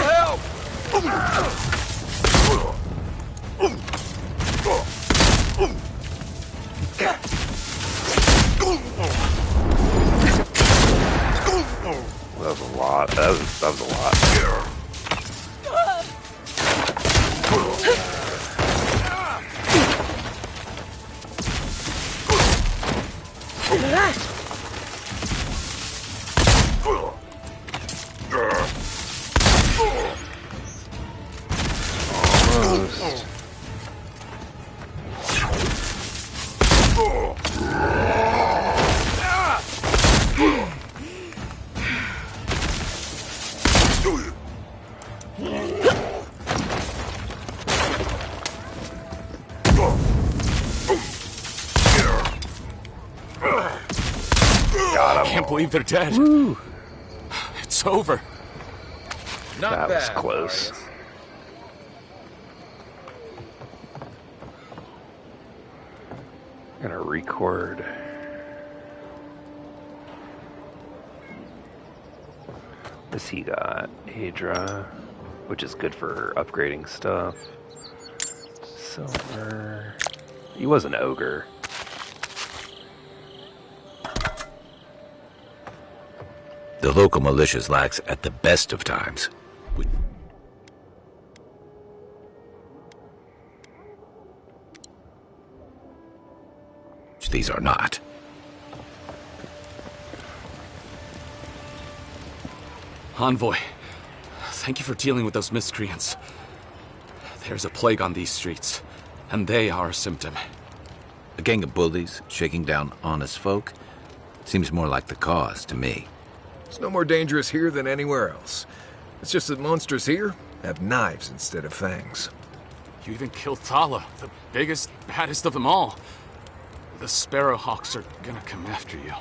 Help! That was a lot. That was a lot. Almost. I can't believe they're dead. Woo. It's over. Not that was bad, close. I'm gonna record. This he got Adra, which is good for upgrading stuff. Silver. He was an ogre. The local militia's lax at the best of times. Which these are not. Envoy, thank you for dealing with those miscreants. There's a plague on these streets, and they are a symptom. A gang of bullies shaking down honest folk seems more like the cause to me. It's no more dangerous here than anywhere else. It's just that monsters here have knives instead of fangs. You even killed Thala, the biggest, baddest of them all. The Sparrowhawks are gonna come after you.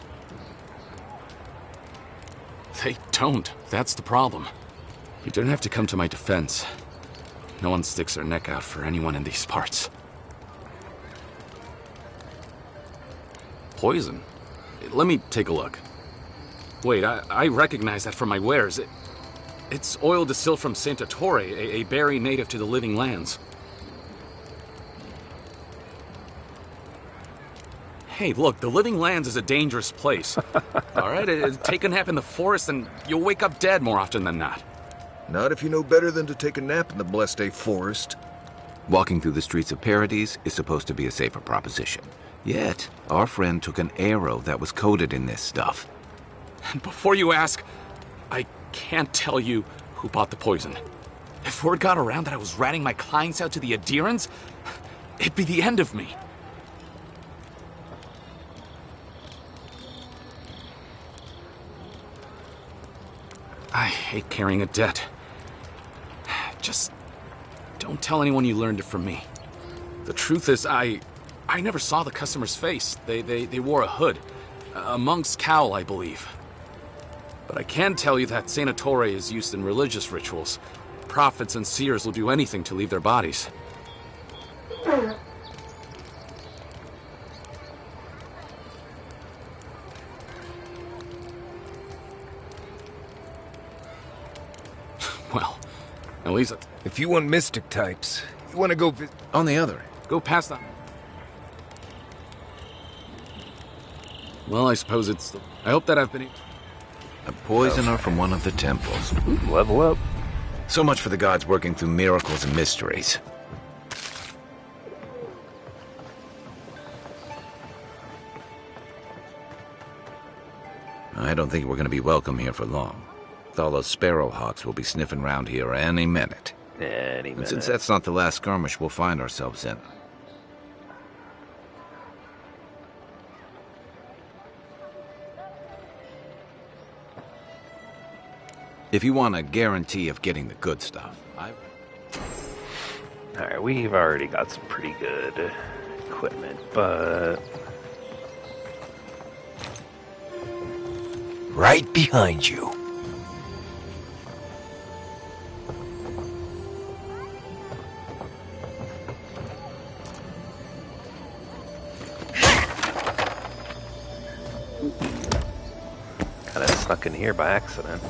They don't. That's the problem. You don't have to come to my defense. No one sticks their neck out for anyone in these parts. Poison? Let me take a look. Wait, I recognize that from my wares. It's oil distilled from Santa Torre, a berry native to the Living Lands. Hey, look, the Living Lands is a dangerous place. All right, take a nap in the forest and you'll wake up dead more often than not. Not if you know better than to take a nap in the blessed A forest. Walking through the streets of Paradise is supposed to be a safer proposition. Yet, our friend took an arrow that was coated in this stuff. And before you ask, I can't tell you who bought the poison. If word got around that I was ratting my clients out to the adherents, it'd be the end of me. I hate carrying a debt. Just don't tell anyone you learned it from me. The truth is, I never saw the customer's face. They wore a hood. A monk's cowl, I believe. But I can tell you that Santa Torre is used in religious rituals. Prophets and seers will do anything to leave their bodies. Well, at least... If you want mystic types, you want to go on the other. Go past that. Well, I suppose it's... I hope that I've been... A poisoner from one of the temples. Level up. So much for the gods working through miracles and mysteries. I don't think we're going to be welcome here for long. Thala's Sparrowhawks will be sniffing round here any minute. Any minute. And since that's not the last skirmish we'll find ourselves in. If you want a guarantee of getting the good stuff, Alright, we've already got some pretty good equipment, but... right behind you. Kinda snuck in here by accident.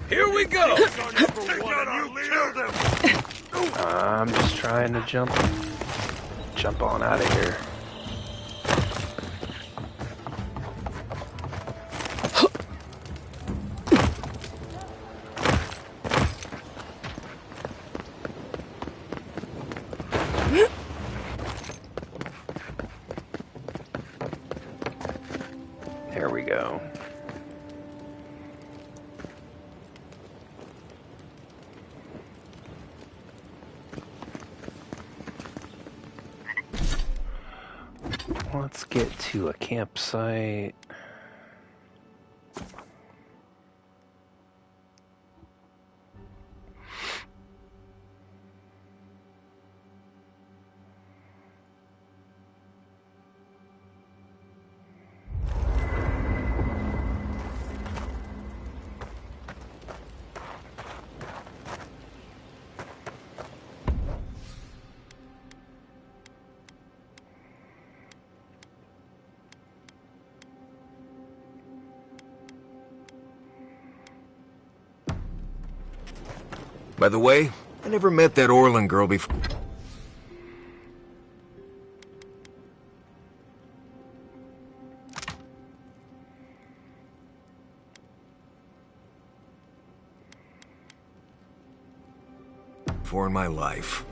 Here we go! I'm just trying to jump on out of here. There we go. Let's get to a campsite. By the way, I never met that Orlin girl before. before in my life.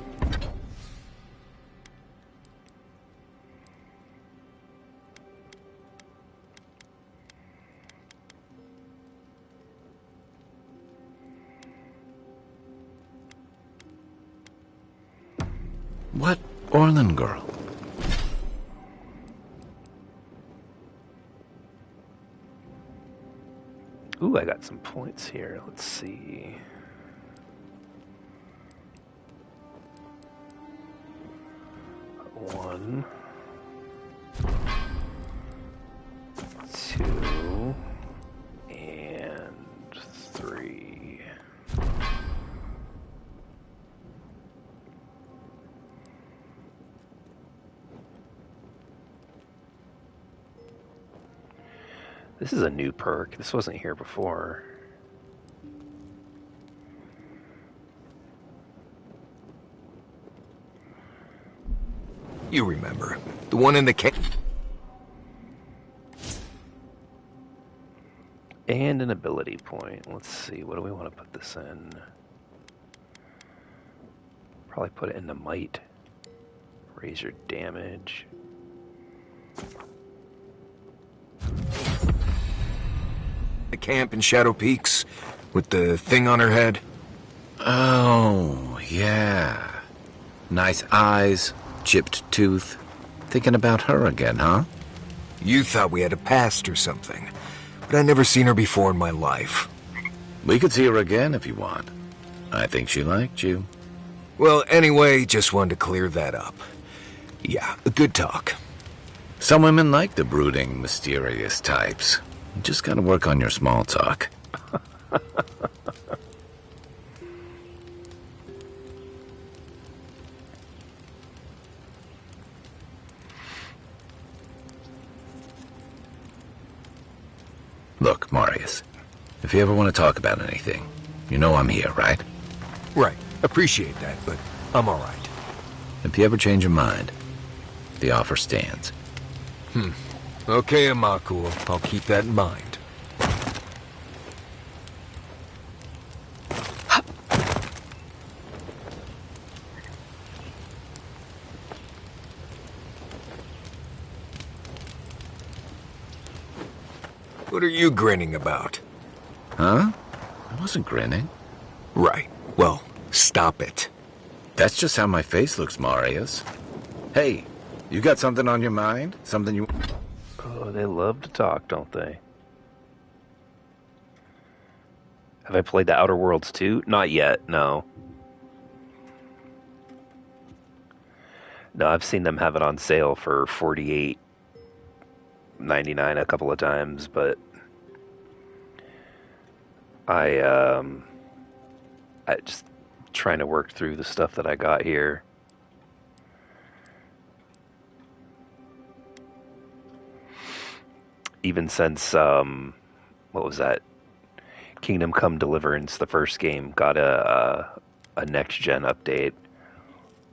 What Orlin girl? Ooh, I got some points here. Let's see. One, two, and three. This is a new perk. This wasn't here before. You remember. The one in the cave. And an ability point. Let's see, what do we want to put this in? Probably put it into might. Raise your damage. The camp in Shadow Peaks with the thing on her head. Oh, yeah. Nice eyes, chipped tooth. Thinking about her again, huh? You thought we had a past or something, but I'd never seen her before in my life. We could see her again if you want. I think she liked you. Well, anyway, just wanted to clear that up. Yeah, a good talk. Some women like the brooding, mysterious types. You just gotta work on your small talk. Look, Marius, if you ever want to talk about anything, you know I'm here, right? Right. Appreciate that, but I'm all right. If you ever change your mind, the offer stands. Okay, Amakul. I'll keep that in mind. What are you grinning about? Huh? I wasn't grinning. Right. Well, stop it. That's just how my face looks, Marius. Hey, you got something on your mind? Something you... Oh, they love to talk, don't they? Have I played the Outer Worlds 2? Not yet, no. No, I've seen them have it on sale for $48.99 a couple of times, but I just trying to work through the stuff that I got here. Even since what was that? Kingdom Come Deliverance, the first game, got a next gen update.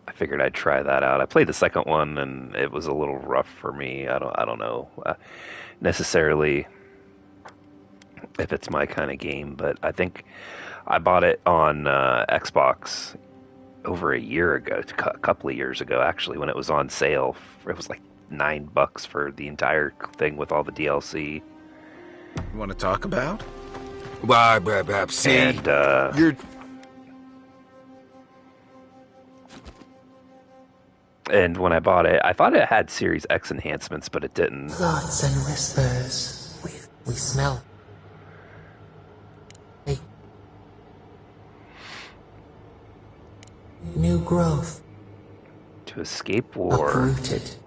I figured I'd try that out. I played the second one and it was a little rough for me. I don't know necessarily if it's my kind of game, but I think I bought it on Xbox over a year ago, a couple of years ago actually, when it was on sale. It was like $9 for the entire thing with all the DLC. You want to talk about? See, and you're... And when I bought it, I thought it had Series X enhancements, but it didn't. Thoughts and whispers. We smell. A new growth. To escape war. Uprooted.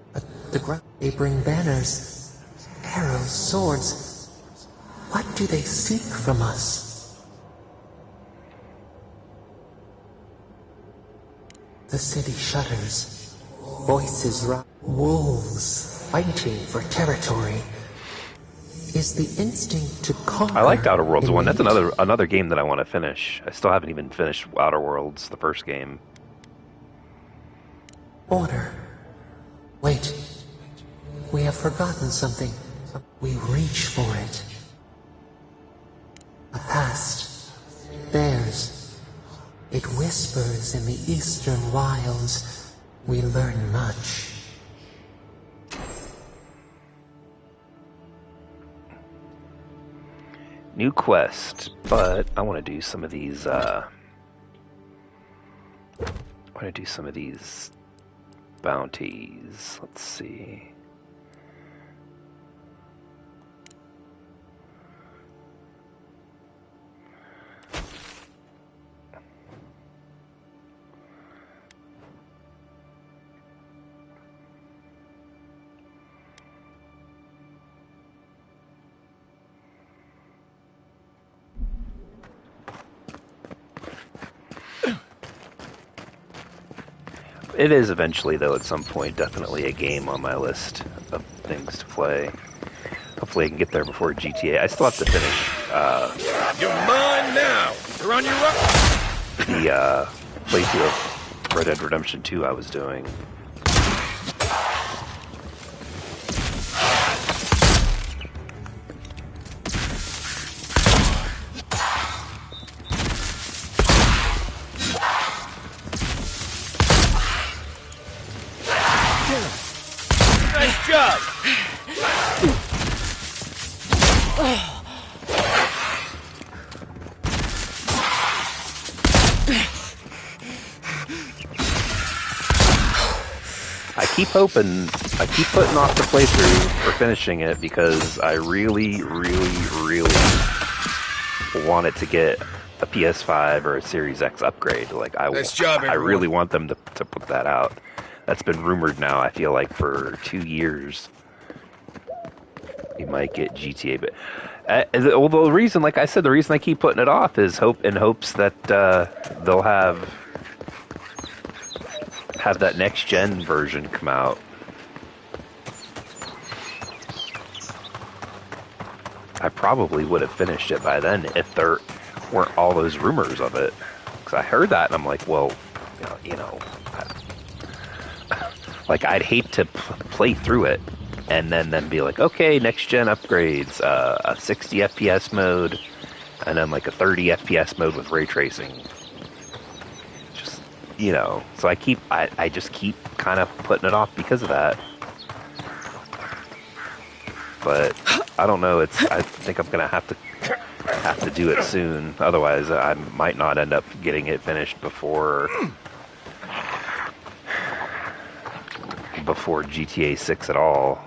The ground. They bring banners, arrows, swords. What do they seek from us? The city shudders. Voices rise. Wolves fighting for territory. Is the instinct to conquer. I liked Outer Worlds 1. That's innate? another game that I want to finish. I still haven't even finished Outer Worlds, the first game. Order. Wait. We have forgotten something. We reach for it. A past. Theirs. It whispers in the eastern wilds. We learn much. New quest, but I want to do some of these, bounties. Let's see. It is eventually, though, at some point, definitely a game on my list of things to play. Hopefully I can get there before GTA. I still have to finish, You're mine now! You're on your own! the, playthrough of Red Dead Redemption 2 I was doing. Nice job! I keep putting off the playthrough for finishing it because I really, really, really want it to get a PS5 or a Series X upgrade. Like Nice job, I everyone. really want them to put that out. That's been rumored now, I feel like, for 2 years. You might get GTA, but although the reason, like I said, the reason I keep putting it off is in hopes that they'll have that next gen version come out. I probably would have finished it by then if there weren't all those rumors of it. Because I heard that and I'm like, well, like I'd hate to play through it and then be like, okay, next gen upgrades, a 60 FPS mode, and then like a 30 FPS mode with ray tracing. Just, so I just keep kind of putting it off because of that. But I don't know. I think I'm gonna have to do it soon. Otherwise, I might not end up getting it finished before GTA 6 at all.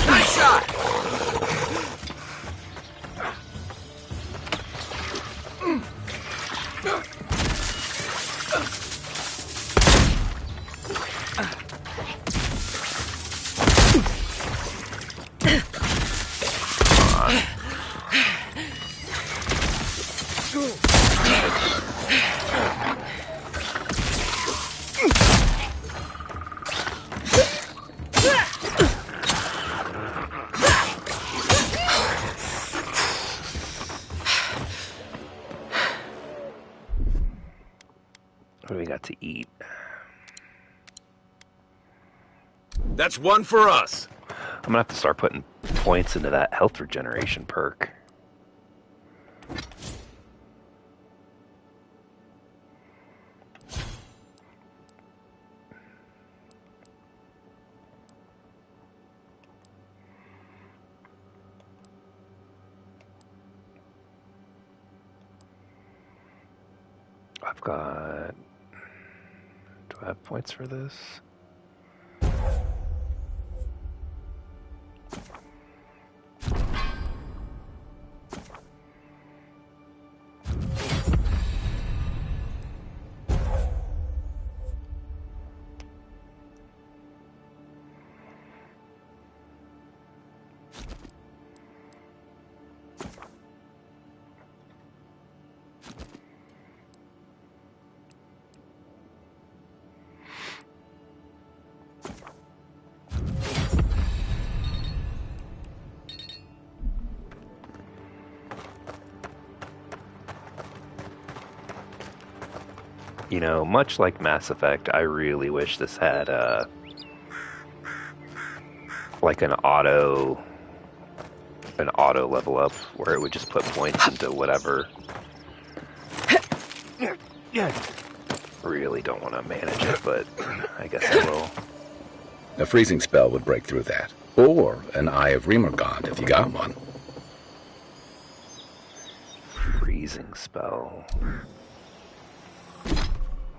Nice shot! What do we got to eat? That's one for us. I'm gonna have to start putting points into that health regeneration perk. I've got... Do I have points for this? You know, much like Mass Effect, I really wish this had like an auto level up where it would just put points into whatever. Really don't want to manage it, but I guess I will. A freezing spell would break through that. Or an Eye of Remergond if you got one. Freezing spell.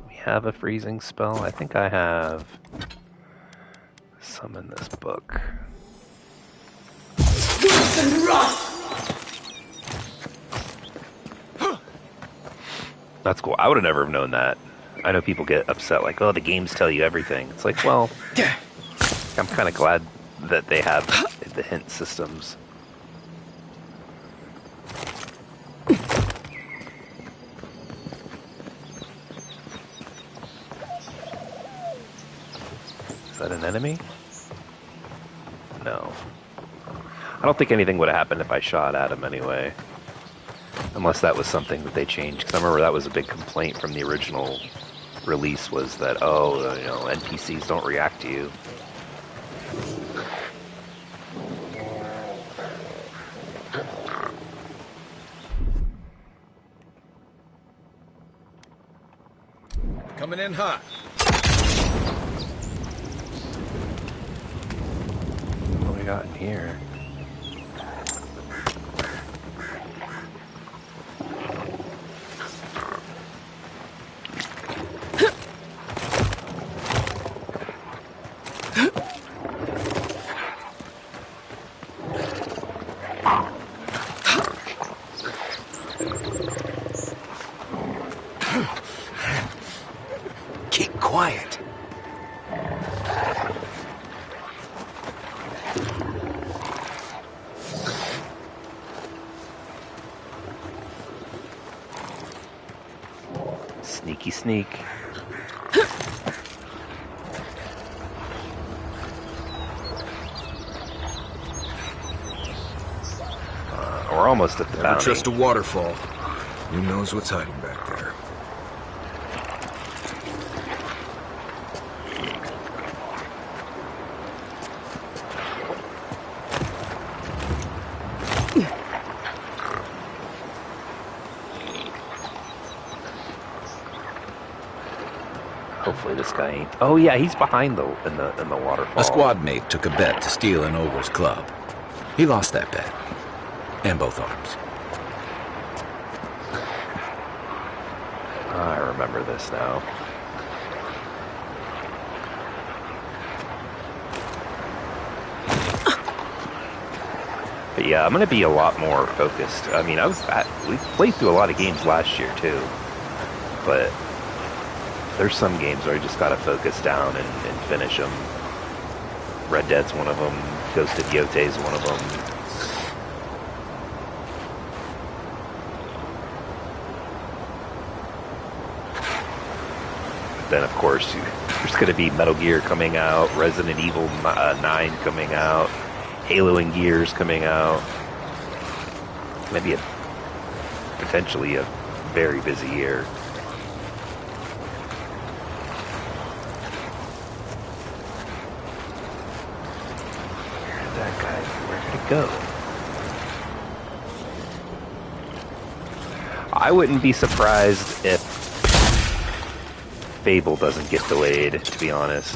We have a freezing spell? I think I have some in this book. That's cool. I would have never known that. I know people get upset like, oh, the games tell you everything. It's like, well, I'm kind of glad that they have the hint systems. Is that an enemy? No. I don't think anything would have happened if I shot at him anyway. Unless that was something that they changed. Because I remember that was a big complaint from the original release was that, oh, you know, NPCs don't react to you. Coming in hot. What do we got in here? Keep quiet. Sneaky sneak. We're almost at the Never bounty. trust a waterfall. Who knows what's hiding back there? Hopefully this guy ain't. Oh yeah, he's behind in the waterfall. A squad mate took a bet to steal an ogre's club. He lost that bet. And both arms. I remember this now. But yeah, I'm gonna be a lot more focused. I mean, we played through a lot of games last year too, but there's some games where I just gotta focus down and finish them. Red Dead's one of them. Ghost of Yote's one of them. Then, of course, there's going to be Metal Gear coming out, Resident Evil 9 coming out, Halo and Gears coming out. Maybe potentially a very busy year. Where'd that guy? Where did it go? I wouldn't be surprised if Fable doesn't get delayed, to be honest.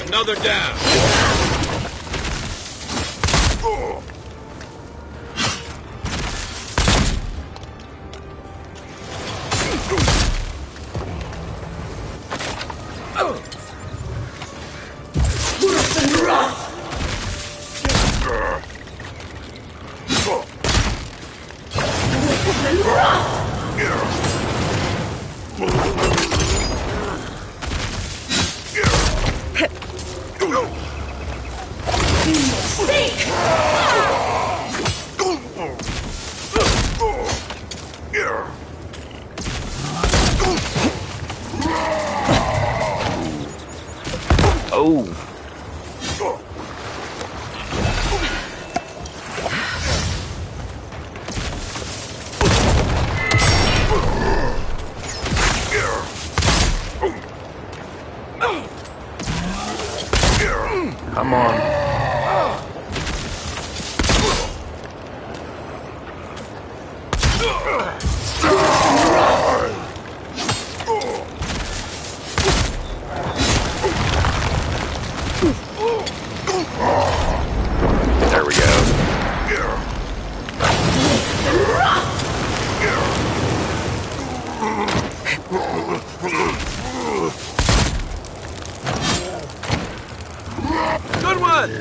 Another down. Oh. Come on. There we go. Good one!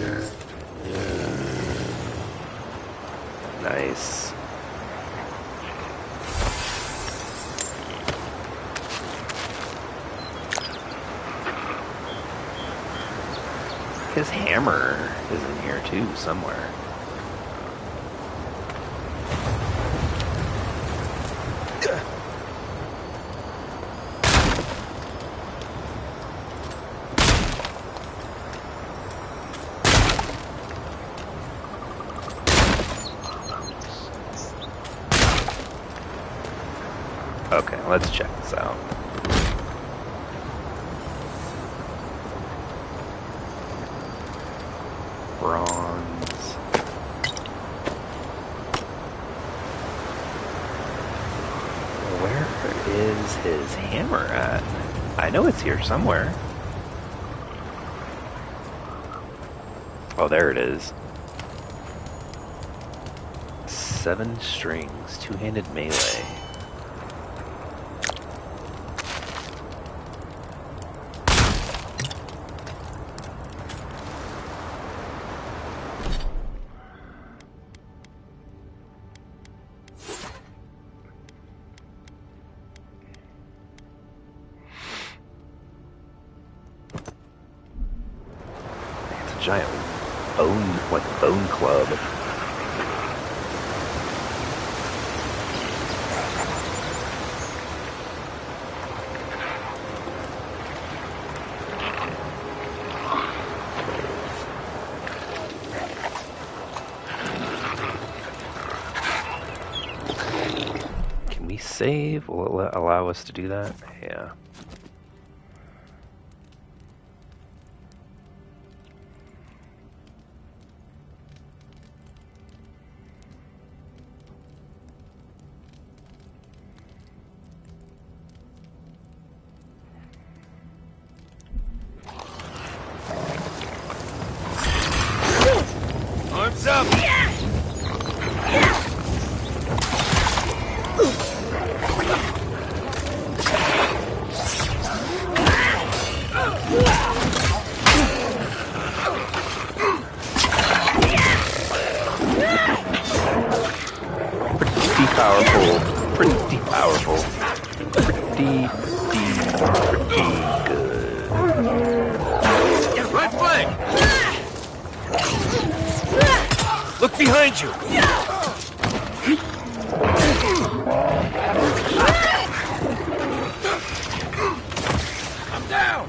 Nice. His hammer is in here too, somewhere. Okay, let's check this out. Bronze. Where is his hammer at? I know it's here somewhere. Oh, there it is. 7 strings, two-handed melee. Giant bone, like bone club. Can we save? Will it allow us to do that? Yeah. Arms up! Pretty powerful. Pretty powerful. Pretty good. Right flank! Look behind you! I'm down!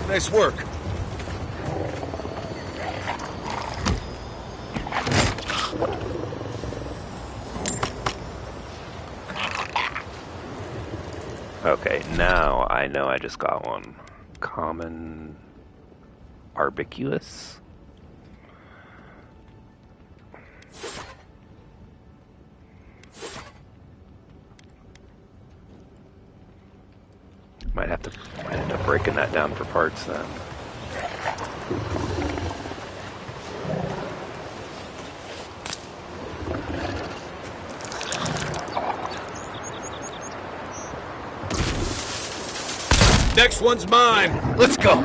Nice work. Okay, now I know I just got one. Common barbecuous. Might have to end up breaking that down for parts then. Next one's mine. Let's go.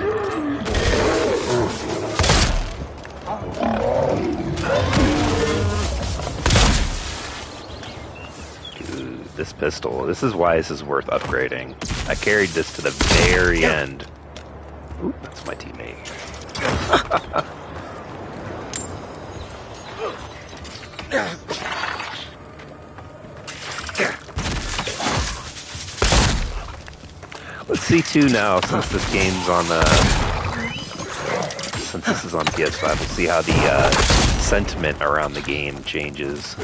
Give Ooh, this pistol. This is why this is worth upgrading. I carried this to the very end. Ooh, that's my teammate. Let's see too now, since this game's on since this is on PS5, we'll see how the sentiment around the game changes.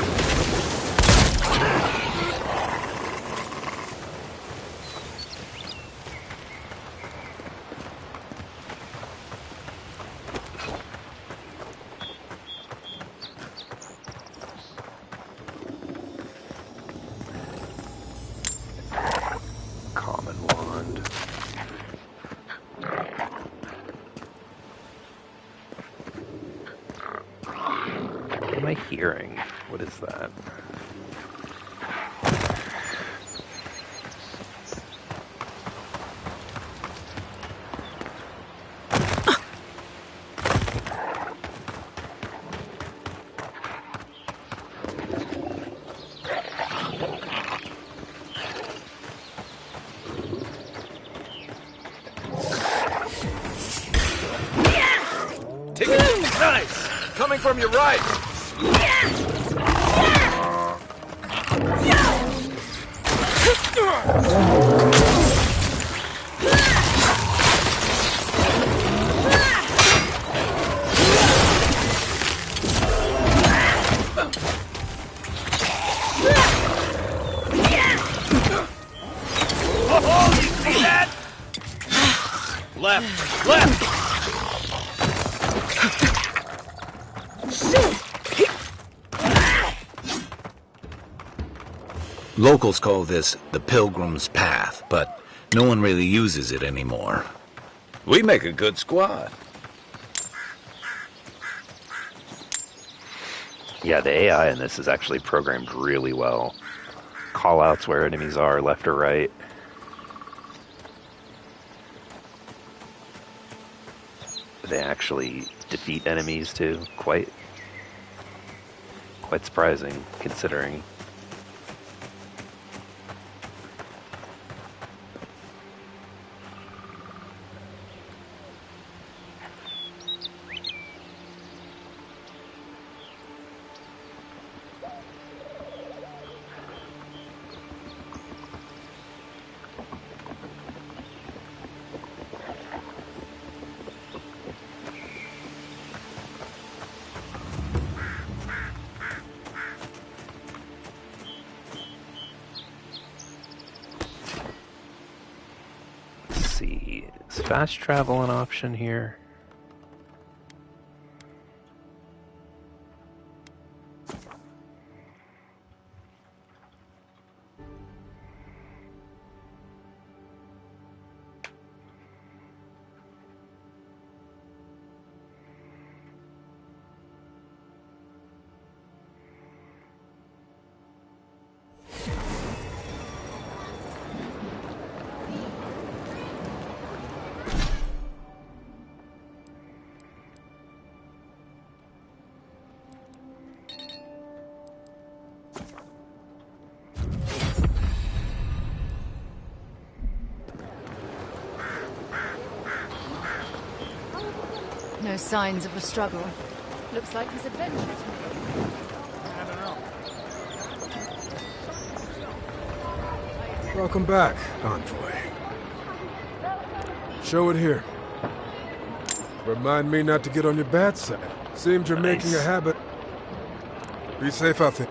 Hearing. What is that? Take it! Nice! Coming from your right! Oh, you see that? Left, left! Locals call this the Pilgrim's Path, but no one really uses it anymore. We make a good squad. Yeah, the AI in this is actually programmed really well. Callouts where enemies are, left or right. They actually defeat enemies too. Quite surprising, considering. Is fast travel an option here? No signs of a struggle. Looks like his adventure's Welcome back, Envoy. Show it here. Remind me not to get on your bad side. Seems you're making a habit. Be safe out there.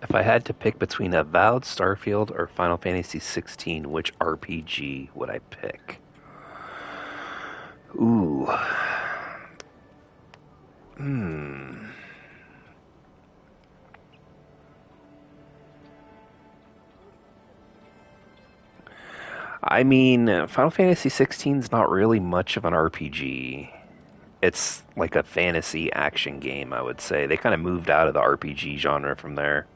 If I had to pick between Avowed, Starfield, or Final Fantasy 16, which RPG would I pick? Ooh. I mean, Final Fantasy 16 is not really much of an RPG. It's like a fantasy action game, I would say. They kind of moved out of the RPG genre from there.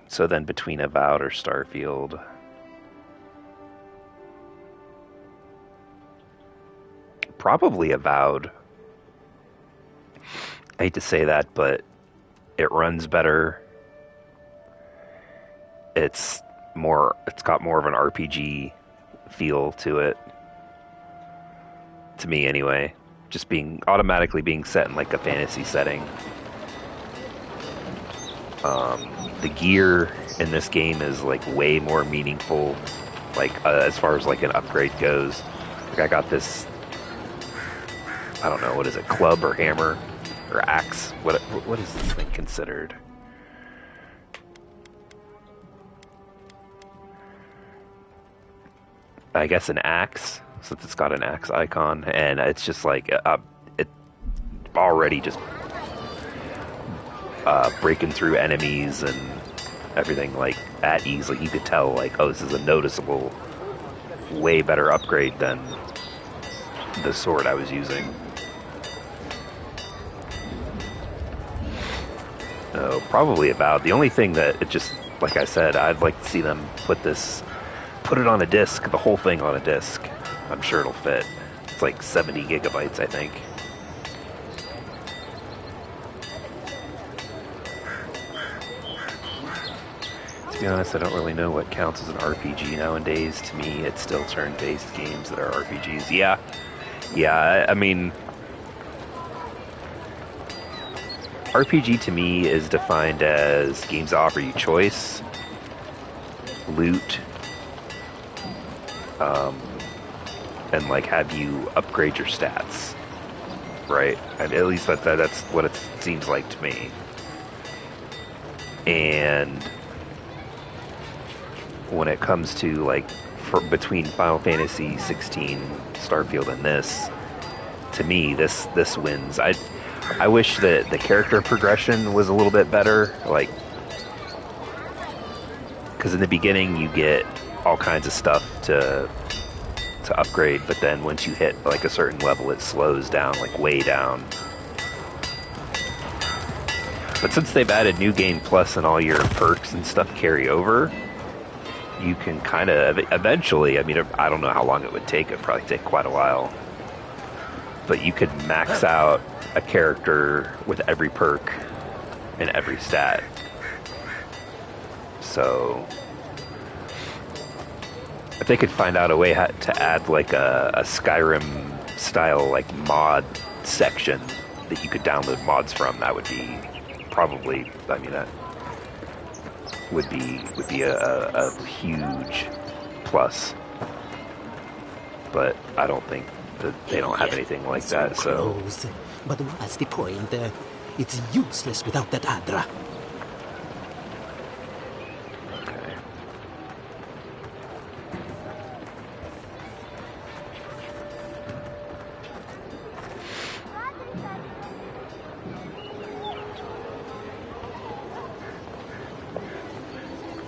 So then between Avowed or Starfield. Probably Avowed. I hate to say that, but it runs better. It's got more of an RPG feel to it. To me anyway. Just automatically being set in like a fantasy setting. The gear in this game is like way more meaningful, like as far as like an upgrade goes. Like I got this, I don't know, what is it, club or hammer or axe? What is this thing considered? I guess an axe, since it's got an axe icon, and it's just like it already just breaking through enemies and everything like at ease. Like you could tell, like, oh, this is a noticeable, way better upgrade than the sword I was using. Oh, probably Avowed. The only thing that it just, like I said, I'd like to see them put it on a disc, the whole thing on a disc. I'm sure it'll fit. It's like 70 gigabytes, I think. To be honest, I don't really know what counts as an RPG nowadays. To me, it's still turn-based games that are RPGs. Yeah, I mean, RPG to me is defined as games that offer you choice, loot, and like have you upgrade your stats, right? And at least that's what it seems like to me. And when it comes to like between Final Fantasy 16, Starfield, and this, to me, this wins. I wish that the character progression was a little bit better, like, because in the beginning you get all kinds of stuff to upgrade, but then once you hit like a certain level, it slows down, like way down. But since they've added New Game Plus and all your perks and stuff carry over, you can kind of eventually, I mean, I don't know how long it would take. It'd probably take quite a while. But you could max out a character with every perk and every stat. So if they could find out a way to add like a Skyrim style like mod section that you could download mods from, that would be probably, I mean, that would be a huge plus. But I don't think that they don't have anything like that, so. Close. But what's the point? It's useless without that Adra. Okay.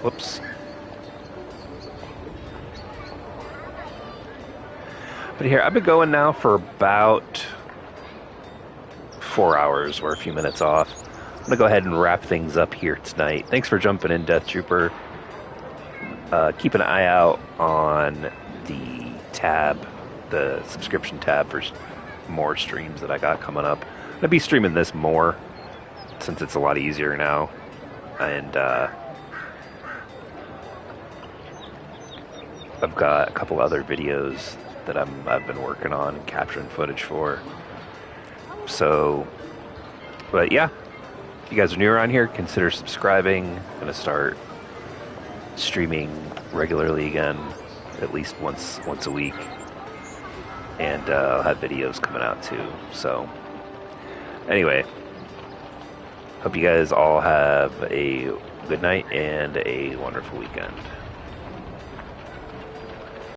Whoops. But here, I've been going now for about 4 hours. We're a few minutes off. I'm going to go ahead and wrap things up here tonight. Thanks for jumping in, Death Trooper. Keep an eye out on the tab, the subscription tab, for more streams that I got coming up. I'm going to be streaming this more since it's a lot easier now. And I've got a couple other videos that I've been working on and capturing footage for. So, but yeah, if you guys are new around here, consider subscribing. I'm going to start streaming regularly again, at least once a week. And I'll have videos coming out too. So, anyway, hope you guys all have a good night and a wonderful weekend.